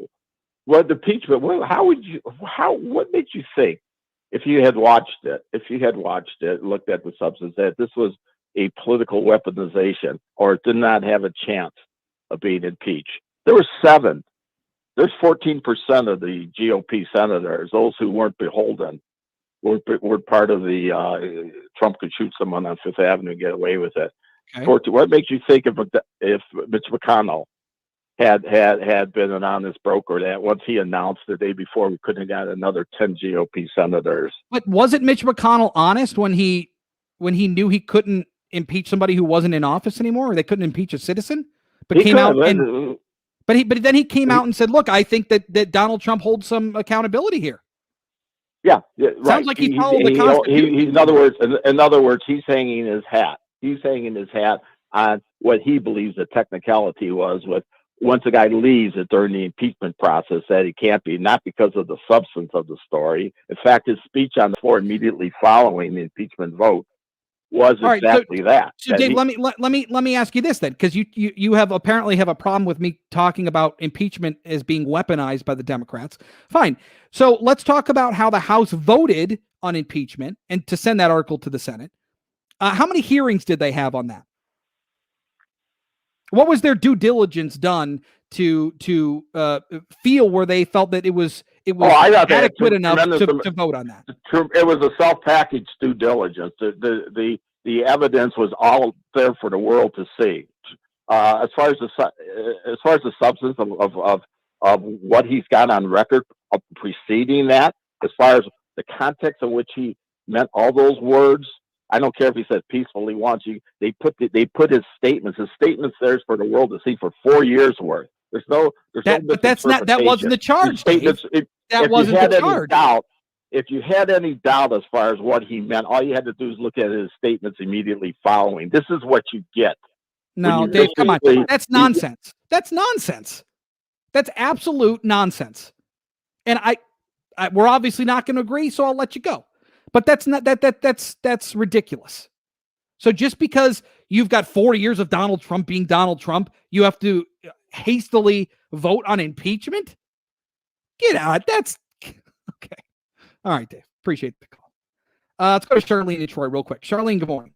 What impeachment? What made you think, if you had watched it, looked at the substance, that this was a political weaponization, or it did not have a chance of being impeached? There were 7. There's 14% of the GOP senators, those who weren't beholden, were part of the Trump could shoot someone on Fifth Avenue and get away with it. Okay. What makes you think if Mitch McConnell had been an honest broker, that once he announced the day before, we couldn't have got another 10 GOP senators? But wasn't Mitch McConnell honest when he knew he couldn't impeach somebody who wasn't in office anymore, or they couldn't impeach a citizen? But then he came out and said, "Look, I think that Donald Trump holds some accountability here." Yeah, right. Sounds like he followed the Constitution. In other words, he's hanging his hat. He's hanging his hat on what he believes the technicality was. With once a guy leaves it during the impeachment process, that he can't be, not because of the substance of the story. In fact, his speech on the floor immediately following the impeachment vote was exactly that. So, Dave, let me ask you this then, because you apparently have a problem with me talking about impeachment as being weaponized by the Democrats. Fine. So let's talk about how the House voted on impeachment and to send that article to the Senate. How many hearings did they have on that? What was their due diligence done to feel where they felt that it was adequate enough to vote on that? It was a self-packaged due diligence. The evidence was all there for the world to see. As far as the substance of what he's got on record of preceding that, as far as the context in which he meant all those words, I don't care if he says peacefully wants you. They put his statements there for the world to see for 4 years worth. That wasn't the charge. That wasn't the charge. If you had any doubt as far as what he meant, all you had to do is look at his statements immediately following. This is what you get. No, Dave, come on. That's nonsense. That's nonsense. That's absolute nonsense. And we're obviously not going to agree, so I'll let you go. But that's ridiculous. So just because you've got 4 years of Donald Trump being Donald Trump, you have to hastily vote on impeachment? Get out. That's okay. All right, Dave. Appreciate the call. Let's go to Charlene in Detroit real quick. Charlene, good morning.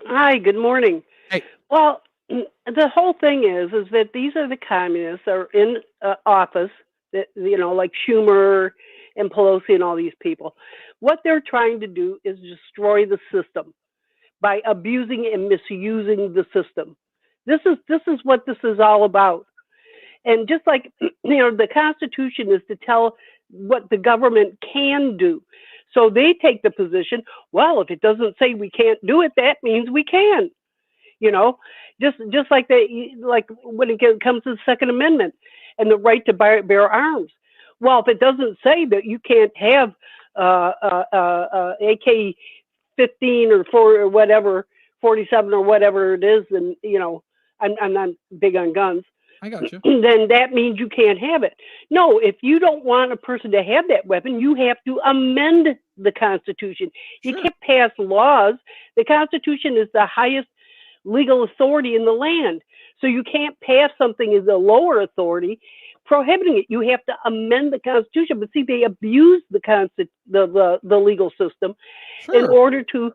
Hi, good morning. Hey. Well, the whole thing is that these are the communists that are in office, that, like Schumer and Pelosi and all these people. What they're trying to do is destroy the system by abusing and misusing the system. This is what this is all about. And just like, the Constitution is to tell what the government can do. So they take the position, well, if it doesn't say we can't do it, that means we can. Just like when it comes to the Second Amendment and the right to bear arms. Well, if it doesn't say that you can't have AK-15 or 4 or whatever, 47 or whatever it is, then I'm not big on guns. I got you. Then that means you can't have it. No, if you don't want a person to have that weapon, you have to amend the Constitution. You can't pass laws. The Constitution is the highest legal authority in the land. So you can't pass something as a lower authority prohibiting it. You have to amend the Constitution. But see, they abuse the legal system in order to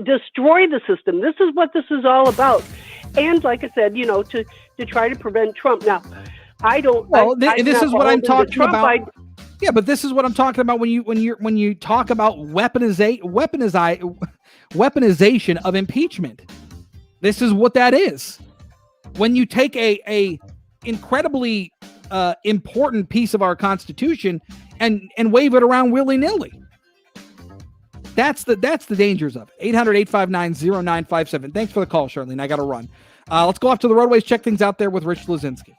destroy the system. This is what this is all about. And like I said, to try to prevent Trump. Now, I don't. Well, I'm this not is what I'm beholden to talking Trump. about. Yeah, but this is what I'm talking about when you talk about weaponization of impeachment. This is what that is. When you take a incredibly important piece of our Constitution and wave it around willy-nilly. That's the dangers of it. 800-859-0957. Thanks for the call, Charlene. I got to run. Let's go off to the roadways, check things out there with Rich Luzinski.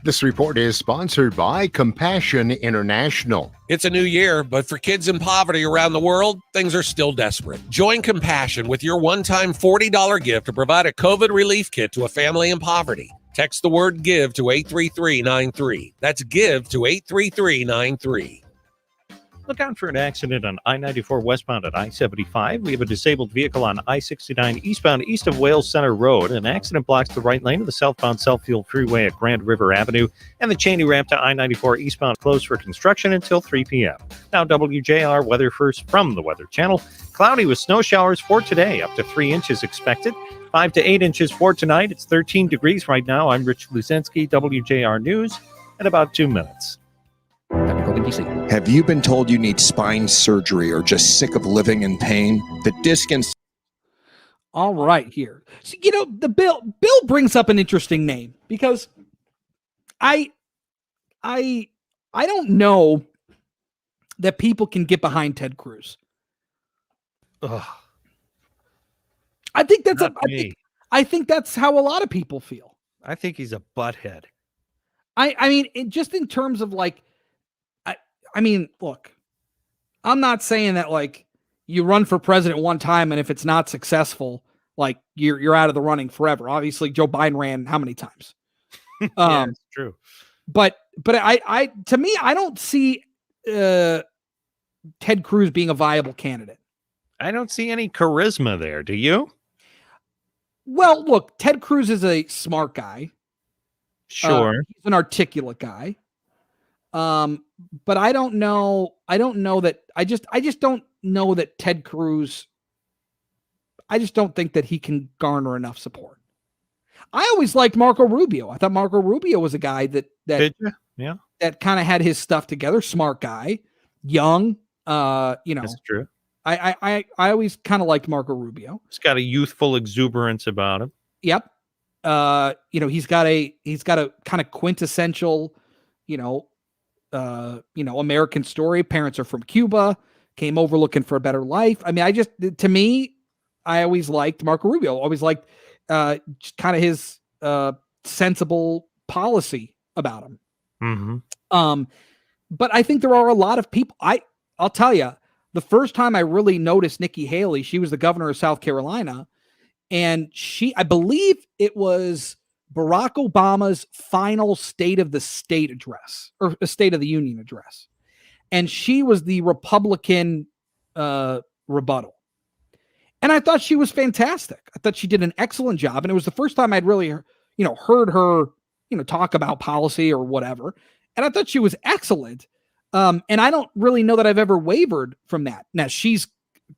This report is sponsored by Compassion International. It's a new year, but for kids in poverty around the world, things are still desperate. Join Compassion with your one-time $40 gift to provide a COVID relief kit to a family in poverty. Text the word GIVE to 83393. That's GIVE to 83393. Look out for an accident on I-94 westbound at I-75. We have a disabled vehicle on I-69 eastbound east of Wales Center Road. An accident blocks the right lane of the southbound Southfield Freeway at Grand River Avenue, and the Cheney ramp to I-94 eastbound closed for construction until 3 p.m. Now WJR weather first from the Weather Channel. Cloudy with snow showers for today, up to 3 inches expected. 5 to 8 inches for tonight. It's 13 degrees right now. I'm Rich Luzinski, WJR News, in about 2 minutes. Have you been told you need spine surgery or just sick of living in pain? The Disc Institute. All right, here. So, the Bill brings up an interesting name because I don't know that people can get behind Ted Cruz. Ugh. I think that's how a lot of people feel. I think he's a butthead. I mean, just in terms of look, I'm not saying that you run for president one time and if it's not successful, you're out of the running forever. Obviously, Joe Biden ran how many times? Yeah, it's true. But to me, I don't see Ted Cruz being a viable candidate. I don't see any charisma there. Do you? Well, look, Ted Cruz is a smart guy. Sure. He's an articulate guy. But I don't know that I just don't know that Ted Cruz, I just don't think that he can garner enough support. I always liked Marco Rubio. I thought Marco Rubio was a guy that kind of had his stuff together, smart guy, young, That's true. I always kind of liked Marco Rubio. He's got a youthful exuberance about him. Yep. He's got a kind of quintessential, American story. Parents are from Cuba, came over looking for a better life. I mean, I always liked Marco Rubio. Always liked just kind of his sensible policy about him. Mm-hmm. But I think there are a lot of people. I'll tell you, the first time I really noticed Nikki Haley, she was the governor of South Carolina, and I believe it was Barack Obama's final State of the State address or a State of the Union address. And she was the Republican rebuttal. And I thought she was fantastic. I thought she did an excellent job. And it was the first time I'd really, heard her, talk about policy or whatever. And I thought she was excellent. And I don't really know that I've ever wavered from that. Now she's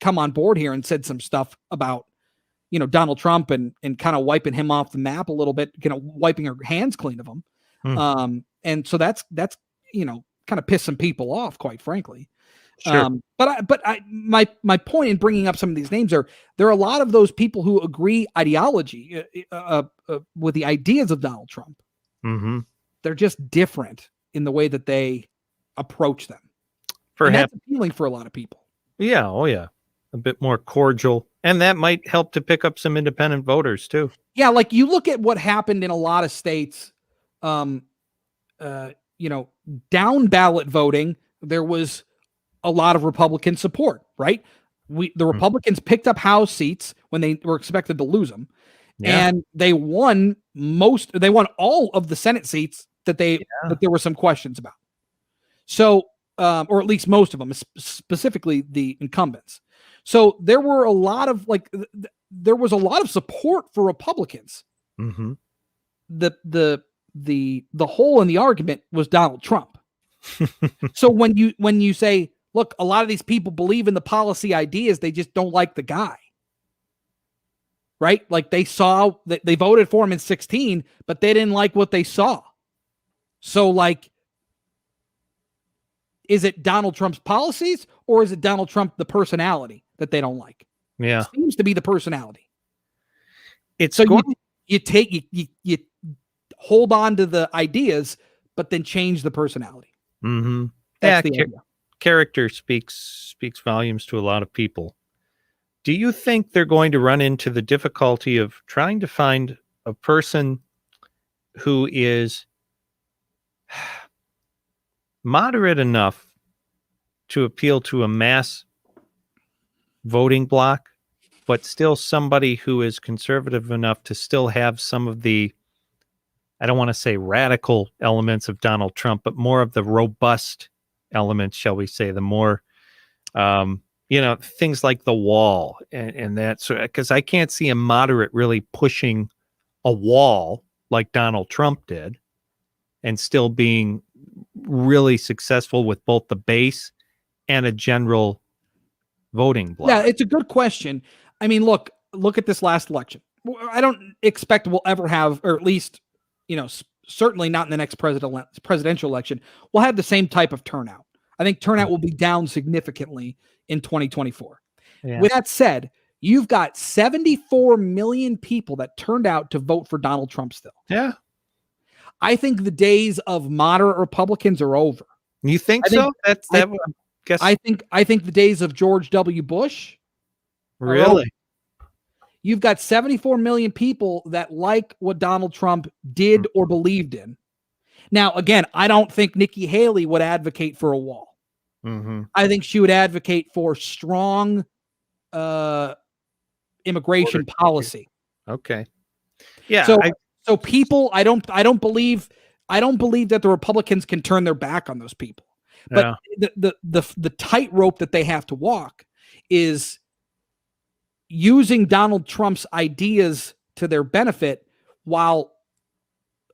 come on board here and said some stuff about, Donald Trump and kind of wiping him off the map a little bit, wiping her hands clean of him. And so that's, kind of pissed some people off, quite frankly. Sure. My point in bringing up some of these names there are a lot of those people who agree ideology with the ideas of Donald Trump. Mm-hmm. They're just different in the way that they approach them. And that's appealing for a lot of people. Yeah. Oh yeah. A bit more cordial. And that might help to pick up some independent voters too. Yeah. Like you look at what happened in a lot of states, down ballot voting, there was a lot of Republican support, right? The Republicans picked up House seats when they were expected to lose them. Yeah. And they won all of the Senate seats that there were some questions about. So or at least most of them, specifically the incumbents. So there were a lot of there was a lot of support for Republicans. Mm-hmm. The hole in the argument was Donald Trump. So when you say, look, a lot of these people believe in the policy ideas, they just don't like the guy. Right? Like they saw that they voted for him in 2016, but they didn't like what they saw. So like, is it Donald Trump's policies or is it Donald Trump, the personality that they don't like? Yeah. It seems to be the personality. It's so going- you hold on to the ideas, but then change the personality. Mm-hmm. That's the idea. Character speaks volumes to a lot of people. Do you think they're going to run into the difficulty of trying to find a person who is moderate enough to appeal to a mass voting bloc, but still somebody who is conservative enough to still have some of the, I don't want to say radical elements of Donald Trump, but more of the robust elements, shall we say, the more, things like the wall and that sort of, because I can't see a moderate really pushing a wall like Donald Trump did and still being really successful with both the base and a general voting bloc. Yeah, it's a good question. I mean, look at this last election. I don't expect we'll ever have, or at least, certainly not in the next presidential election, we'll have the same type of turnout. I think turnout will be down significantly in 2024. Yeah. With that said, you've got 74 million people that turned out to vote for Donald Trump still. Yeah. I think the days of moderate Republicans are over. You think so? I think the days of George W. Bush. Really? You've got 74 million people that like what Donald Trump did or believed in. Now, again, I don't think Nikki Haley would advocate for a wall. Mm-hmm. I think she would advocate for strong immigration policy. Okay. Yeah. So people, I don't believe that the Republicans can turn their back on those people. But the tightrope that they have to walk is using Donald Trump's ideas to their benefit while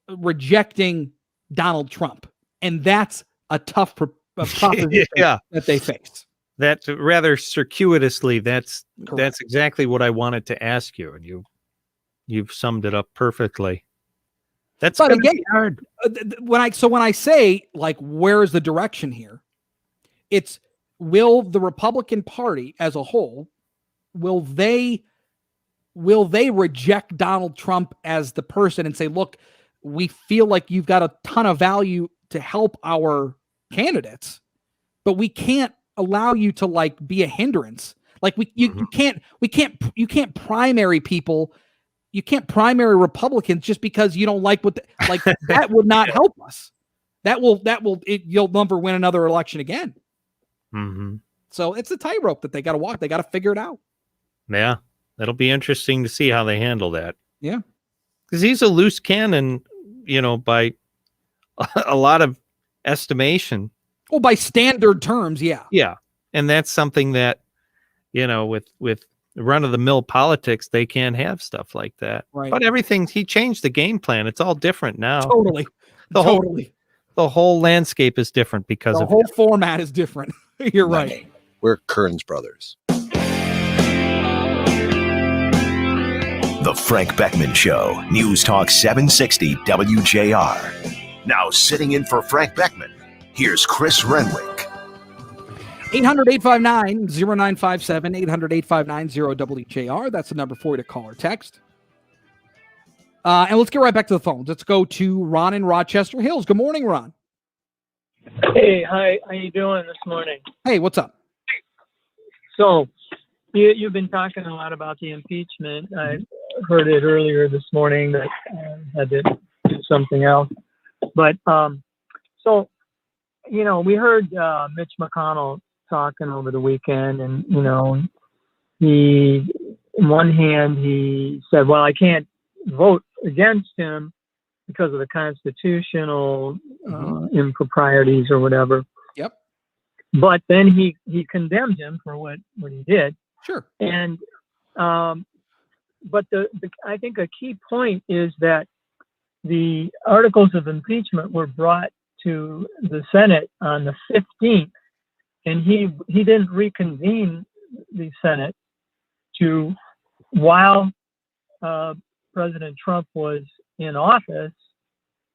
rejecting Donald Trump. And that's a tough proposition that they face. That rather circuitously, that's exactly what I wanted to ask you, and you've summed it up perfectly. That's but again hard. When I say, like, where is the direction here? It's, will the Republican Party as a whole, will they reject Donald Trump as the person and say, look, we feel like you've got a ton of value to help our candidates, but we can't allow you to like be a hindrance. Like you can't primary people. You can't primary Republicans just because you don't like that would not help us. You'll never win another election again. Mm-hmm. So it's a tightrope that they got to walk. They got to figure it out. Yeah. That'll be interesting to see how they handle that. Yeah. Because he's a loose cannon, by a lot of estimation. Well, by standard terms, yeah. Yeah. And that's something that, with run-of-the-mill politics, they can't have stuff like that. Right. But he changed the game plan. It's all different now. Totally. The whole landscape is different because the whole format is different. You're right. We're Kearns Brothers. The Frank Beckmann Show, News Talk 760 WJR. Now sitting in for Frank Beckmann, here's Chris Renwick. 800-859-0957, 800-859-0WJR. That's the number for you to call or text. And let's get right back to the phones. Let's go to Ron in Rochester Hills. Good morning, Ron. Hey, hi. How you doing this morning? Hey, what's up? So, you've been talking a lot about the impeachment. I heard it earlier this morning that I had to do something else. But, we heard Mitch McConnell talking over the weekend, and, he, on one hand, he said, well, I can't vote against him because of the constitutional improprieties or whatever. Yep. but then he condemned him for what he did. Sure. And but I think a key point is that the articles of impeachment were brought to the Senate on the 15th, and he didn't reconvene the Senate while President Trump was in office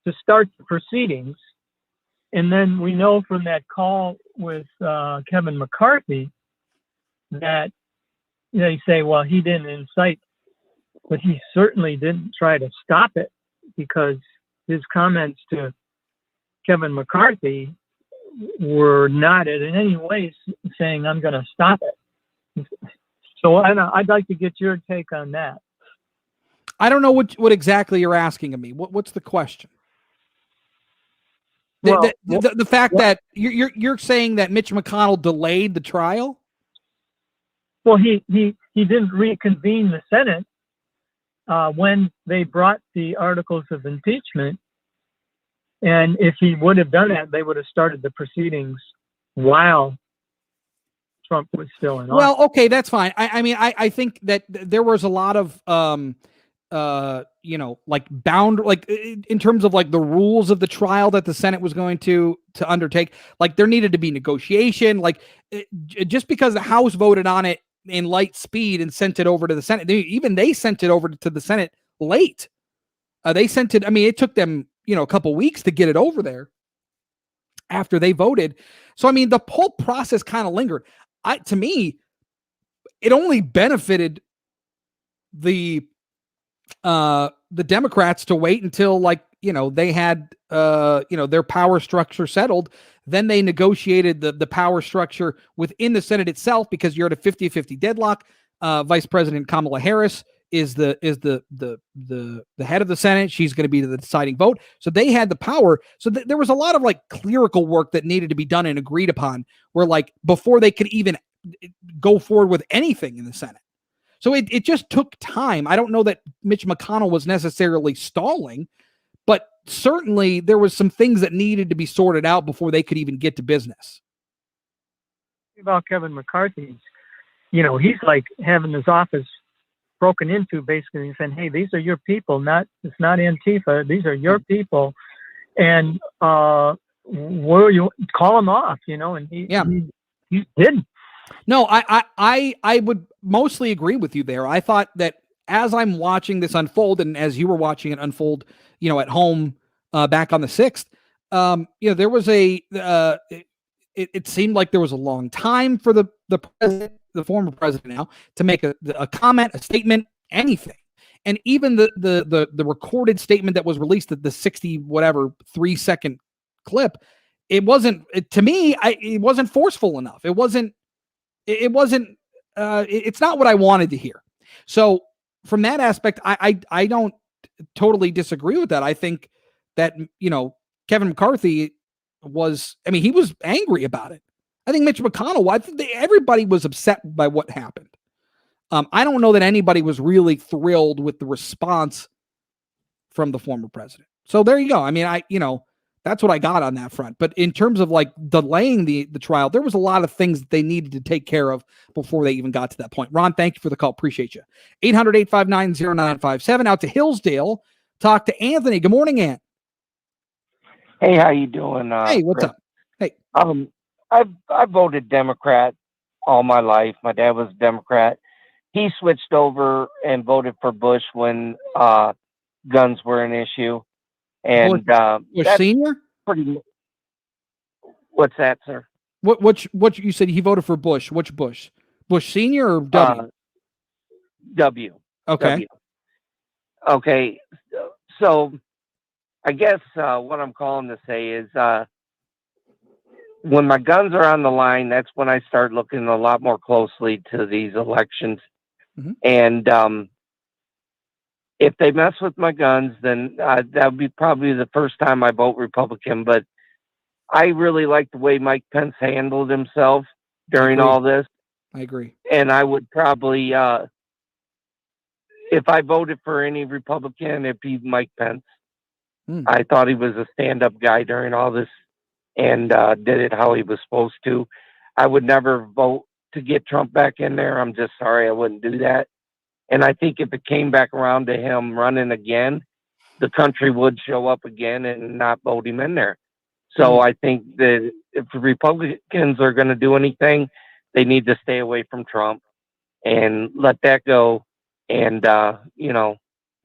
to start the proceedings. And then we know from that call with Kevin McCarthy that they say, well, he didn't incite, but he certainly didn't try to stop it, because his comments to Kevin McCarthy were not in any way saying, I'm going to stop it. So I'd like to get your take on that. I don't know what exactly you're asking of me. What's the question? The fact that you're saying that Mitch McConnell delayed the trial? Well, he didn't reconvene the Senate when they brought the articles of impeachment. And if he would have done that, they would have started the proceedings while Trump was still in office. Well, okay, that's fine. I mean, I think that there was a lot of in terms of like the rules of the trial that the Senate was going to undertake, like there needed to be negotiation. Like just because the House voted on it in light speed and sent it over to the Senate, they sent it over to the Senate late. They sent it. I mean, it took them, a couple weeks to get it over there after they voted. So, I mean, the whole process kind of lingered. To me, it only benefited the Democrats to wait until they had their power structure settled. Then they negotiated the power structure within the Senate itself, because you're at a 50-50 deadlock. Vice President Kamala Harris is the head of the Senate. She's going to be the deciding vote. So they had the power. So there was a lot of clerical work that needed to be done and agreed upon, where before they could even go forward with anything in the Senate. So it just took time. I don't know that Mitch McConnell was necessarily stalling, but certainly there was some things that needed to be sorted out before they could even get to business. About Kevin McCarthy, he's like having his office broken into, basically, and saying, hey, these are your people, it's not Antifa, these are your people, and where you call them off, and he didn't. No, I would mostly agree with you there. I thought that as I'm watching this unfold, and as you were watching it unfold, at home back on the 6th, there was it seemed like there was a long time for the president, the former president now, to make a comment, a statement, anything. And even the recorded statement that was released, at the 3-second clip, it wasn't forceful enough. It's not what I wanted to hear. So from that aspect, I don't totally disagree with that. I think that, Kevin McCarthy he was angry about it. I think Mitch McConnell, everybody was upset by what happened. I don't know that anybody was really thrilled with the response from the former president. So there you go. I mean, that's what I got on that front. But in terms of delaying the trial, there was a lot of things that they needed to take care of before they even got to that point. Ron, thank you for the call. Appreciate you. 800-859-0957. Out to Hillsdale. Talk to Anthony. Good morning, Ant. Hey, how you doing? Hey, what's up? Hey. I voted Democrat all my life. My dad was a Democrat. He switched over and voted for Bush when guns were an issue. And Bush Senior? What's that, sir? What you said he voted for Bush? Which Bush? Bush Senior or W? W. Okay. W. Okay. So I guess what I'm calling to say is when my guns are on the line, that's when I start looking a lot more closely to these elections. Mm-hmm. And if they mess with my guns, then that would be probably the first time I vote Republican. But I really like the way Mike Pence handled himself during all this. I agree. And I would probably, if I voted for any Republican, it'd be Mike Pence. I thought he was a stand-up guy during all this and did it how he was supposed to. I would never vote to get Trump back in there. I'm just sorry, I wouldn't do that. And I think if it came back around to him running again, the country would show up again and not vote him in there. So I think that if the Republicans are going to do anything, they need to stay away from Trump and let that go and,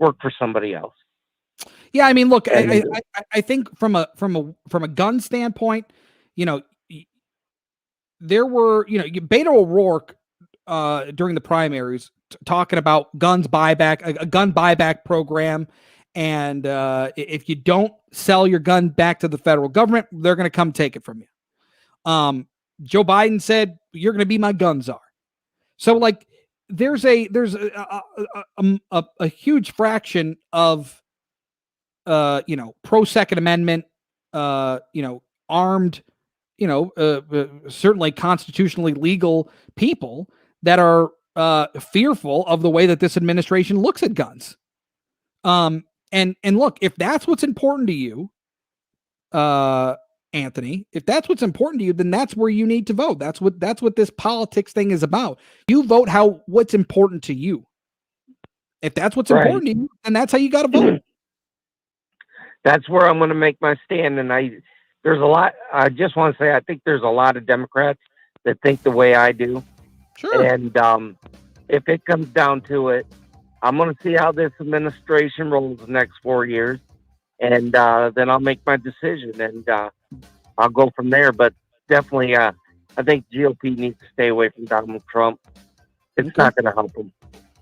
work for somebody else. Yeah, I mean, look, I think from a gun standpoint, there were, Beto O'Rourke during the primaries talking about guns buyback, a gun buyback program, and if you don't sell your gun back to the federal government, they're going to come take it from you. Joe Biden said, "You're going to be my gun czar." So, like, there's a huge fraction of pro Second Amendment, armed, certainly constitutionally legal people that are fearful of the way that this administration looks at guns. And look, if that's what's important to you, Anthony, if that's what's important to you, then that's where you need to vote. That's what this politics thing is about. You vote what's important to you. If that's what's important to you, then that's how you got to vote. That's where I'm going to make my stand. And I just want to say, I think there's a lot of Democrats that think the way I do. Sure. And if it comes down to it, I'm going to see how this administration rolls the next 4 years. And then I'll make my decision and I'll go from there. But definitely, I think GOP needs to stay away from Donald Trump. It's not going to help him.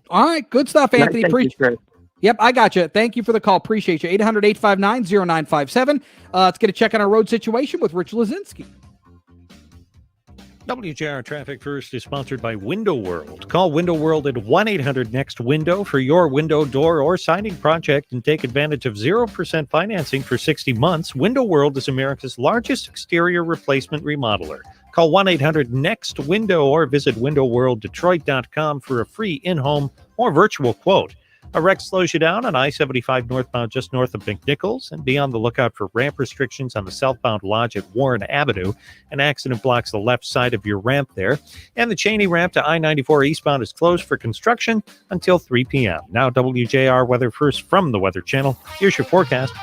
All right. Good stuff, Anthony. Appreciate. Yep, I got you. Thank you for the call. Appreciate you. 800-859-0957. Let's get a check on our road situation with Rich Lazinski. WJR Traffic First is sponsored by Window World. Call Window World at 1-800-NEXT-WINDOW for your window, door, or siding project and take advantage of 0% financing for 60 months. Window World is America's largest exterior replacement remodeler. Call 1-800-NEXT-WINDOW or visit windowworlddetroit.com for a free in-home or virtual quote. A wreck slows you down on I-75 northbound just north of McNichols, and be on the lookout for ramp restrictions on the southbound lodge at Warren Avenue. An accident blocks the left side of your ramp there. And the Cheney ramp to I-94 eastbound is closed for construction until 3 p.m. Now WJR Weather First from the Weather Channel. Here's your forecast.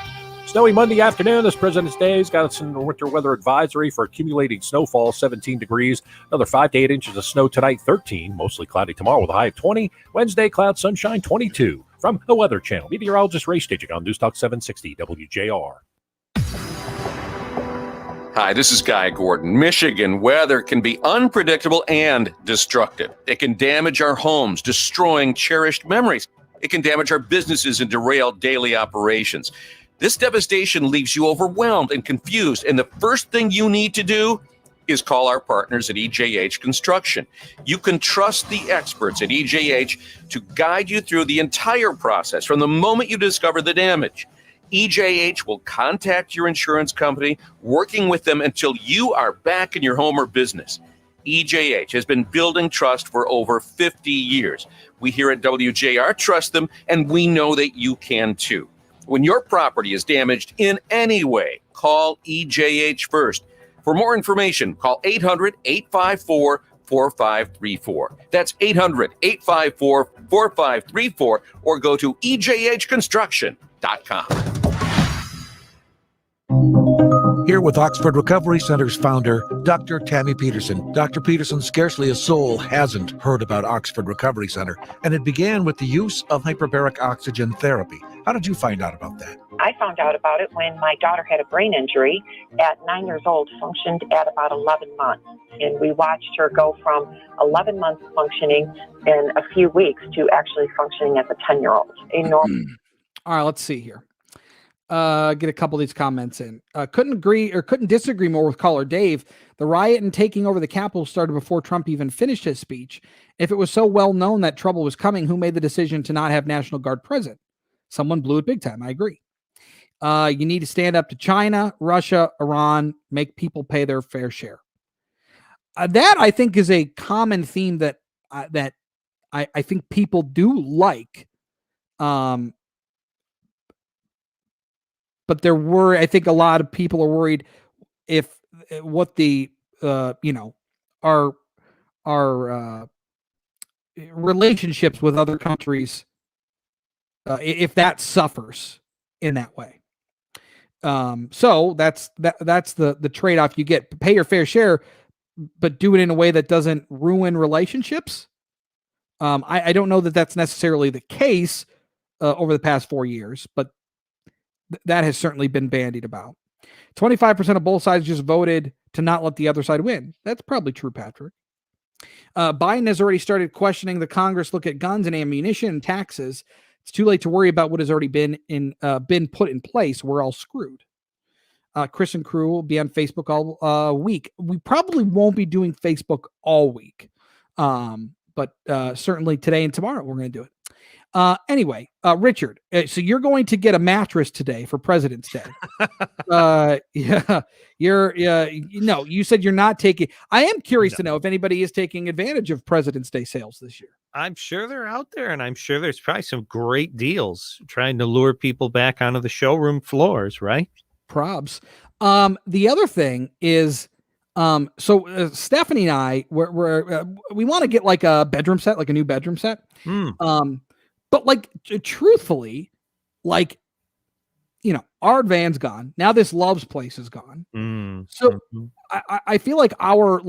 Snowy Monday afternoon. This President's Day's got us in a winter weather advisory for accumulating snowfall, 17 degrees. Another 5 to 8 inches of snow tonight, 13. Mostly cloudy tomorrow with a high of 20. Wednesday, cloud, sunshine, 22. From the Weather Channel, meteorologist Ray Stitching on News Talk 760 WJR. Hi, this is Guy Gordon. Michigan weather can be unpredictable and destructive. It can damage our homes, destroying cherished memories. It can damage our businesses and derail daily operations. This devastation leaves you overwhelmed and confused, and the first thing you need to do is call our partners at EJH Construction. You can trust the experts at EJH to guide you through the entire process from the moment you discover the damage. EJH will contact your insurance company, working with them until you are back in your home or business. EJH has been building trust for over 50 years. We here at WJR trust them, and we know that you can too. When your property is damaged in any way, call EJH first. For more information, call 800-854-4534. That's 800-854-4534, or go to ejhconstruction.com. Here with Oxford Recovery Center's founder, Dr. Tammy Peterson. Dr. Peterson, scarcely a soul hasn't heard about Oxford Recovery Center, and it began with the use of hyperbaric oxygen therapy. How did you find out about that? I found out about it when my daughter had a brain injury at 9 years old, functioned at about 11 months. And we watched her go from 11 months functioning in a few weeks to actually functioning as a 10-year-old. All right, let's see here. Get a couple of these comments in. Couldn't disagree more with caller Dave. The riot and taking over the Capitol started before Trump even finished his speech. If it was so well known that trouble was coming, who made the decision to not have National Guard present? Someone blew it big time. I agree. You need to stand up to China, Russia, Iran, make people pay their fair share. That I think is a common theme that I think people do like. But I think a lot of people are worried if what the our relationships with other countries if that suffers in that way. So that's the trade-off you get. Pay your fair share, but do it in a way that doesn't ruin relationships. I don't know that that's necessarily the case over the past 4 years, but that has certainly been bandied about. 25% of both sides just voted to not let the other side win. That's probably true, Patrick. Biden has already started questioning the Congress look at guns and ammunition and taxes. It's too late to worry about what has already been put in place. We're all screwed. Chris and crew will be on Facebook all week. We probably won't be doing Facebook all week, but certainly today and tomorrow we're going to do it. Anyway, Richard, so you're going to get a mattress today for President's Day. Yeah, you said you're not taking. I am curious to know if anybody is taking advantage of President's Day sales this year. I'm sure they're out there, and I'm sure there's probably some great deals trying to lure people back onto the showroom floors, right? Probs. The other thing is, so Stephanie and I, we want to get like a bedroom set, like a new bedroom set. But like, truthfully, like, our van's gone. Now this Love's place is gone. So I feel like our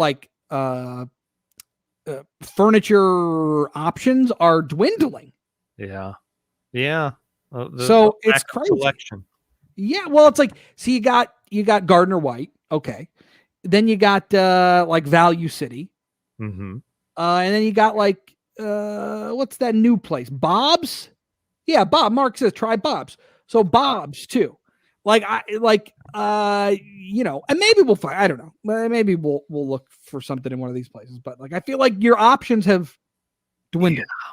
furniture options are dwindling. Yeah. So it's crazy. Selection. Yeah. Well, it's like, so you got Gardner White. Okay. Then you got like Value City. And then you got like, what's that new place? Bob's? Yeah, Bob. Mark says try Bob's. So Bob's too. And maybe we'll find, I don't know. Maybe we'll look for something in one of these places. But like, I feel like your options have dwindled. Yeah.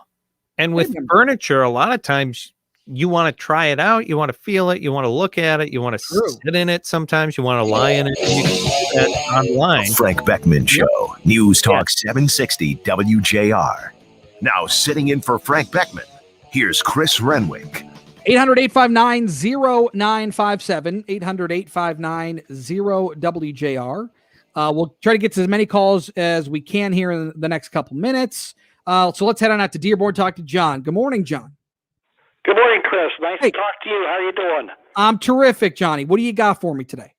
And with furniture, a lot of times you want to try it out, you want to feel it, you want to look at it, you want to sit in it. Sometimes you want to lie in it. You can do that online. Frank Beckmann Show, News Talk 760 WJR. Now sitting in for Frank Beckmann, here's Chris Renwick. 800-859-0957, 800-859-0WJR. We'll try to get to as many calls as we can here in the next couple minutes. So let's head on out to Dearborn, talk to John. Good morning, John. Good morning, Chris. Nice to talk to you. How are you doing? I'm terrific, Johnny. What do you got for me today?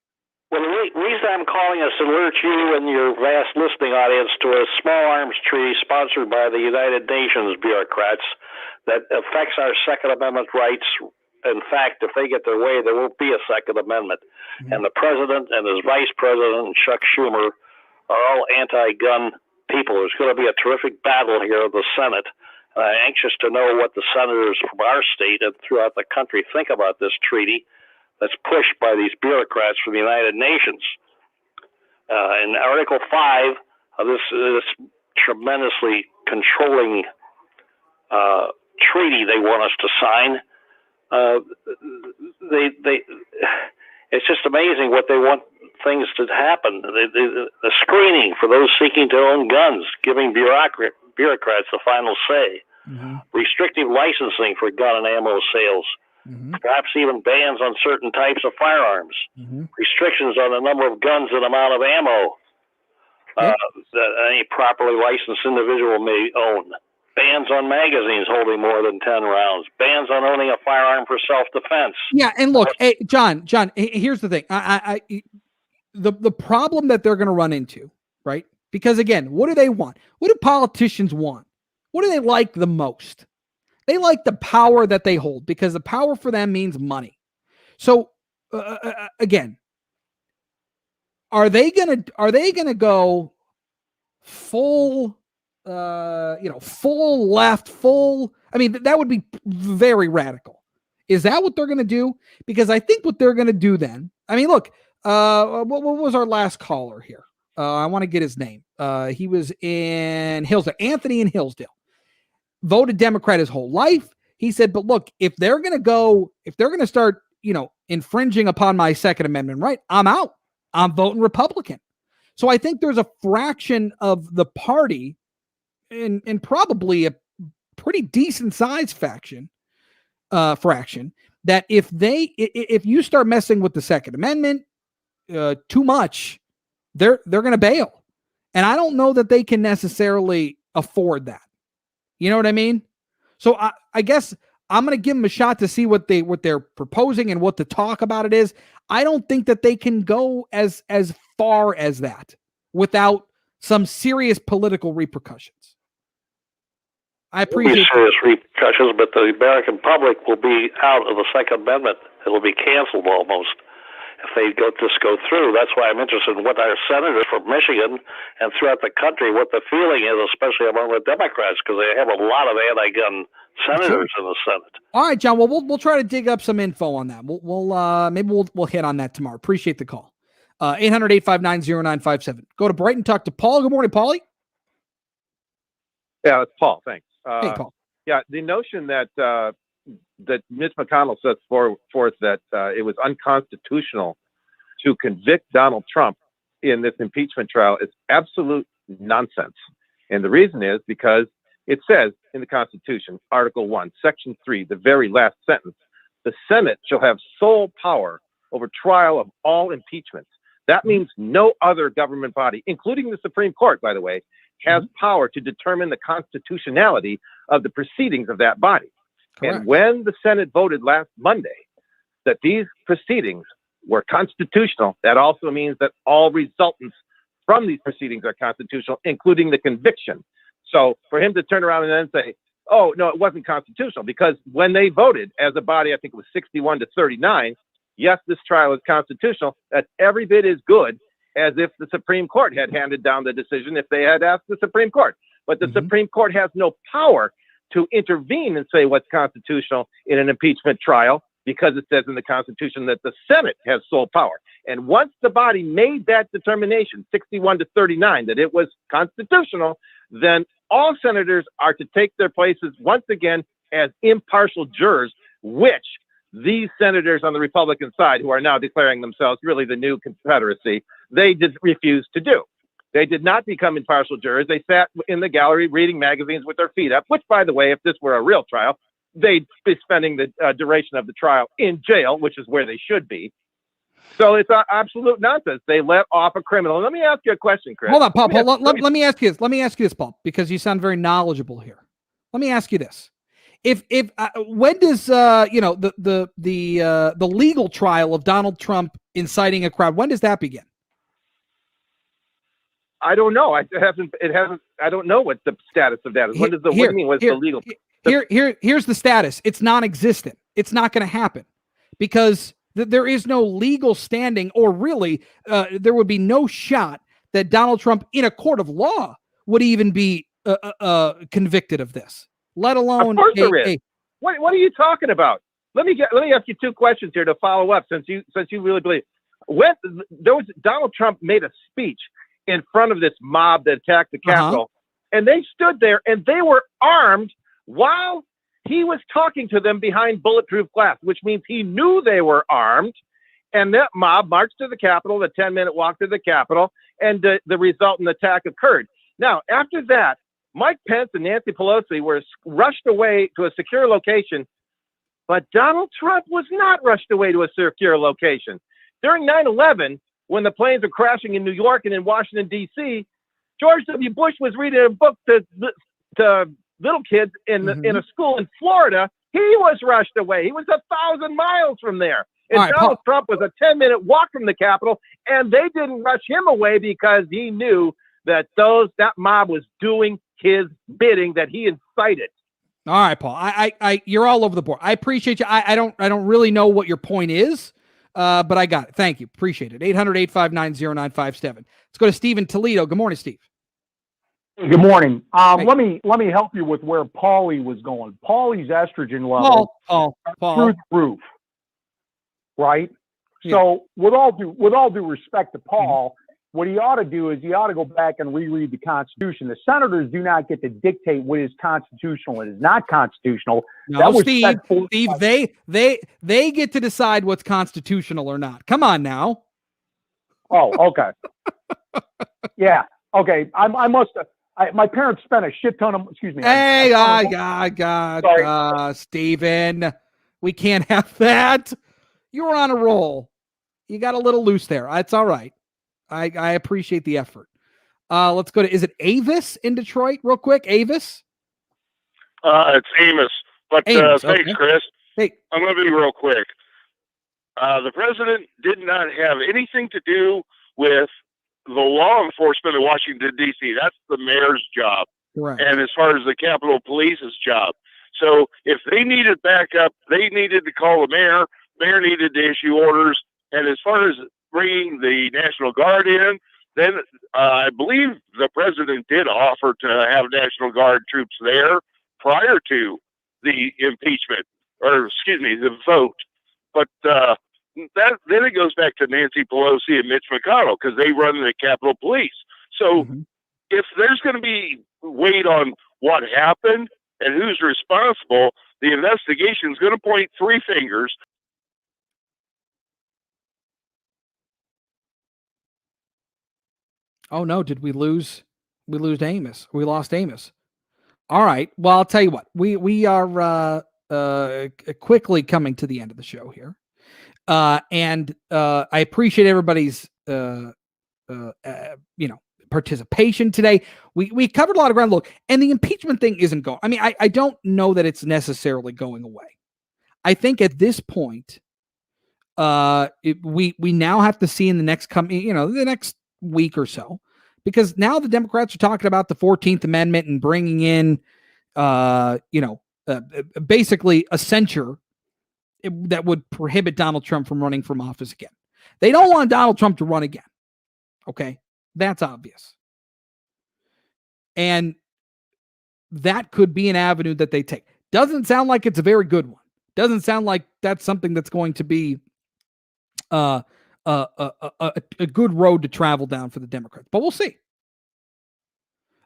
Well, the reason I'm calling is to alert you and your vast listening audience to a small arms treaty sponsored by the United Nations bureaucrats that affects our Second Amendment rights. In fact, if they get their way, there won't be a Second Amendment. And the president and his vice president, Chuck Schumer, are all anti-gun people. There's going to be a terrific battle here in the Senate. I'm anxious to know what the senators from our state and throughout the country think about this treaty that's pushed by these bureaucrats from the United Nations. In Article 5 of this tremendously controlling treaty they want us to sign, it's just amazing what they want things to happen. The screening for those seeking to own guns, giving bureaucrats the final say, restrictive licensing for gun and ammo sales, perhaps even bans on certain types of firearms, restrictions on the number of guns and amount of ammo that any properly licensed individual may own, bans on magazines holding more than 10 rounds, bans on owning a firearm for self-defense. Yeah, and look, hey, John, here's the thing. The problem that they're going to run into, right? Because again, what do they want? What do politicians want? What do they like the most? They like the power that they hold, because the power for them means money. So again, are they gonna go full, full left, full? I mean, that would be very radical. Is that what they're gonna do? Because I think what they're gonna do then. I mean, look, what was our last caller here? I want to get his name. He was in Hillsdale. Anthony in Hillsdale. Voted Democrat his whole life. He said, but look, if they're going to start, infringing upon my Second Amendment right, I'm out. I'm voting Republican. So I think there's a fraction of the party, and probably a pretty decent sized fraction, that if you start messing with the Second Amendment too much, they're going to bail. And I don't know that they can necessarily afford that. You know what I mean? So I guess I'm going to give them a shot to see what they're proposing and what the talk about it is. I don't think that they can go as far as that without some serious political repercussions. I appreciate serious repercussions, but the American public will be out of the Second Amendment. It will be canceled almost if they go through. That's why I'm interested in what our senators from Michigan and throughout the country, what the feeling is, especially among the Democrats, because they have a lot of anti-gun senators in the Senate. All right, John. Well, we'll try to dig up some info on that. Maybe we'll hit on that tomorrow. Appreciate the call. 800-859-0957. Go to Brighton, talk to Paul. Good morning, Paulie. Yeah, it's Paul. Thanks. Hey, Paul. Yeah, the notion that Mitch McConnell sets forth that it was unconstitutional to convict Donald Trump in this impeachment trial is absolute nonsense. And the reason is because it says in the Constitution, Article 1, Section 3, the very last sentence, the Senate shall have sole power over trial of all impeachments. That means no other government body, including the Supreme Court, by the way, has power to determine the constitutionality of the proceedings of that body. Correct. And when the Senate voted last Monday that these proceedings were constitutional, that also means that all resultants from these proceedings are constitutional, including the conviction. So for him to turn around and then say, oh, no, it wasn't constitutional, because when they voted as a body, I think it was 61-39, yes, this trial is constitutional. That's every bit as good as if the Supreme Court had handed down the decision if they had asked the Supreme Court. But the Supreme Court has no power to intervene and say what's constitutional in an impeachment trial, because it says in the Constitution that the Senate has sole power. And once the body made that determination, 61-39, that it was constitutional, then all senators are to take their places once again as impartial jurors, which these senators on the Republican side, who are now declaring themselves really the new Confederacy, they did refuse to do. They did not become impartial jurors. They sat in the gallery reading magazines with their feet up, which, by the way, if this were a real trial, they'd be spending the duration of the trial in jail, which is where they should be. So it's absolute nonsense. They let off a criminal. Let me ask you a question, Chris. Hold on, Paul. Let me ask you this. Let me ask you this, Paul, because you sound very knowledgeable here. Let me ask you this. If when does the legal trial of Donald Trump inciting a crowd, when does that begin? I don't know. It hasn't. I don't know what the status of that is. What does the what do you mean? What's the legal? Here's the status. It's non-existent. It's not going to happen because there is no legal standing, or really, there would be no shot that Donald Trump in a court of law would even be convicted of this. Let alone, of course there is. What are you talking about? Let me ask you two questions here to follow up, since you really believe. When Donald Trump made a speech in front of this mob that attacked the Capitol, and they stood there and they were armed while he was talking to them behind bulletproof glass, which means he knew they were armed. And that mob marched to the Capitol, the 10-minute walk to the Capitol, and the resultant attack occurred. Now, after that, Mike Pence and Nancy Pelosi were rushed away to a secure location, but Donald Trump was not rushed away to a secure location. During 9/11, when the planes were crashing in New York and in Washington, D.C., George W. Bush was reading a book to little kids in a school in Florida. He was rushed away. He was 1,000 miles from there. And Donald Trump was a 10-minute walk from the Capitol, and they didn't rush him away because he knew that that mob was doing his bidding, that he incited. All right, Paul. I you're all over the board. I appreciate you. I don't really know what your point is, but I got it. Thank you. Appreciate it. 800-859-0957. Let's go to Steve in Toledo. Good morning, Steve. Good morning. Let me help you with where Paulie was going. Paulie's estrogen level Paul. through the roof, right? Yeah. So with all due respect to Paul, what he ought to do is he ought to go back and reread the Constitution. The senators do not get to dictate what is constitutional and is not constitutional. No, Steve, they get to decide what's constitutional or not. Come on now. Oh, okay. Yeah. Okay. I must have. My parents spent a shit ton of. Excuse me. Hey, Stephen, we can't have that. You were on a roll. You got a little loose there. It's all right. I appreciate the effort. Let's go to, is it Avis in Detroit real quick? Avis? It's Amos. But Amos, thanks, okay. Chris. Hey. I'm going to be real quick. The president did not have anything to do with the law enforcement in Washington, D.C. That's the mayor's job. Right. And as far as the Capitol Police's job. So if they needed backup, they needed to call the mayor. Mayor needed to issue orders. And as far as bringing the National Guard in, then I believe the president did offer to have National Guard troops there prior to the impeachment, or excuse me, the vote. But then it goes back to Nancy Pelosi and Mitch McConnell because they run the Capitol Police. So if there's going to be weight on what happened and who's responsible, the investigation is going to point three fingers. Oh no, did we lose Amos? We lost Amos. All right. Well, I'll tell you what. We are quickly coming to the end of the show here. And I appreciate everybody's participation today. We covered a lot of ground. Look, and the impeachment thing isn't going. I mean, I don't know that it's necessarily going away. I think at this point, we now have to see in the next the next week or so, because now the Democrats are talking about the 14th Amendment and bringing in, basically a censure that would prohibit Donald Trump from running from office again. They don't want Donald Trump to run again. Okay. That's obvious. And that could be an avenue that they take. Doesn't sound like it's a very good one. Doesn't sound like that's something that's going to be a good road to travel down for the Democrats, but we'll see.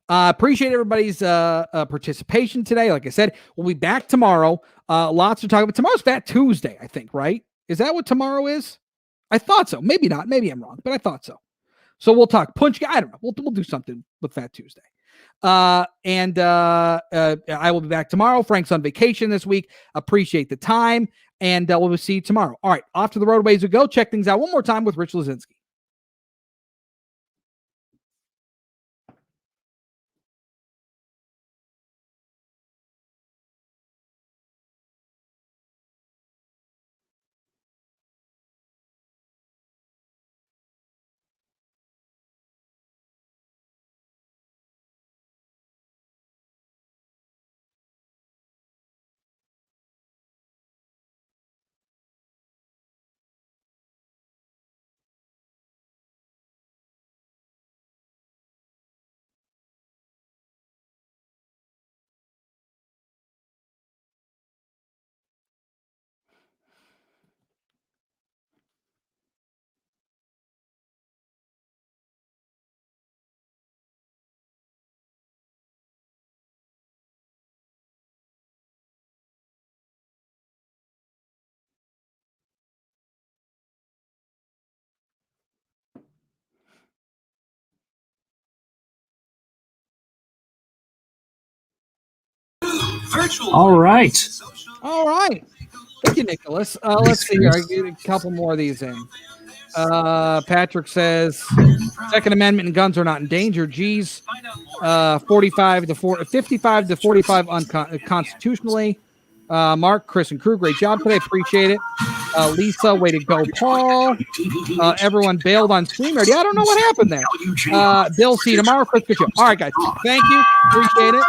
Appreciate everybody's participation today. Like I said, we'll be back tomorrow. Lots to talk about. Tomorrow's Fat Tuesday, I think, right? Is that what tomorrow is? I thought so. Maybe not. Maybe I'm wrong, but I thought so. So we'll talk punch. I don't know. We'll do something with Fat Tuesday. And I will be back tomorrow. Frank's on vacation this week. Appreciate the time. And we'll see you tomorrow. All right. Off to the roadways we go. Check things out one more time with Rich Lazinski. All right. Thank you, Nicholas. Let's see here. I get a couple more of these in. Patrick says Second Amendment and guns are not in danger. G's 55 to 45 unconstitutionally. Mark, Chris, and crew, great job today. Appreciate it. Lisa, way to go, Paul. Everyone bailed on StreamYard. Yeah, I don't know what happened there. Bill, see you tomorrow. Chris, good show. All right, guys. Thank you. Appreciate it.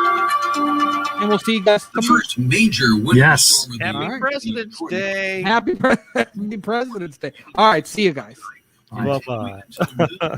And we'll see you guys tomorrow. First major yes. Happy President's Day. Happy President's Day. All right, see you guys. Bye-bye.